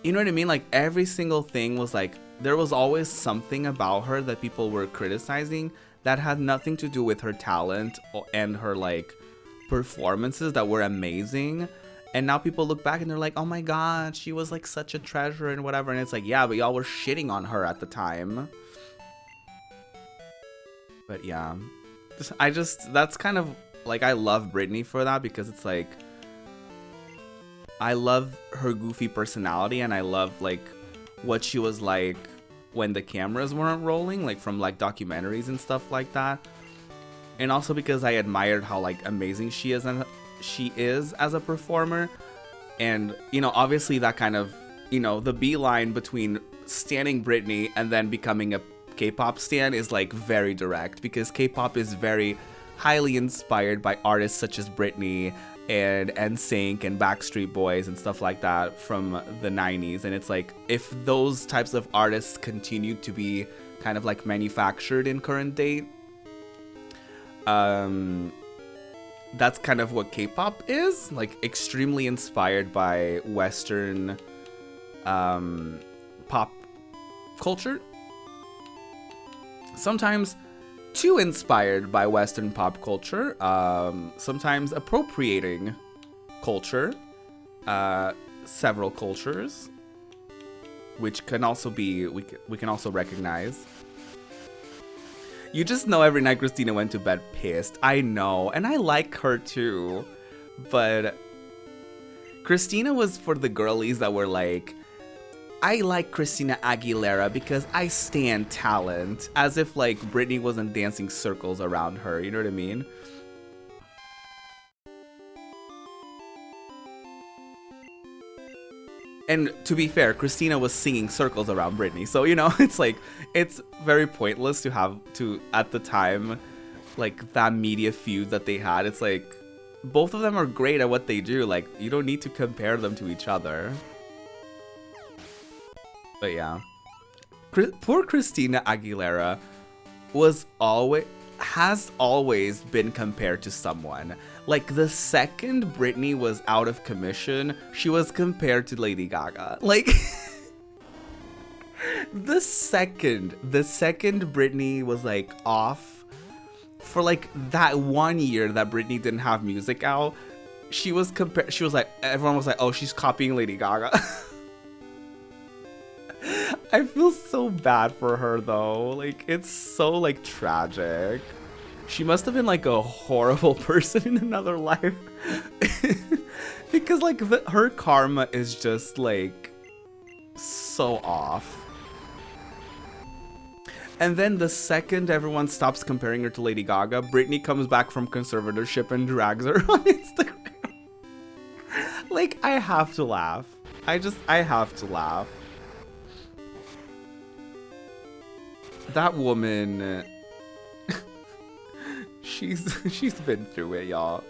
you know what I mean? Like every single thing was like, there was always something about her that people were criticizing that had nothing to do with her talent and her like performances that were amazing. And now people look back and they're like, oh my god, she was like such a treasure and whatever. And it's like, yeah, but y'all were shitting on her at the time. But yeah, that's kind of like, I love Britney for that, because it's like, I love her goofy personality, and I love like what she was like when the cameras weren't rolling, like from like documentaries and stuff like that. And also because I admired how like amazing she is as a performer. And, you know, obviously that kind of, you know, the beeline between standing Britney and then becoming a K-pop stan is like very direct, because K-pop is very highly inspired by artists such as Britney and NSYNC and Backstreet Boys and stuff like that from the 90s. And it's like, if those types of artists continue to be kind of like manufactured in current date, that's kind of what K-pop is, like extremely inspired by Western pop culture. Sometimes too inspired by Western pop culture, sometimes appropriating culture, several cultures, which can also be, we can also recognize. You just know every night Christina went to bed pissed. I know, and I like her too, but Christina was for the girlies that were like, I like Christina Aguilera because I stan talent, as if like Britney wasn't dancing circles around her, you know what I mean? And to be fair, Christina was singing circles around Britney. So, you know, it's like, it's very pointless to have to, at the time, like, that media feud that they had. It's like, both of them are great at what they do. Like, you don't need to compare them to each other. But yeah. Poor Christina Aguilera has always been compared to someone. Like, the second Britney was out of commission, she was compared to Lady Gaga. Like, the second Britney was, like, off for, like, that 1 year that Britney didn't have music out, she was like, everyone was like, oh, she's copying Lady Gaga. I feel so bad for her, though. Like, it's so, like, tragic. She must have been, like, a horrible person in another life. Because, like, her karma is just, like, so off. And then the second everyone stops comparing her to Lady Gaga, Britney comes back from conservatorship and drags her on Instagram. Like, I have to laugh. I have to laugh. That woman... She's been through it, y'all.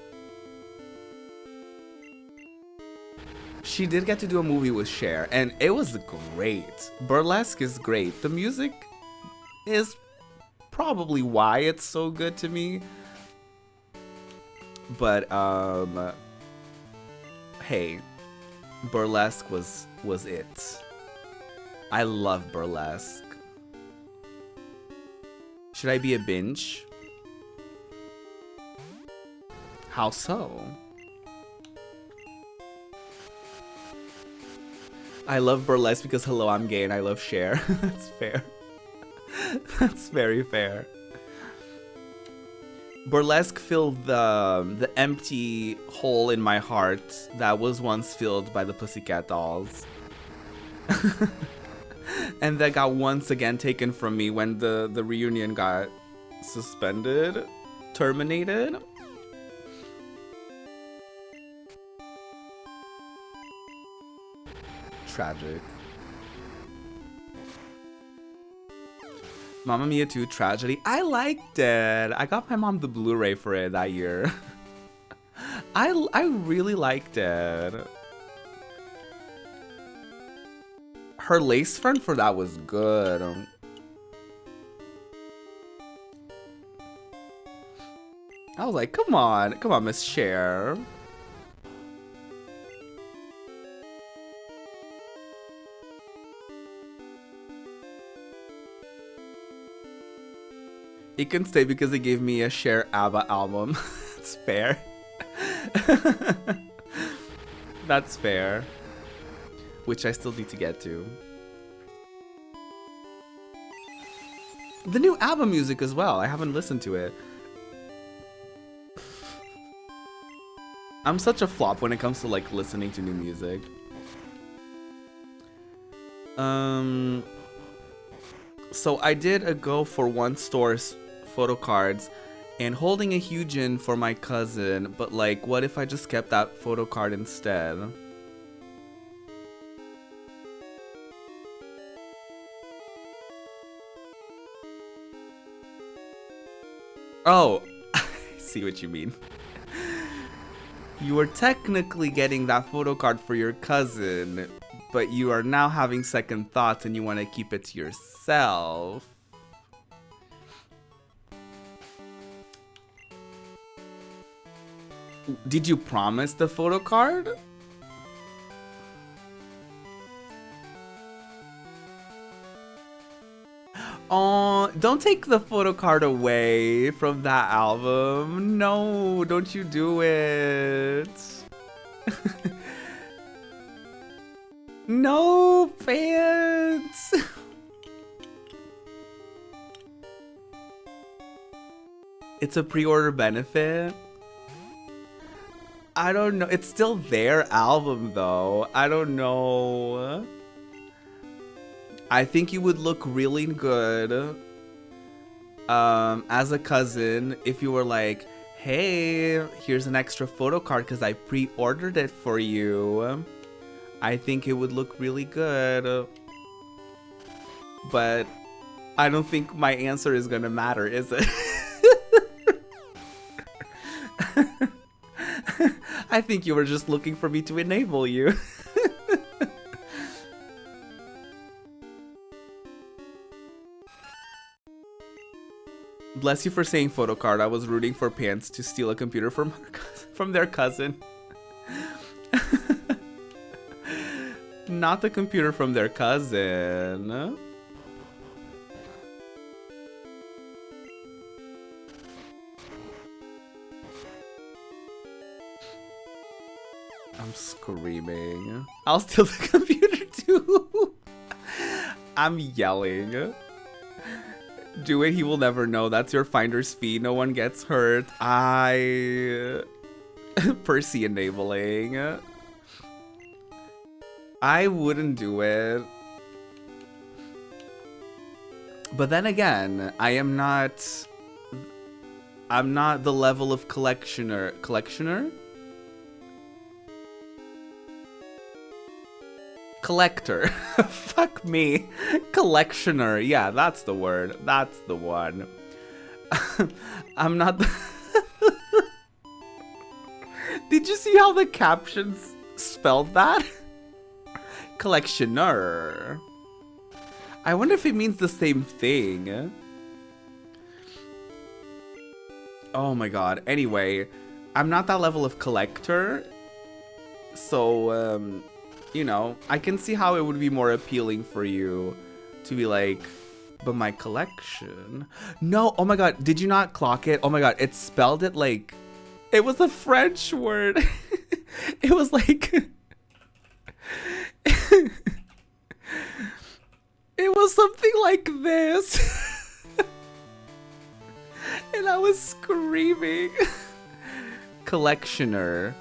She did get to do a movie with Cher, and it was great. Burlesque is great. The music is probably why it's so good to me. But hey, Burlesque was it. I love Burlesque. Should I be a binge? How so? I love Burlesque because hello, I'm gay and I love Cher. That's fair. That's very fair. Burlesque filled the empty hole in my heart that was once filled by the Pussycat Dolls. And that got once again taken from me when the reunion got suspended, terminated. Tragic. Mamma Mia 2 Tragedy. I liked it. I got my mom the Blu-ray for it that year. I really liked it. Her lace front for that was good. I was like, come on, Miss Cher. It can stay because they gave me a Cher ABBA album. It's fair. That's fair. Which I still need to get to. The new ABBA music as well. I haven't listened to it. I'm such a flop when it comes to like listening to new music. So I did a go for one store's photo cards and holding a Hugin for my cousin, but like, what if I just kept that photo card instead? Oh, I see what you mean. You were technically getting that photo card for your cousin, but you are now having second thoughts and you want to keep it to yourself. Did you promise the photo card? Oh, don't take the photo card away from that album. No, don't you do it. No, fans. It's a pre-order benefit. I don't know. It's still their album, though. I don't know. I think you would look really good as a cousin if you were like, hey, here's an extra photo card because I pre-ordered it for you. I think it would look really good. But I don't think my answer is gonna matter, is it? I think you were just looking for me to enable you. Bless you for saying photocard. I was rooting for Pants to steal a computer from their cousin. Not the computer from their cousin. I'm screaming. I'll steal the computer too. I'm yelling. Do it, he will never know. That's your finder's fee. No one gets hurt. Percy enabling. I wouldn't do it. But then again, I'm not the level of collectioner. Collector. Fuck me. Collectioner. Yeah, that's the word. That's the one. I'm not the Did you see how the captions spelled that? Collectioner. I wonder if it means the same thing. Oh my god. Anyway, I'm not that level of collector. So, you know, I can see how it would be more appealing for you to be like, but my collection. No, oh my god, did you not clock it? Oh my god, it spelled it like, it was a French word. It was like, it was something like this. And I was screaming. Collectioner.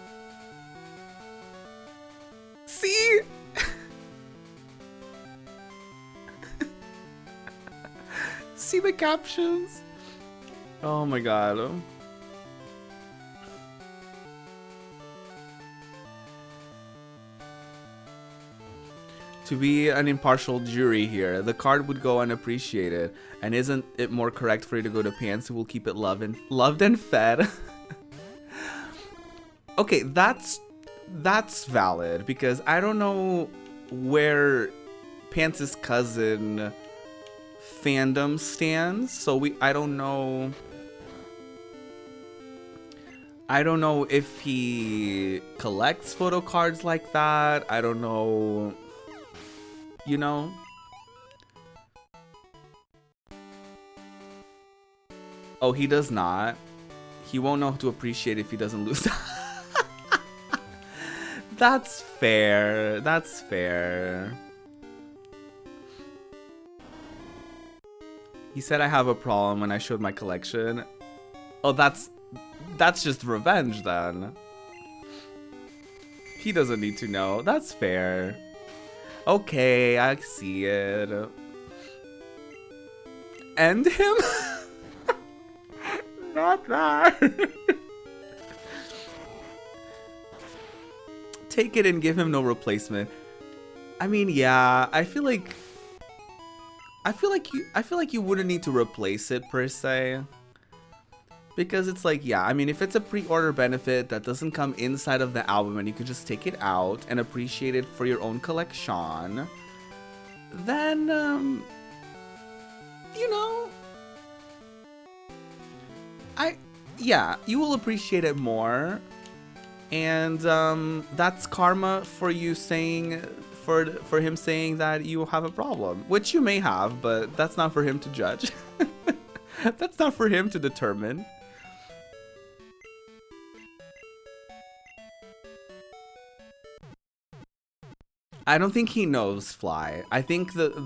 See? See the captions? Oh my god. To be an impartial jury here, the card would go unappreciated. And isn't it more correct for you to go to Pants who will keep it loved and fed? Okay, that's valid, because I don't know where Pants' cousin fandom stands, so I don't know if he collects photo cards like that. I don't know, you know. Oh, he does not. He won't know how to appreciate if he doesn't lose. That's fair. That's fair. He said I have a problem when I showed my collection. Oh, that's just revenge then. He doesn't need to know. That's fair. Okay, I see it. End him? Not that. Take it and give him no replacement. I mean, yeah, I feel like you wouldn't need to replace it per se. Because it's like, yeah, I mean, if it's a pre-order benefit that doesn't come inside of the album and you could just take it out and appreciate it for your own collection, then, you know, yeah, you will appreciate it more. And that's karma for you saying, for him saying that you have a problem, which you may have, but that's not for him to judge. That's not for him to determine. I don't think he knows Fly. I think the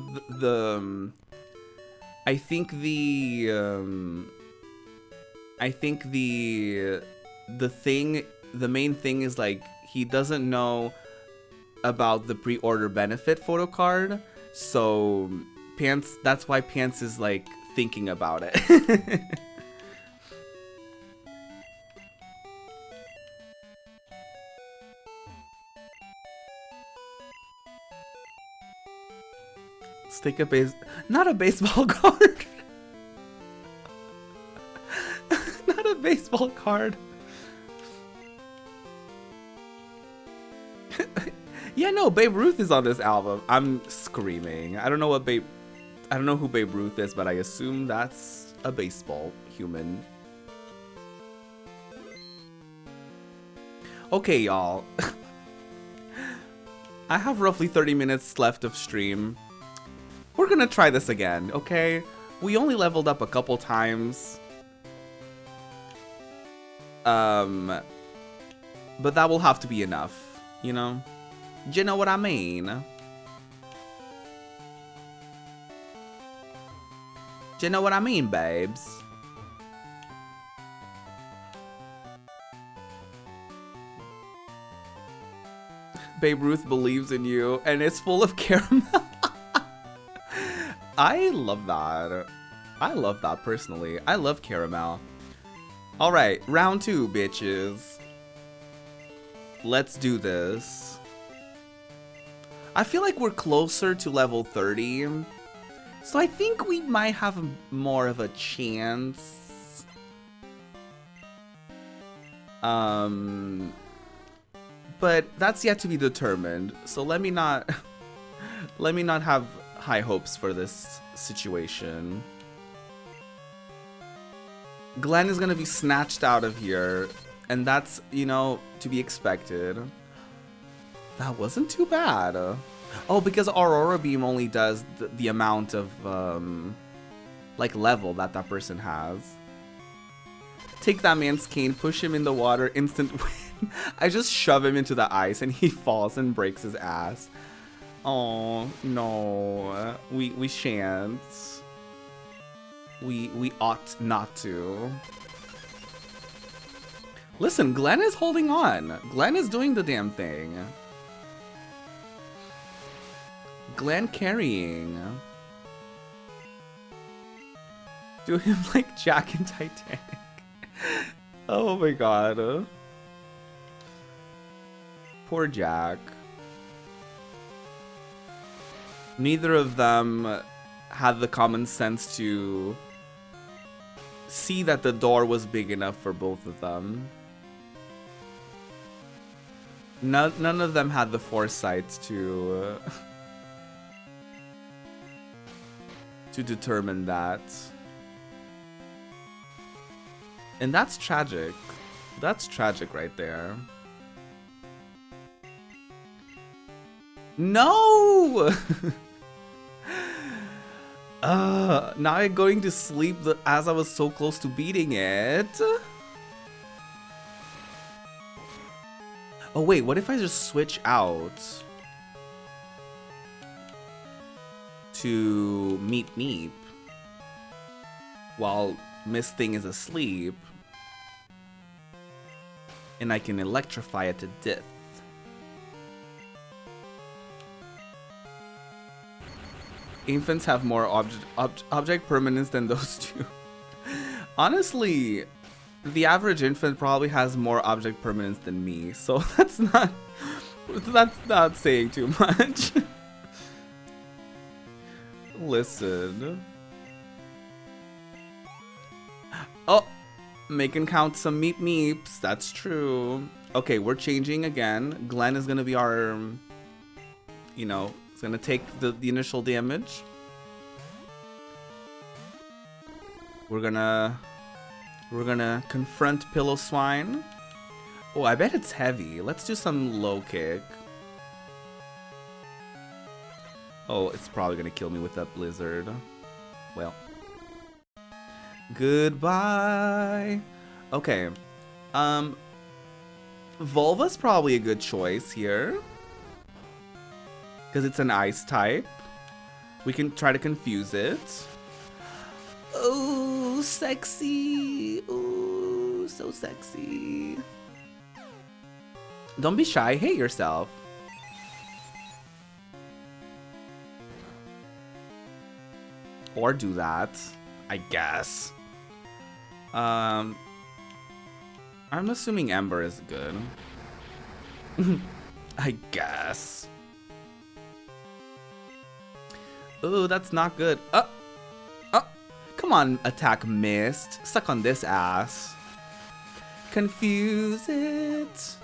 main thing is like he doesn't know about the pre-order benefit photo card, so Pants, that's why Pants is like thinking about it. Let's take a not a baseball card. Not a baseball card. Yeah, no, Babe Ruth is on this album. I'm screaming. I don't know who Babe Ruth is, but I assume that's a baseball human. Okay, y'all. I have roughly 30 minutes left of stream. We're gonna try this again, okay? We only leveled up a couple times. But that will have to be enough, you know? Do you know what I mean? Do you know what I mean, babes? Babe Ruth believes in you, and it's full of caramel. I love that. I love that personally. I love caramel. Alright, round 2, bitches. Let's do this. I feel like we're closer to level 30. So I think we might have more of a chance. But that's yet to be determined. So let me not have high hopes for this situation. Glenn is gonna be snatched out of here, and that's, you know, to be expected. That wasn't too bad. Oh, because Aurora Beam only does the amount of like level that person has. Take that man's cane, push him in the water, instant win. I just shove him into the ice and he falls and breaks his ass. Oh no, we shan't. We ought not to. Listen, Glenn is holding on. Glenn is doing the damn thing. Glenn carrying. Do him like Jack in Titanic. Oh my god. Poor Jack. Neither of them had the common sense to see that the door was big enough for both of them. None of them had the foresight to determine that. And that's tragic. That's tragic right there. No! Now I'm going to sleep as I was so close to beating it. Oh wait, what if I just switch out to Meep Meep while Miss Thing is asleep, and I can electrify it to death. Infants have more object permanence than those two. Honestly, the average infant probably has more object permanence than me, so that's not saying too much. Listen. Oh, making count some Meep Meeps. That's true. Okay, we're changing again. Glenn is gonna be our, you know, it's gonna take the initial damage. We're gonna confront Pillow Swine. Oh, I bet it's heavy. Let's do some low kick. Oh, it's probably gonna kill me with that blizzard. Well. Goodbye. Okay. Volva's probably a good choice here, because it's an ice type. We can try to confuse it. Oh, sexy. Oh, so sexy. Don't be shy. Hate yourself. Or do that, I guess. I'm assuming Ember is good. I guess. Ooh, that's not good. Come on, attack missed. Suck on this ass. Confuse it.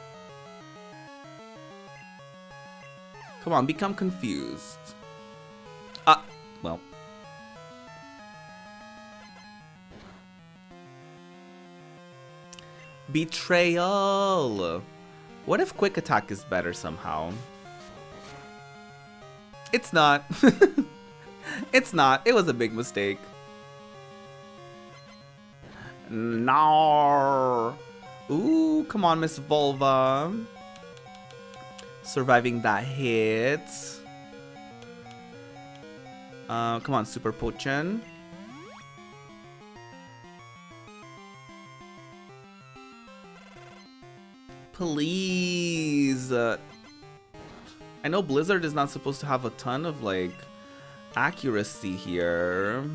Come on, become confused. Well. Betrayal. What if quick attack is better somehow? It's not. It's not. It was a big mistake. No. Ooh, come on, Miss Vulva. Surviving that hit. Come on, Super Potion. Please. I know Blizzard is not supposed to have a ton of, like, accuracy here.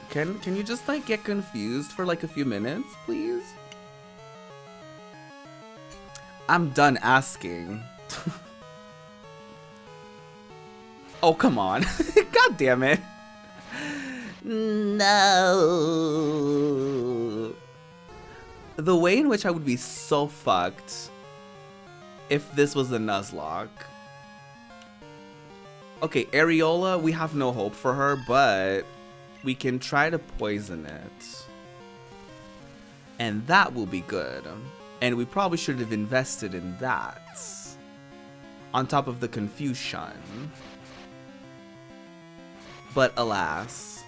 Can you just, like, get confused for, like, a few minutes, please? I'm done asking. Oh, come on. God damn it. No. The way in which I would be so fucked if this was a Nuzlocke. Okay, Areola, we have no hope for her, but we can try to poison it. And that will be good. And we probably should have invested in that. On top of the confusion. But alas.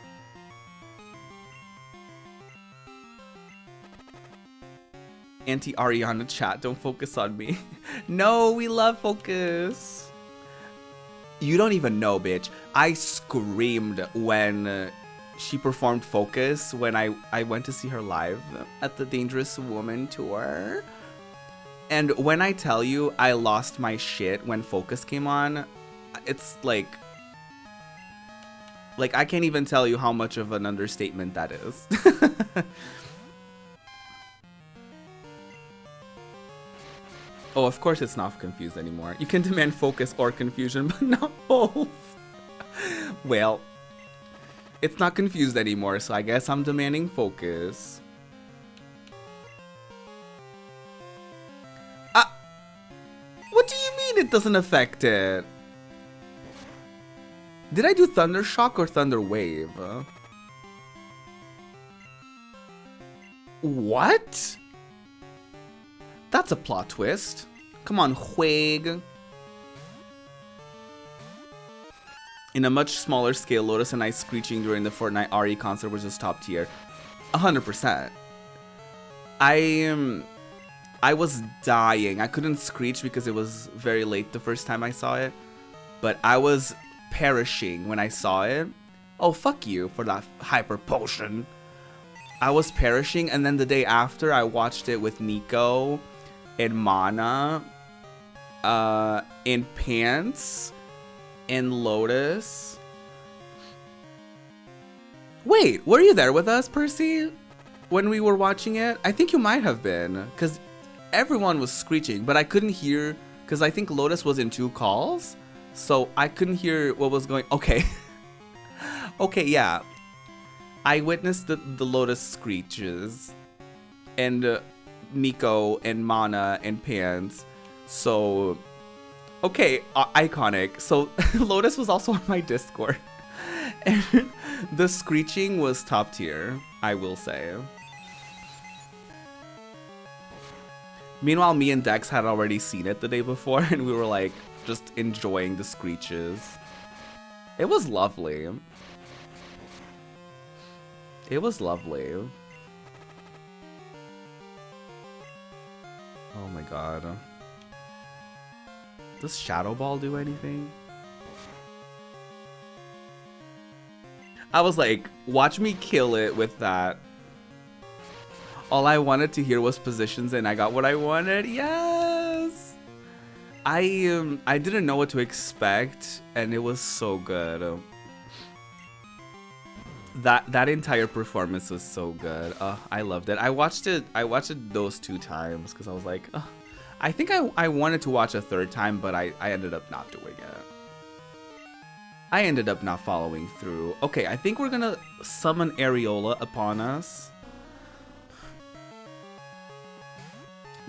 Anti-Ariana chat, don't focus on me. No, we love focus. You don't even know, bitch. I screamed when she performed Focus when I went to see her live at the Dangerous Woman tour. And when I tell you I lost my shit when Focus came on, it's like I can't even tell you how much of an understatement that is. Oh, of course it's not confused anymore. You can demand focus or confusion, but not both. Well, it's not confused anymore, so I guess I'm demanding focus. What do you mean it doesn't affect it? Did I do Thunder Shock or Thunder Wave? What? That's a plot twist. Come on, Huig. In a much smaller scale, Lotus and I screeching during the Fortnite RE concert was just top tier. 100%. I was dying. I couldn't screech because it was very late the first time I saw it. But I was perishing when I saw it. Oh, fuck you for that hyper potion. I was perishing, and then the day after I watched it with Nico and Mana, in Pants, and Lotus. Wait, were you there with us, Percy? When we were watching it? I think you might have been, because everyone was screeching, but I couldn't hear, because I think Lotus was in 2 calls, so I couldn't hear what was going. Okay. Okay, yeah. I witnessed the Lotus screeches, and Nico and Mana and Pants. So, okay, iconic. So Lotus was also on my Discord, and the screeching was top tier, I will say. Meanwhile, me and Dex had already seen it the day before, and we were like just enjoying the screeches. It was lovely. It was lovely. Oh my god. Does Shadow Ball do anything? I was like, watch me kill it with that. All I wanted to hear was positions, and I got what I wanted. Yes! I didn't know what to expect, and it was so good. That entire performance was so good. I loved it. I watched it those 2 times because I was like, I think I wanted to watch a 3rd time, but I ended up not doing it. I ended up not following through. Okay, I think we're gonna summon Areola upon us.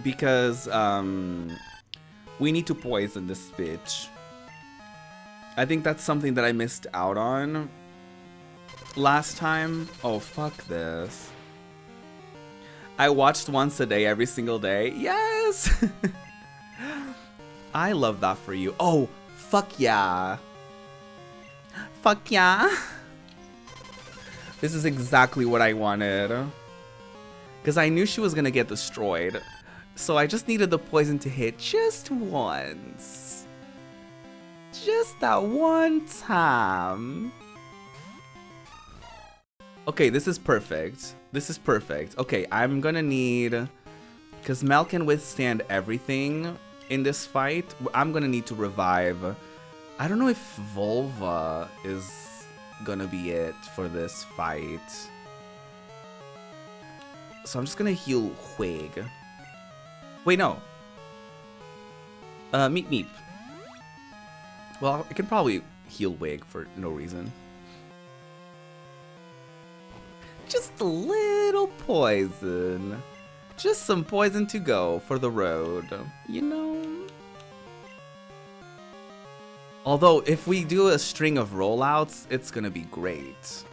Because, we need to poison this bitch. I think that's something that I missed out on last time. Oh, fuck this. I watched once a day every single day. Yes! I love that for you. Oh, fuck yeah. Fuck yeah. This is exactly what I wanted. Because I knew she was gonna get destroyed. So I just needed the poison to hit just once. Just that one time. Okay, this is perfect. This is perfect. Okay, I'm gonna need... Because Mel can withstand everything in this fight. I'm gonna need to revive. I don't know if Volva is gonna be it for this fight. So I'm just gonna heal Huig. Wait, no. Meep Meep. Well, I can probably heal Wig for no reason. Just a little poison. Just some poison to go for the road, you know? Although, if we do a string of rollouts, it's gonna be great.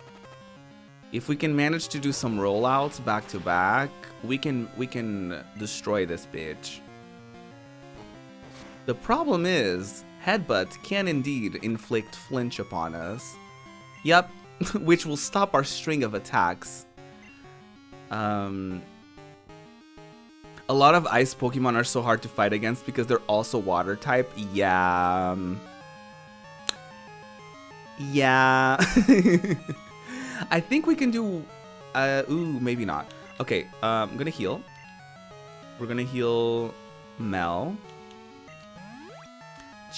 If we can manage to do some rollouts back to back, we can destroy this bitch. The problem is, Headbutt can indeed inflict flinch upon us. Yep, which will stop our string of attacks. A lot of ice Pokemon are so hard to fight against because they're also water type. Yeah. Yeah. I think we can do... ooh, maybe not. Okay, I'm gonna heal. We're gonna heal Mel.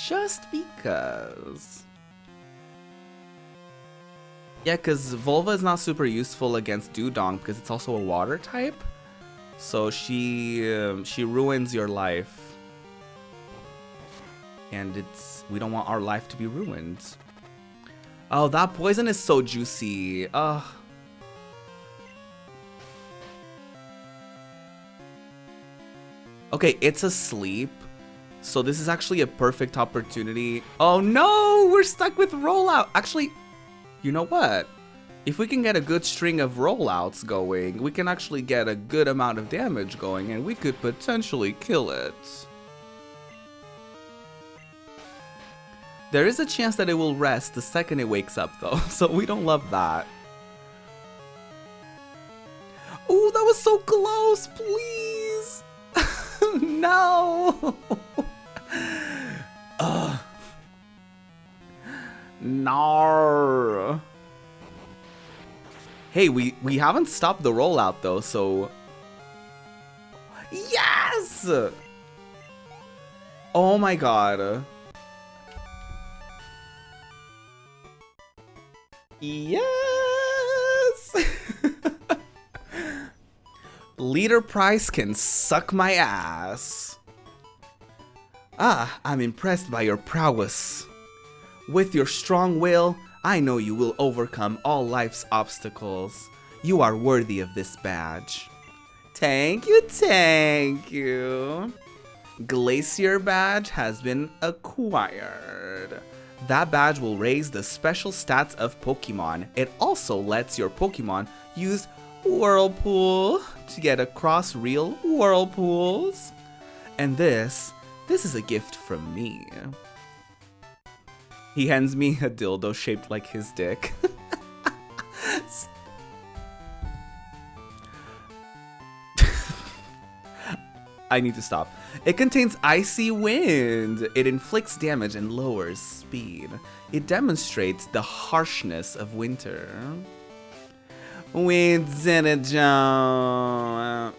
Just because. Yeah, because Volva is not super useful against Dewdong because it's also a water type. So she ruins your life. And we don't want our life to be ruined. Oh, that poison is so juicy. Ugh. Okay, it's asleep. So this is actually a perfect opportunity. Oh no, we're stuck with rollout. Actually, you know what? If we can get a good string of rollouts going, we can actually get a good amount of damage going and we could potentially kill it. There is a chance that it will rest the second it wakes up though, so we don't love that. Ooh, that was so close, please! No! No. Hey, we haven't stopped the rollout though, so... Yes! Oh my god. Yes! Leader Price can suck my ass. Ah, I'm impressed by your prowess. With your strong will, I know you will overcome all life's obstacles. You are worthy of this badge. Thank you, thank you. Glacier Badge has been acquired. That badge will raise the special stats of Pokemon. It also lets your Pokemon use Whirlpool to get across real whirlpools. And this is a gift from me. He hands me a dildo shaped like his dick. I need to stop. It contains icy wind. It inflicts damage and lowers speed. It demonstrates the harshness of winter. We did it, Joe.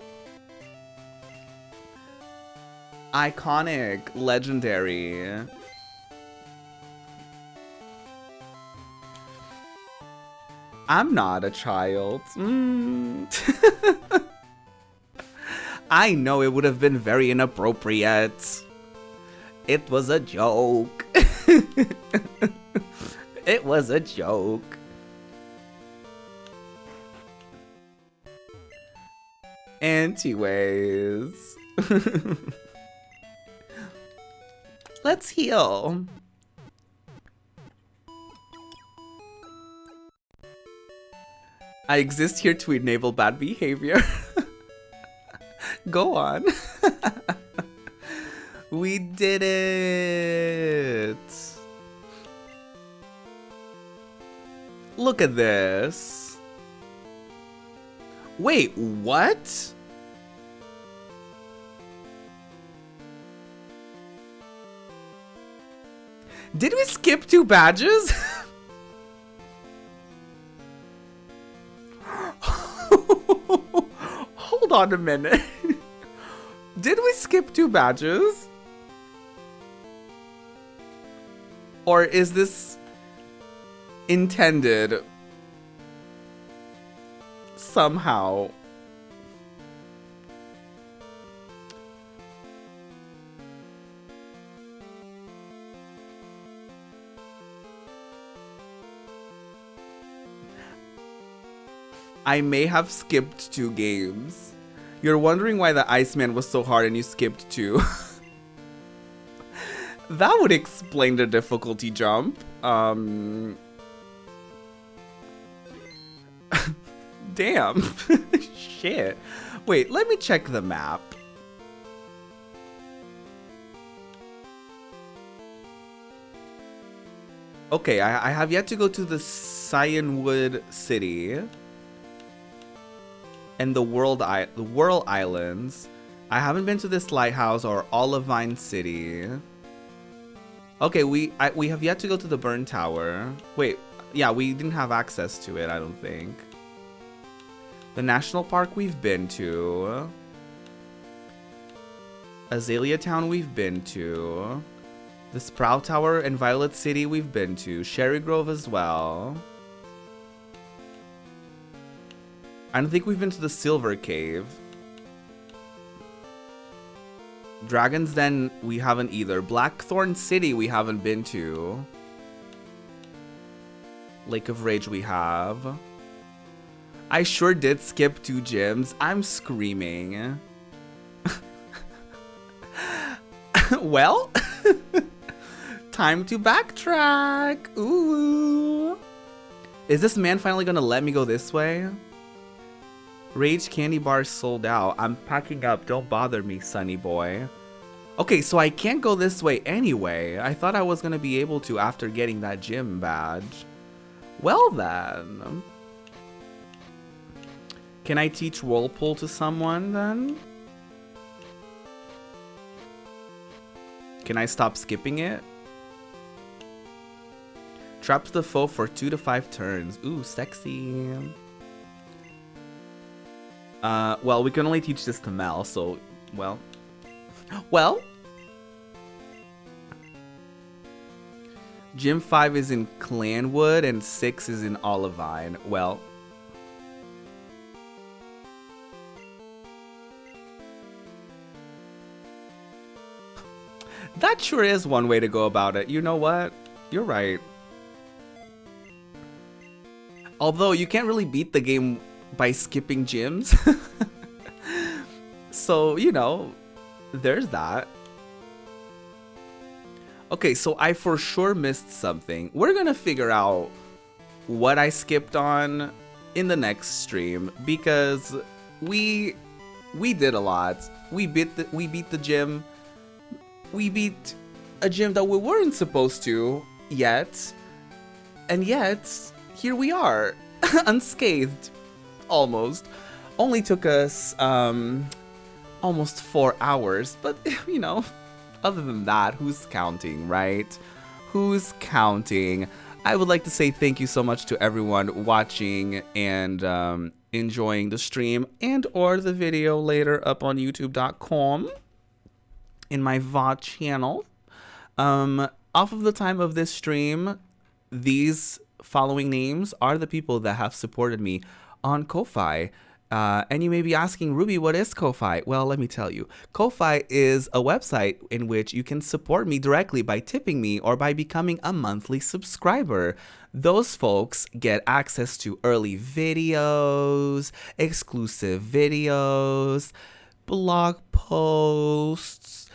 Iconic, legendary. I'm not a child. I know it would have been very inappropriate. It was a joke. It was a joke. Anyways. Let's heal. I exist here to enable bad behavior. Go on. We did it. Look at this. Wait, what? Did we skip 2 badges? Hold on a minute. Did we skip 2 badges? Or is this intended somehow? I may have skipped 2 games. You're wondering why the Iceman was so hard and you skipped 2. That would explain the difficulty jump. Damn. Shit. Wait, let me check the map. Okay, I have yet to go to the Cyanwood City and the Whirl Islands. I haven't been to this lighthouse or Olivine City. Okay, we have yet to go to the Burn Tower. Wait, yeah, we didn't have access to it, I don't think. The National Park we've been to. Azalea Town we've been to. The Sprout Tower and Violet City we've been to. Cherry Grove as well. I don't think we've been to the Silver Cave. Dragon's Den we haven't either. Blackthorn City we haven't been to. Lake of Rage we have. I sure did skip 2 gyms. I'm screaming. Well, time to backtrack. Ooh. Is this man finally gonna let me go this way? Rage candy bars sold out. I'm packing up. Don't bother me, sonny boy. Okay, so I can't go this way anyway. I thought I was gonna be able to after getting that gym badge. Well then. Can I teach Whirlpool to someone then? Can I stop skipping it? Traps the foe for 2 to 5 turns. Ooh, sexy. Well, we can only teach this to Mel, so, well. Well. Gym 5 is in Clanwood and 6 is in Olivine. Well. That sure is one way to go about it. You know what? You're right. Although you can't really beat the game by skipping gyms. So, you know, there's that. Okay, so I for sure missed something. We're gonna figure out what I skipped on in the next stream because we did a lot. We beat the gym. We beat a gym that we weren't supposed to yet. And yet, here we are, unscathed. Almost. Only took us almost 4 hours, but you know, other than that, who's counting, right? Who's counting? I would like to say thank you so much to everyone watching and enjoying the stream and or the video later up on youtube.com in my VOD channel. Off of the time of this stream, these following names are the people that have supported me on Ko-Fi. And you may be asking, Ruby, what is Ko-Fi? Well, let me tell you. Ko-Fi is a website in which you can support me directly by tipping me or by becoming a monthly subscriber. Those folks get access to early videos, exclusive videos, blog posts,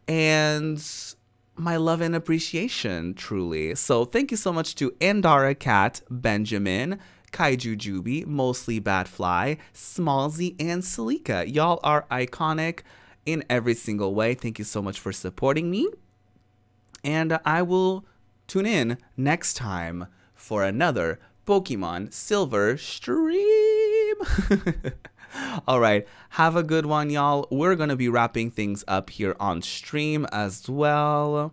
and my love and appreciation, truly. So thank you so much to Andara Cat, Benjamin, Kaiju Juby, Mostly Batfly, Smallzy, and Salika. Y'all are iconic in every single way. Thank you so much for supporting me. And I will tune in next time for another Pokemon Silver stream. All right, have a good one, y'all. We're going to be wrapping things up here on stream as well.